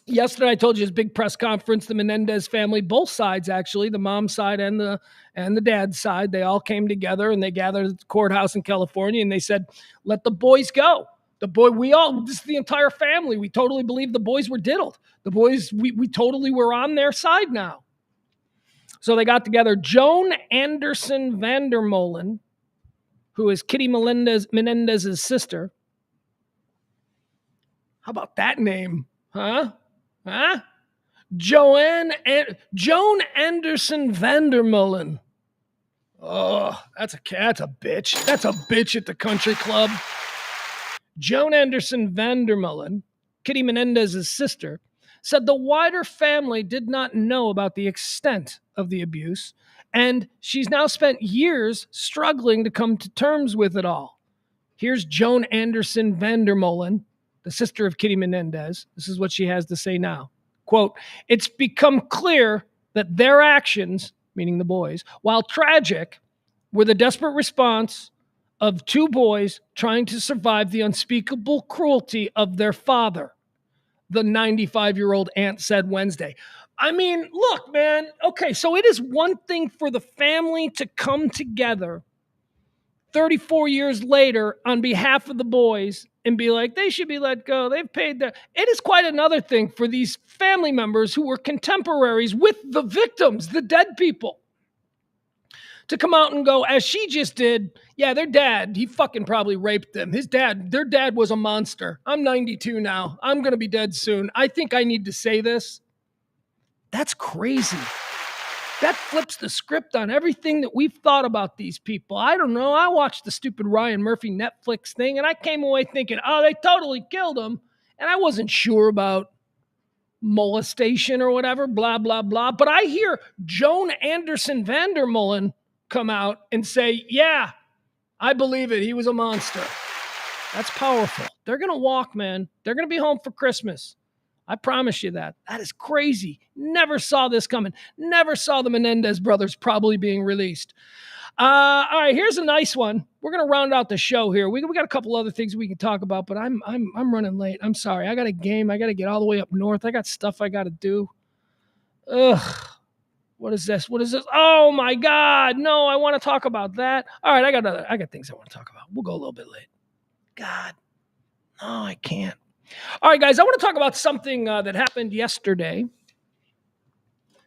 A: Yesterday, I told you his big press conference, the Menendez family, both sides actually, the mom side and the dad side, they all came together and they gathered at the courthouse in California and they said, let the boys go. This is the entire family. We totally believe the boys were diddled. The boys, we totally were on their side now. So they got together. Joan Anderson Vandermolen, who is Kitty Menendez's sister. How about that name? Huh? Joan Anderson Vandermolen. Oh, that's a bitch. That's a bitch at the country club. Joan Anderson Vandermolen, Kitty Menendez's sister, said the wider family did not know about the extent of the abuse, and she's now spent years struggling to come to terms with it all. Here's Joan Anderson Vandermolen, the sister of Kitty Menendez. This is what she has to say now. Quote, it's become clear that their actions, meaning the boys, while tragic, were the desperate response of two boys trying to survive the unspeakable cruelty of their father, the 95-year-old aunt said Wednesday. I mean, look, man. Okay, so it is one thing for the family to come together 34 years later on behalf of the boys and be like, they should be let go. They've paid their... It is quite another thing for these family members who were contemporaries with the victims, the dead people, to come out and go, as she just did, yeah, their dad, he fucking probably raped them. Their dad was a monster. I'm 92 now. I'm going to be dead soon. I think I need to say this. That's crazy. That flips the script on everything that we've thought about these people. I don't know. I watched the stupid Ryan Murphy Netflix thing, and I came away thinking, oh, they totally killed him. And I wasn't sure about molestation or whatever, blah, blah, blah. But I hear Joan Anderson Vandermolen come out and say, yeah, I believe it. He was a monster. That's powerful. They're going to walk, man. They're going to be home for Christmas. I promise you that. That is crazy. Never saw this coming. Never saw the Menendez brothers probably being released. All right, here's a nice one. We're going to round out the show here. We got a couple other things we can talk about, but I'm running late. I'm sorry. I got a game. I got to get all the way up north. I got stuff I got to do. Ugh. What is this? Oh my God. No, I want to talk about that. All right, I got things I want to talk about. We'll go a little bit late. God. No, I can't. All right, guys, I want to talk about something that happened yesterday.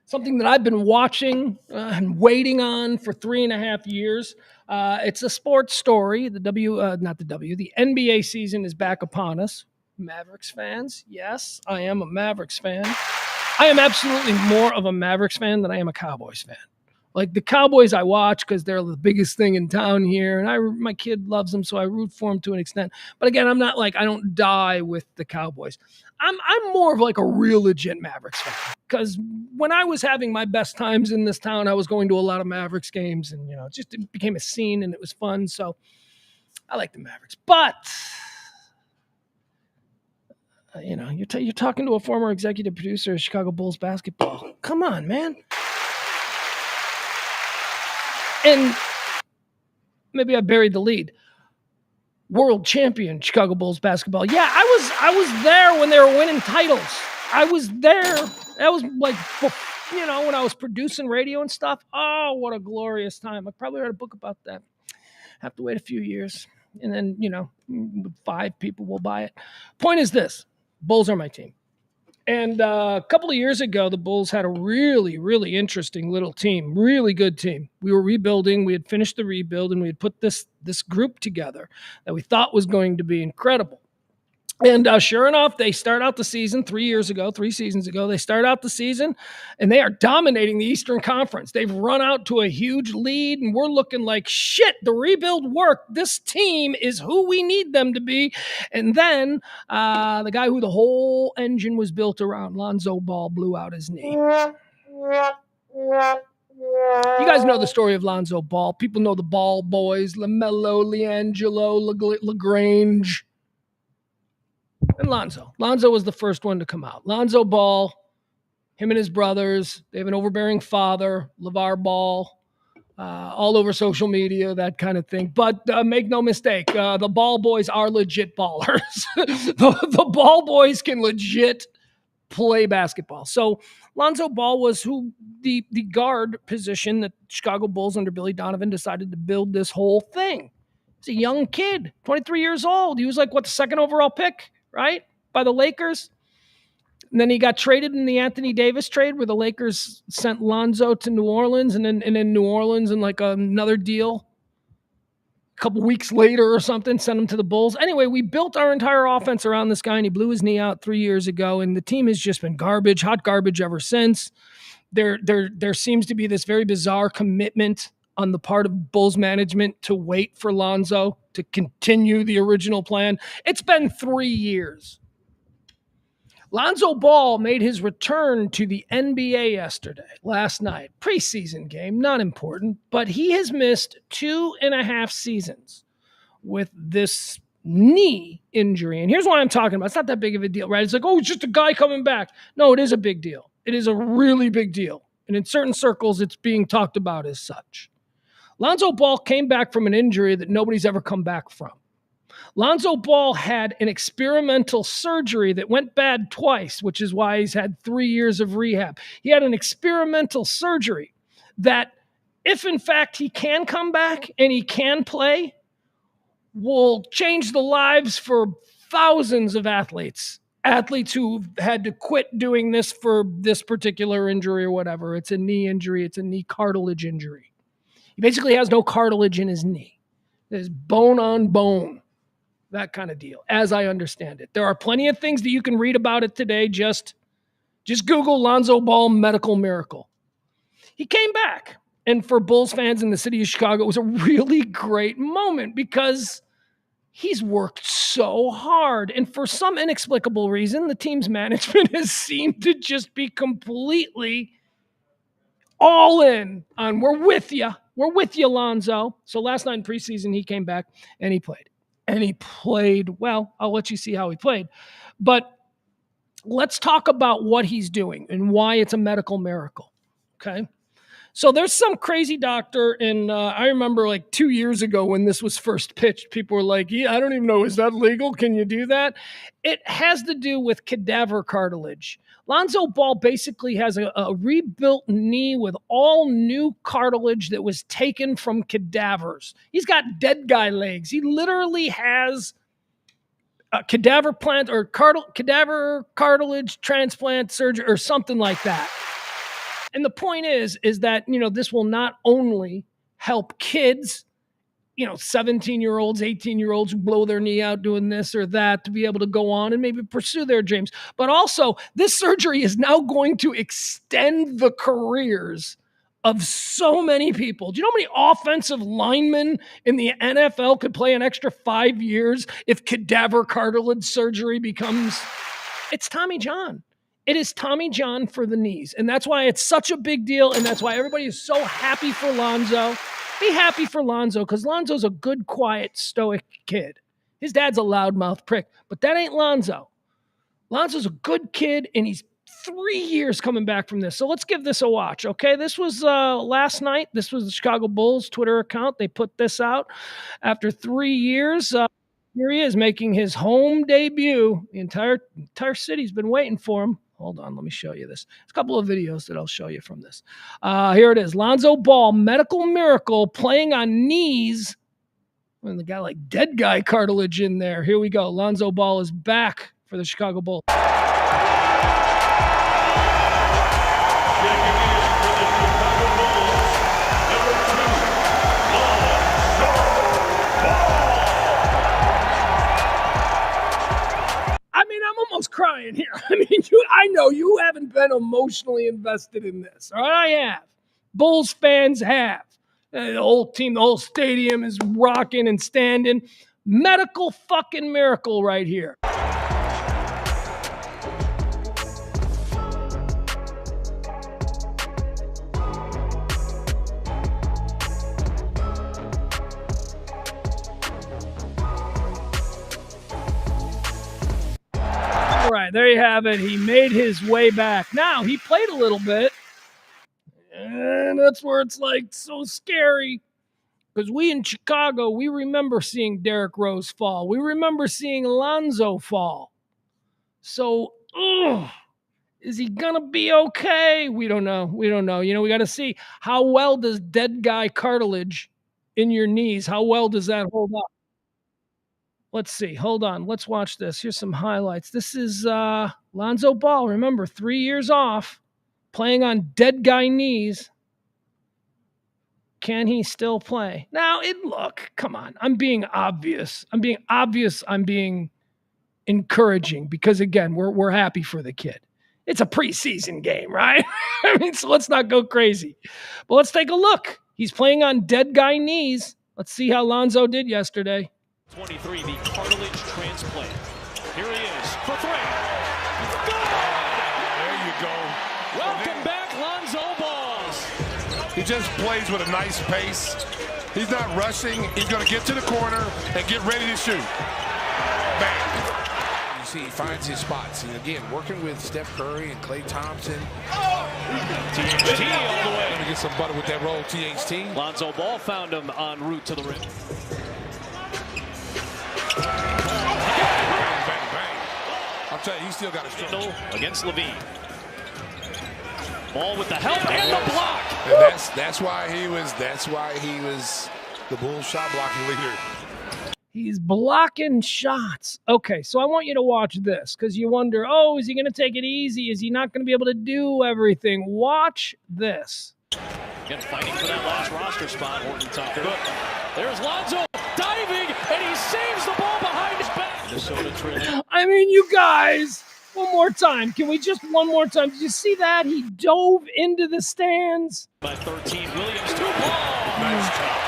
A: Something that I've been watching and waiting on for 3.5 years. It's a sports story. The NBA season is back upon us. Mavericks fans, yes, I am a Mavericks fan. I am absolutely more of a Mavericks fan than I am a Cowboys fan. Like the Cowboys I watch because they're the biggest thing in town here, and my kid loves them, so I root for them to an extent. But again, I'm not like I don't die with the Cowboys. I'm more of like a real legit Mavericks fan because when I was having my best times in this town, I was going to a lot of Mavericks games, and it became a scene and it was fun. So I like the Mavericks, but you're talking to a former executive producer of Chicago Bulls basketball. Come on, man. And maybe I buried the lead. World champion Chicago Bulls basketball. Yeah, I was there when they were winning titles. I was there. That was like, when I was producing radio and stuff. Oh, what a glorious time. I probably write a book about that. Have to wait a few years. And then, 5 people will buy it. Point is this. Bulls are my team. And a couple of years ago, the Bulls had a really, really interesting little team, really good team. We were rebuilding. We had finished the rebuild, and we had put this group together that we thought was going to be incredible. And sure enough, they start out the season 3 seasons ago. They start out the season, and they are dominating the Eastern Conference. They've run out to a huge lead, and we're looking like, shit, the rebuild worked. This team is who we need them to be. And then the guy who the whole engine was built around, Lonzo Ball, blew out his knee. You guys know the story of Lonzo Ball. People know the Ball boys, LaMelo, LiAngelo, LaGrange. And Lonzo. Lonzo was the first one to come out. Lonzo Ball, him and his brothers, they have an overbearing father, LeVar Ball, all over social media, that kind of thing. But make no mistake, the Ball boys are legit ballers. the Ball boys can legit play basketball. So Lonzo Ball was the guard position that Chicago Bulls under Billy Donovan decided to build this whole thing. He's a young kid, 23 years old. He was like, the second overall pick? Right? By the Lakers. And then he got traded in the Anthony Davis trade where the Lakers sent Lonzo to New Orleans and then New Orleans and like another deal a couple weeks later or something, sent him to the Bulls. Anyway, we built our entire offense around this guy and he blew his knee out 3 years ago. And the team has just been hot garbage ever since. There seems to be this very bizarre commitment on the part of Bulls management to wait for Lonzo to continue the original plan. It's been 3 years. Lonzo Ball made his return to the NBA last night. Preseason game, not important, but he has missed 2.5 seasons with this knee injury. And here's why I'm talking about. It's not that big of a deal, right? It's like, it's just a guy coming back. No, it is a big deal. It is a really big deal. And in certain circles, it's being talked about as such. Lonzo Ball came back from an injury that nobody's ever come back from. Lonzo Ball had an experimental surgery that went bad twice, which is why he's had 3 years of rehab. He had an experimental surgery that, if in fact he can come back and he can play, will change the lives for thousands of athletes who've had to quit doing this for this particular injury or whatever. It's a knee injury. It's a knee cartilage injury. He basically has no cartilage in his knee. There's bone on bone, that kind of deal, as I understand it. There are plenty of things that you can read about it today. Just Google Lonzo Ball medical miracle. He came back. And for Bulls fans in the city of Chicago, it was a really great moment because he's worked so hard. And for some inexplicable reason, the team's management has seemed to just be completely all in on, we're with you. We're with you, Lonzo. So last night in preseason, he came back and he played. And he played well. I'll let you see how he played. But let's talk about what he's doing and why it's a medical miracle. Okay? So there's some crazy doctor, and I remember like 2 years ago when this was first pitched, people were like, yeah, I don't even know, is that legal? Can you do that? It has to do with cadaver cartilage. Lonzo Ball basically has a rebuilt knee with all new cartilage that was taken from cadavers. He's got dead guy legs. He literally has a cadaver plant or cadaver cartilage transplant surgery or something like that. And the point is that, this will not only help kids 17-year-olds, 18-year-olds who blow their knee out doing this or that to be able to go on and maybe pursue their dreams. But also, this surgery is now going to extend the careers of so many people. Do you know how many offensive linemen in the NFL could play an extra 5 years if cadaver cartilage surgery becomes... It's Tommy John. It is Tommy John for the knees. And that's why it's such a big deal. And that's why everybody is so happy for Lonzo. Be happy for Lonzo because Lonzo's a good, quiet, stoic kid. His dad's a loudmouth prick, but that ain't Lonzo. Lonzo's a good kid, and he's 3 years coming back from this. So let's give this a watch, okay? This was last night. This was the Chicago Bulls Twitter account. They put this out after 3 years. Here he is making his home debut. The entire city's been waiting for him. Hold on, let me show you this. There's a couple of videos that I'll show you from this. Here it is. Lonzo Ball, medical miracle, playing on knees. And the guy like dead guy cartilage in there. Here we go. Lonzo Ball is back for the Chicago Bulls. I'm almost crying here. I know you haven't been emotionally invested in this. All right, I have. Bulls fans have. The whole team, the whole stadium is rocking and standing. Medical fucking miracle right here. All right, there you have it. He made his way back. Now, he played a little bit, and that's where it's like so scary. Because we in Chicago, we remember seeing Derrick Rose fall. We remember seeing Lonzo fall. So, is he going to be okay? We don't know. We got to see how well does dead guy cartilage in your knees, how well does that hold up? Let's see. Hold on. Let's watch this. Here's some highlights. This is Lonzo Ball. Remember, 3 years off, playing on dead guy knees. Can he still play? Now, look, come on. I'm being obvious. I'm being encouraging because, again, we're happy for the kid. It's a preseason game, right? So let's not go crazy. But let's take a look. He's playing on dead guy knees. Let's see how Lonzo did yesterday.
F: 23, the cartilage transplant. Here he is for three. Good!
G: There you go.
F: Welcome back, Lonzo Balls.
G: He just plays with a nice pace. He's not rushing. He's going to get to the corner and get ready to shoot. Bang.
H: You see, he finds his spots. And again, working with Steph Curry and Klay Thompson.
F: THT all the way.
H: Going to get some butter with that roll, THT.
F: Lonzo Ball found him en route to the rim.
H: Bang, bang, bang. I'll tell you, he still got a struggle.
F: Against Levine. Ball with the help and the block.
H: And that's why he was the Bulls shot blocking leader.
A: He's blocking shots. Okay, so I want you to watch this because you wonder, is he going to take it easy? Is he not going to be able to do everything? Watch this.
F: Again, fighting for that last roster spot, Horton Tucker. There's Lonzo diving, and he saves the ball behind his back. Minnesota trailing.
A: You guys, one more time. Can we just one more time? Did you see that? He dove into the stands.
F: By 13, Williams, 2 ball.
H: Nice cut.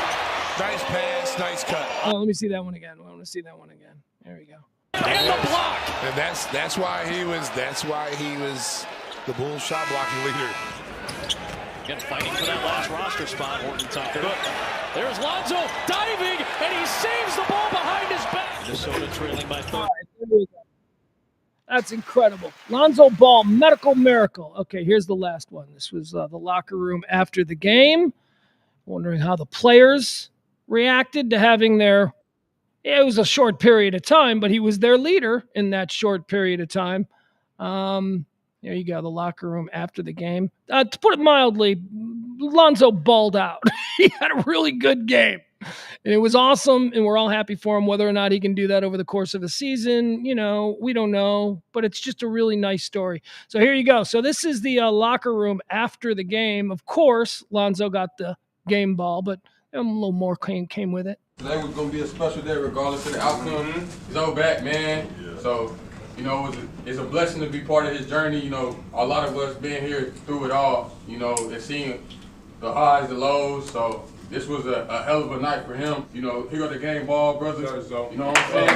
H: Nice pass, nice cut.
A: Oh, let me see that one again. I want to see that one again. There we go.
F: And the block.
H: And that's why he was the Bulls shot blocking leader.
F: Again, fighting for that last roster spot, Horton Tucker. There's Lonzo diving, and he saves the ball behind his back. Minnesota trailing by 13.
A: All right, there we go. That's incredible. Lonzo Ball, medical miracle. Okay, here's the last one. This was the locker room after the game. Wondering how the players reacted to having it was a short period of time, but he was their leader in that short period of time. There you go, the locker room after the game. To put it mildly, Lonzo balled out. He had a really good game. And it was awesome, and we're all happy for him. Whether or not he can do that over the course of a season, we don't know. But it's just a really nice story. So here you go. So this is the locker room after the game. Of course, Lonzo got the game ball, but A little more came with it.
I: Today was going to be a special day regardless of the outcome. He's our back, man. Yeah. So, it's a blessing to be part of his journey. A lot of us being here through it all, and seeing the highs, the lows. So this was a hell of a night for him. Here go the game ball, brothers. So, you know what I'm saying?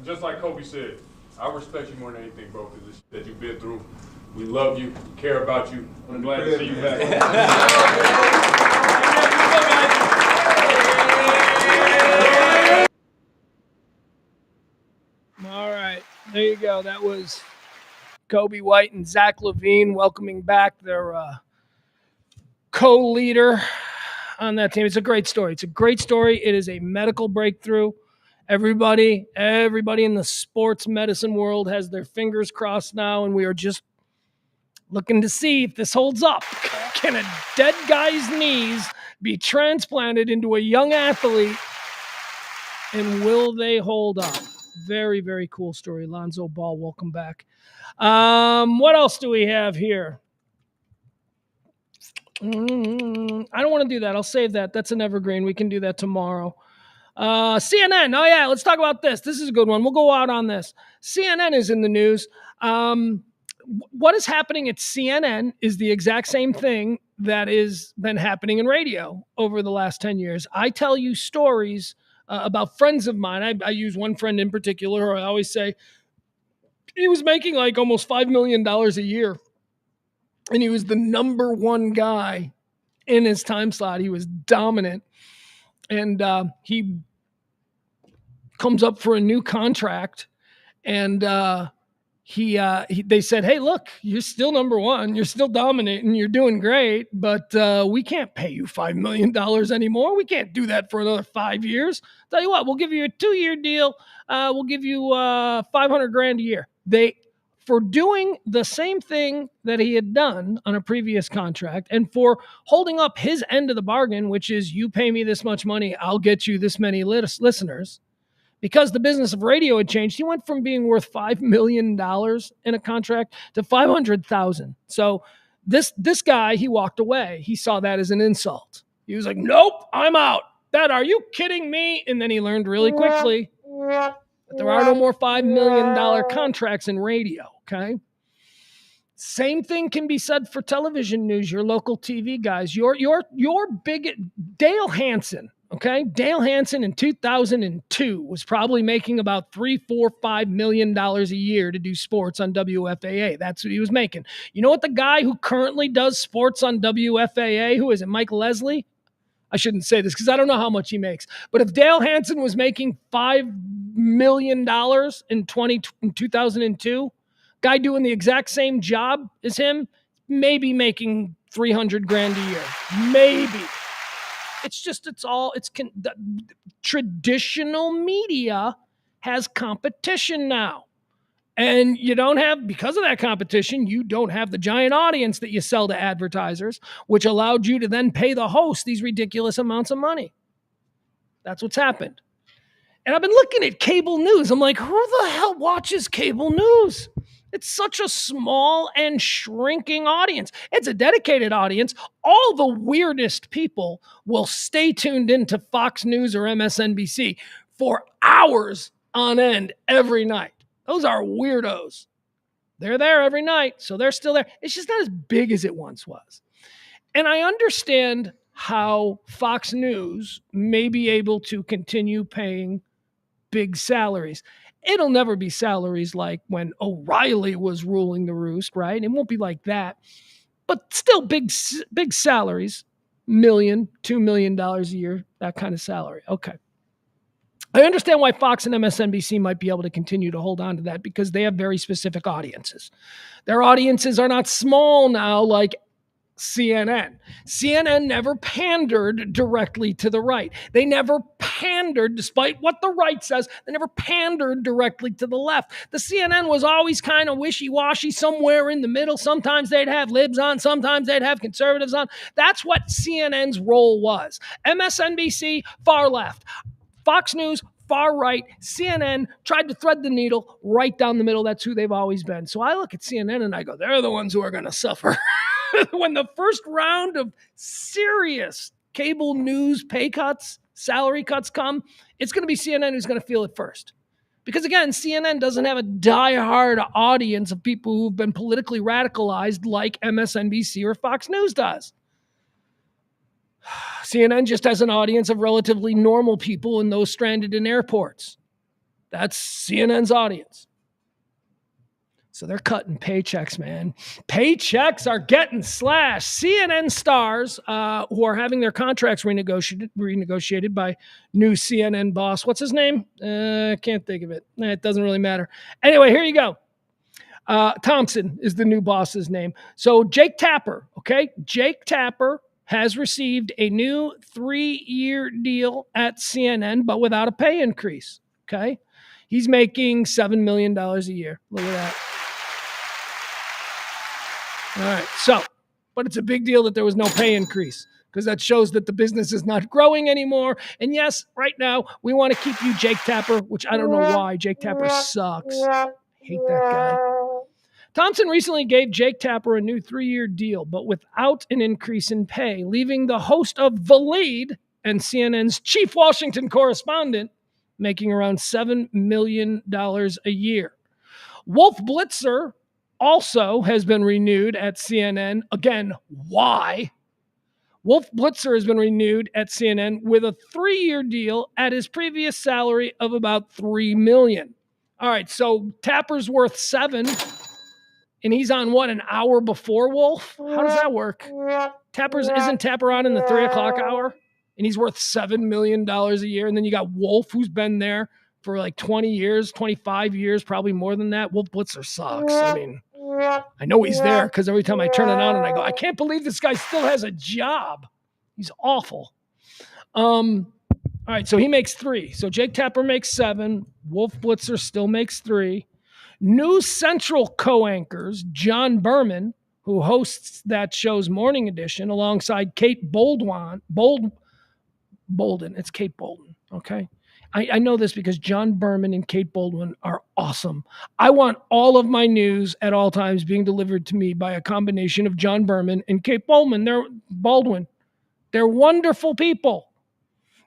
J: Just like Kobe said, I respect you more than anything, bro, because that you've been through. We love you, care about you. I'm glad to see you back.
A: All right, there you go. That was Kobe White and Zach LaVine welcoming back their co-leader on that team. It's a great story. It is a medical breakthrough. Everybody in the sports medicine world has their fingers crossed now, and we are just looking to see if this holds up. Can a dead guy's knees be transplanted into a young athlete, and will they hold up? Very, very cool story. Lonzo Ball, welcome back. What else do we have here? I don't want to do that. I'll save that. That's an evergreen. We can do that tomorrow. CNN. Oh, yeah. Let's talk about this. This is a good one. We'll go out on this. CNN is in the news. What is happening at CNN is the exact same thing that has been happening in radio over the last 10 years. I tell you stories about friends of mine. I use one friend in particular. I always say he was making like almost $5 million a year. And he was the number one guy in his time slot. He was dominant. And he comes up for a new contract. And they said, hey, look, you're still number one. You're still dominating. You're doing great. But we can't pay you $5 million anymore. We can't do that for another 5 years. Tell you what, we'll give you a 2-year deal. We'll give you $500,000 a year. For doing the same thing that he had done on a previous contract and for holding up his end of the bargain, which is you pay me this much money, I'll get you this many listeners. Because the business of radio had changed, he went from being worth $5 million in a contract to $500,000. So this guy, he walked away. He saw that as an insult. He was like, nope, I'm out. Are you kidding me? And then he learned really quickly that there are no more $5 million contracts in radio, okay? Same thing can be said for television news, your local TV guys. Your big Dale Hansen, okay? Dale Hansen in 2002 was probably making about $3, $4, $5 million a year to do sports on WFAA. That's what he was making. You know what the guy who currently does sports on WFAA, who is it, Mike Leslie? I shouldn't say this because I don't know how much he makes. But if Dale Hansen was making $5 million in 2002, guy doing the exact same job as him, maybe making $300,000 a year. Maybe. Traditional media has competition now. And because of that competition, you don't have the giant audience that you sell to advertisers, which allowed you to then pay the host these ridiculous amounts of money. That's what's happened. And I've been looking at cable news. I'm like, who the hell watches cable news? It's such a small and shrinking audience. It's a dedicated audience. All the weirdest people will stay tuned into Fox News or MSNBC for hours on end every night. Those are weirdos. They're there every night, so they're still there. It's just not as big as it once was. And I understand how Fox News may be able to continue paying big salaries. It'll never be salaries like when O'Reilly was ruling the roost, right? It won't be like that. But still big salaries, $1 million, $2 million a year, that kind of salary. Okay. I understand why Fox and MSNBC might be able to continue to hold on to that because they have very specific audiences. Their audiences are not small now like CNN. CNN never pandered directly to the right. They never pandered, despite what the right says, they never pandered directly to the left. The CNN was always kind of wishy-washy, somewhere in the middle. Sometimes they'd have libs on, sometimes they'd have conservatives on. That's what CNN's role was. MSNBC, far left. Fox News, far right. CNN tried to thread the needle right down the middle. That's who they've always been. So I look at CNN and I go, they're the ones who are going to suffer. When the first round of serious cable news pay cuts, salary cuts come, it's going to be CNN who's going to feel it first. Because again, CNN doesn't have a diehard audience of people who've been politically radicalized like MSNBC or Fox News does. CNN just has an audience of relatively normal people and those stranded in airports. That's CNN's audience. So they're cutting paychecks, man. Paychecks are getting slashed. CNN stars who are having their contracts renegotiated by new CNN boss. What's his name? Can't think of it. It doesn't really matter. Anyway, here you go. Thompson is the new boss's name. So Jake Tapper, okay? Jake Tapper has received a new 3-year deal at CNN, but without a pay increase, okay? He's making $7 million a year. Look at that. All right, so, but it's a big deal that there was no pay increase because that shows that the business is not growing anymore. And yes, right now, we want to keep you Jake Tapper, which I don't know why. Jake Tapper sucks. I hate that guy. Thompson recently gave Jake Tapper a new 3-year deal, but without an increase in pay, leaving the host of The Lead and CNN's chief Washington correspondent making around $7 million a year. Wolf Blitzer also has been renewed at CNN. Again, why? Wolf Blitzer has been renewed at CNN with a 3-year deal at his previous salary of about $3 million. All right, so Tapper's worth $7 million, and he's on what, an hour before Wolf? How does that work? Isn't Tapper on in the 3 o'clock hour? And he's worth $7 million a year. And then you got Wolf, who's been there for like 20 years, 25 years, probably more than that. Wolf Blitzer sucks. I mean, I know he's there because every time I turn it on and I go, I can't believe this guy still has a job. He's awful. All right, so he makes $3 million. So Jake Tapper makes $7 million. Wolf Blitzer still makes $3 million. News Central co-anchors John Berman, who hosts that show's morning edition, alongside Kate Bolden. It's Kate Bolden, okay? I know this because John Berman and Kate Baldwin are awesome. I want all of my news at all times being delivered to me by a combination of John Berman and Kate Baldwin. They're wonderful people.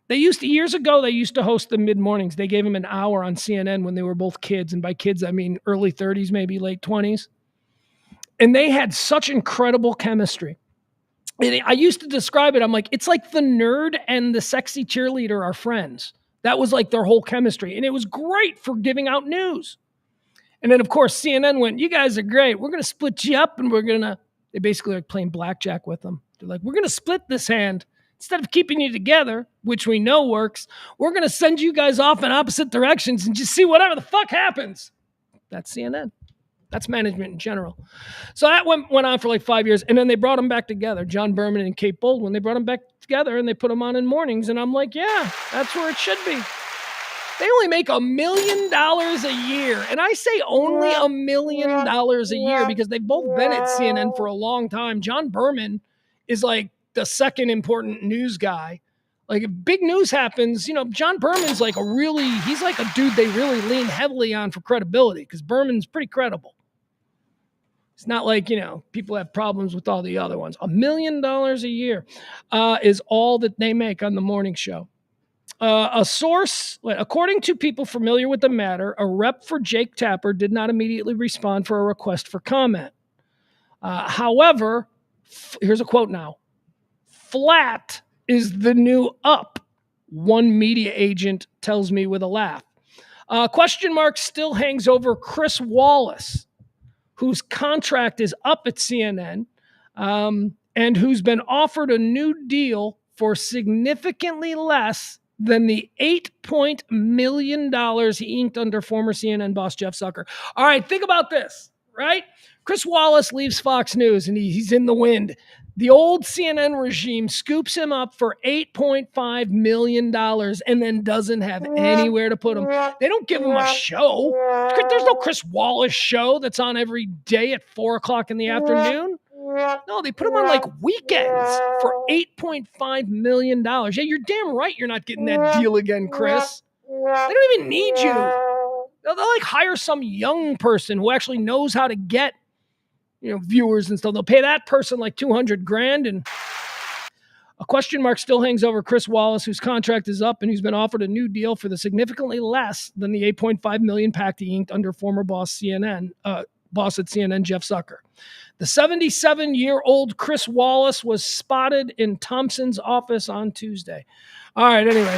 A: Years ago, they used to host the mid-mornings. They gave them an hour on CNN when they were both kids. And by kids, I mean early 30s, maybe late 20s. And they had such incredible chemistry. And I used to describe it. I'm like, it's like the nerd and the sexy cheerleader are friends. That was like their whole chemistry. And it was great for giving out news. And then, of course, CNN went, you guys are great. We're going to split you up and they basically are playing blackjack with them. They're like, we're going to split this hand. Instead of keeping you together, which we know works, we're going to send you guys off in opposite directions and just see whatever the fuck happens. That's CNN. That's management in general. So that went on for like 5 years. And then they brought them back together. John Berman and Kate Baldwin, they brought them back together and they put them on in mornings. And I'm like, yeah, that's where it should be. They only make $1 million a year. And I say only $1 million a year because they've both been at CNN for a long time. John Berman is like the second important news guy. Like if big news happens, John Berman's like he's like a dude they really lean heavily on for credibility because Berman's pretty credible. It's not like, people have problems with all the other ones. $1 million a year is all that they make on the morning show. A source, according to people familiar with the matter, a rep for Jake Tapper did not immediately respond for a request for comment. However, here's a quote now. Flat is the new up, one media agent tells me with a laugh. Question mark still hangs over Chris Wallace, whose contract is up at CNN and who's been offered a new deal for significantly less than the $8 million he inked under former CNN boss Jeff Zucker. All right, think about this, right? Chris Wallace leaves Fox News and he's in the wind. The old CNN regime scoops him up for $8.5 million and then doesn't have anywhere to put him. They don't give him a show. There's no Chris Wallace show that's on every day at 4 o'clock in the afternoon. No, they put him on like weekends for $8.5 million. Yeah, you're damn right you're not getting that deal again, Chris. They don't even need you. They'll like hire some young person who actually knows how to get viewers and stuff. They'll pay that person like $200,000, and a question mark still hangs over Chris Wallace, whose contract is up and who's been offered a new deal for the significantly less than the $8.5 million pact he inked under former boss at CNN, Jeff Zucker. The 77-year-old Chris Wallace was spotted in Thompson's office on Tuesday. All right, anyway.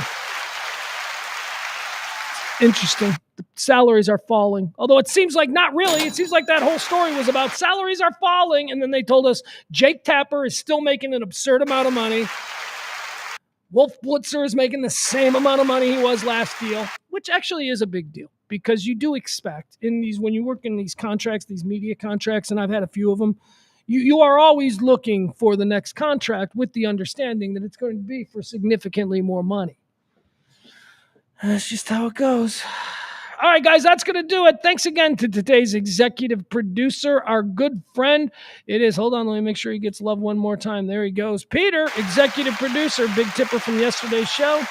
A: Interesting. The salaries are falling. Although it seems like not really. It seems like that whole story was about salaries are falling, and then they told us Jake Tapper is still making an absurd amount of money. Wolf Blitzer is making the same amount of money he was last deal, which actually is a big deal because you do expect when you work in these contracts, these media contracts, and I've had a few of them, you are always looking for the next contract with the understanding that it's going to be for significantly more money. That's just how it goes. All right, guys, that's going to do it. Thanks again to today's executive producer, our good friend. It is, hold on, let me make sure he gets love one more time. There he goes. Peter, executive producer, big tipper from yesterday's show.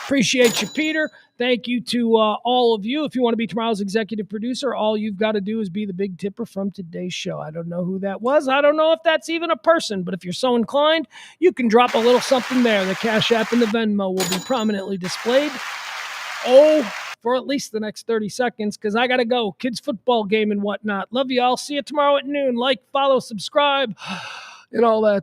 A: Appreciate you, Peter. Thank you to all of you. If you want to be tomorrow's executive producer, all you've got to do is be the big tipper from today's show. I don't know who that was. I don't know if that's even a person, but if you're so inclined, you can drop a little something there. The Cash App and the Venmo will be prominently displayed. For at least the next 30 seconds, because I got to go. Kids football game and whatnot. Love you all. See you tomorrow at noon. Like, follow, subscribe, and all that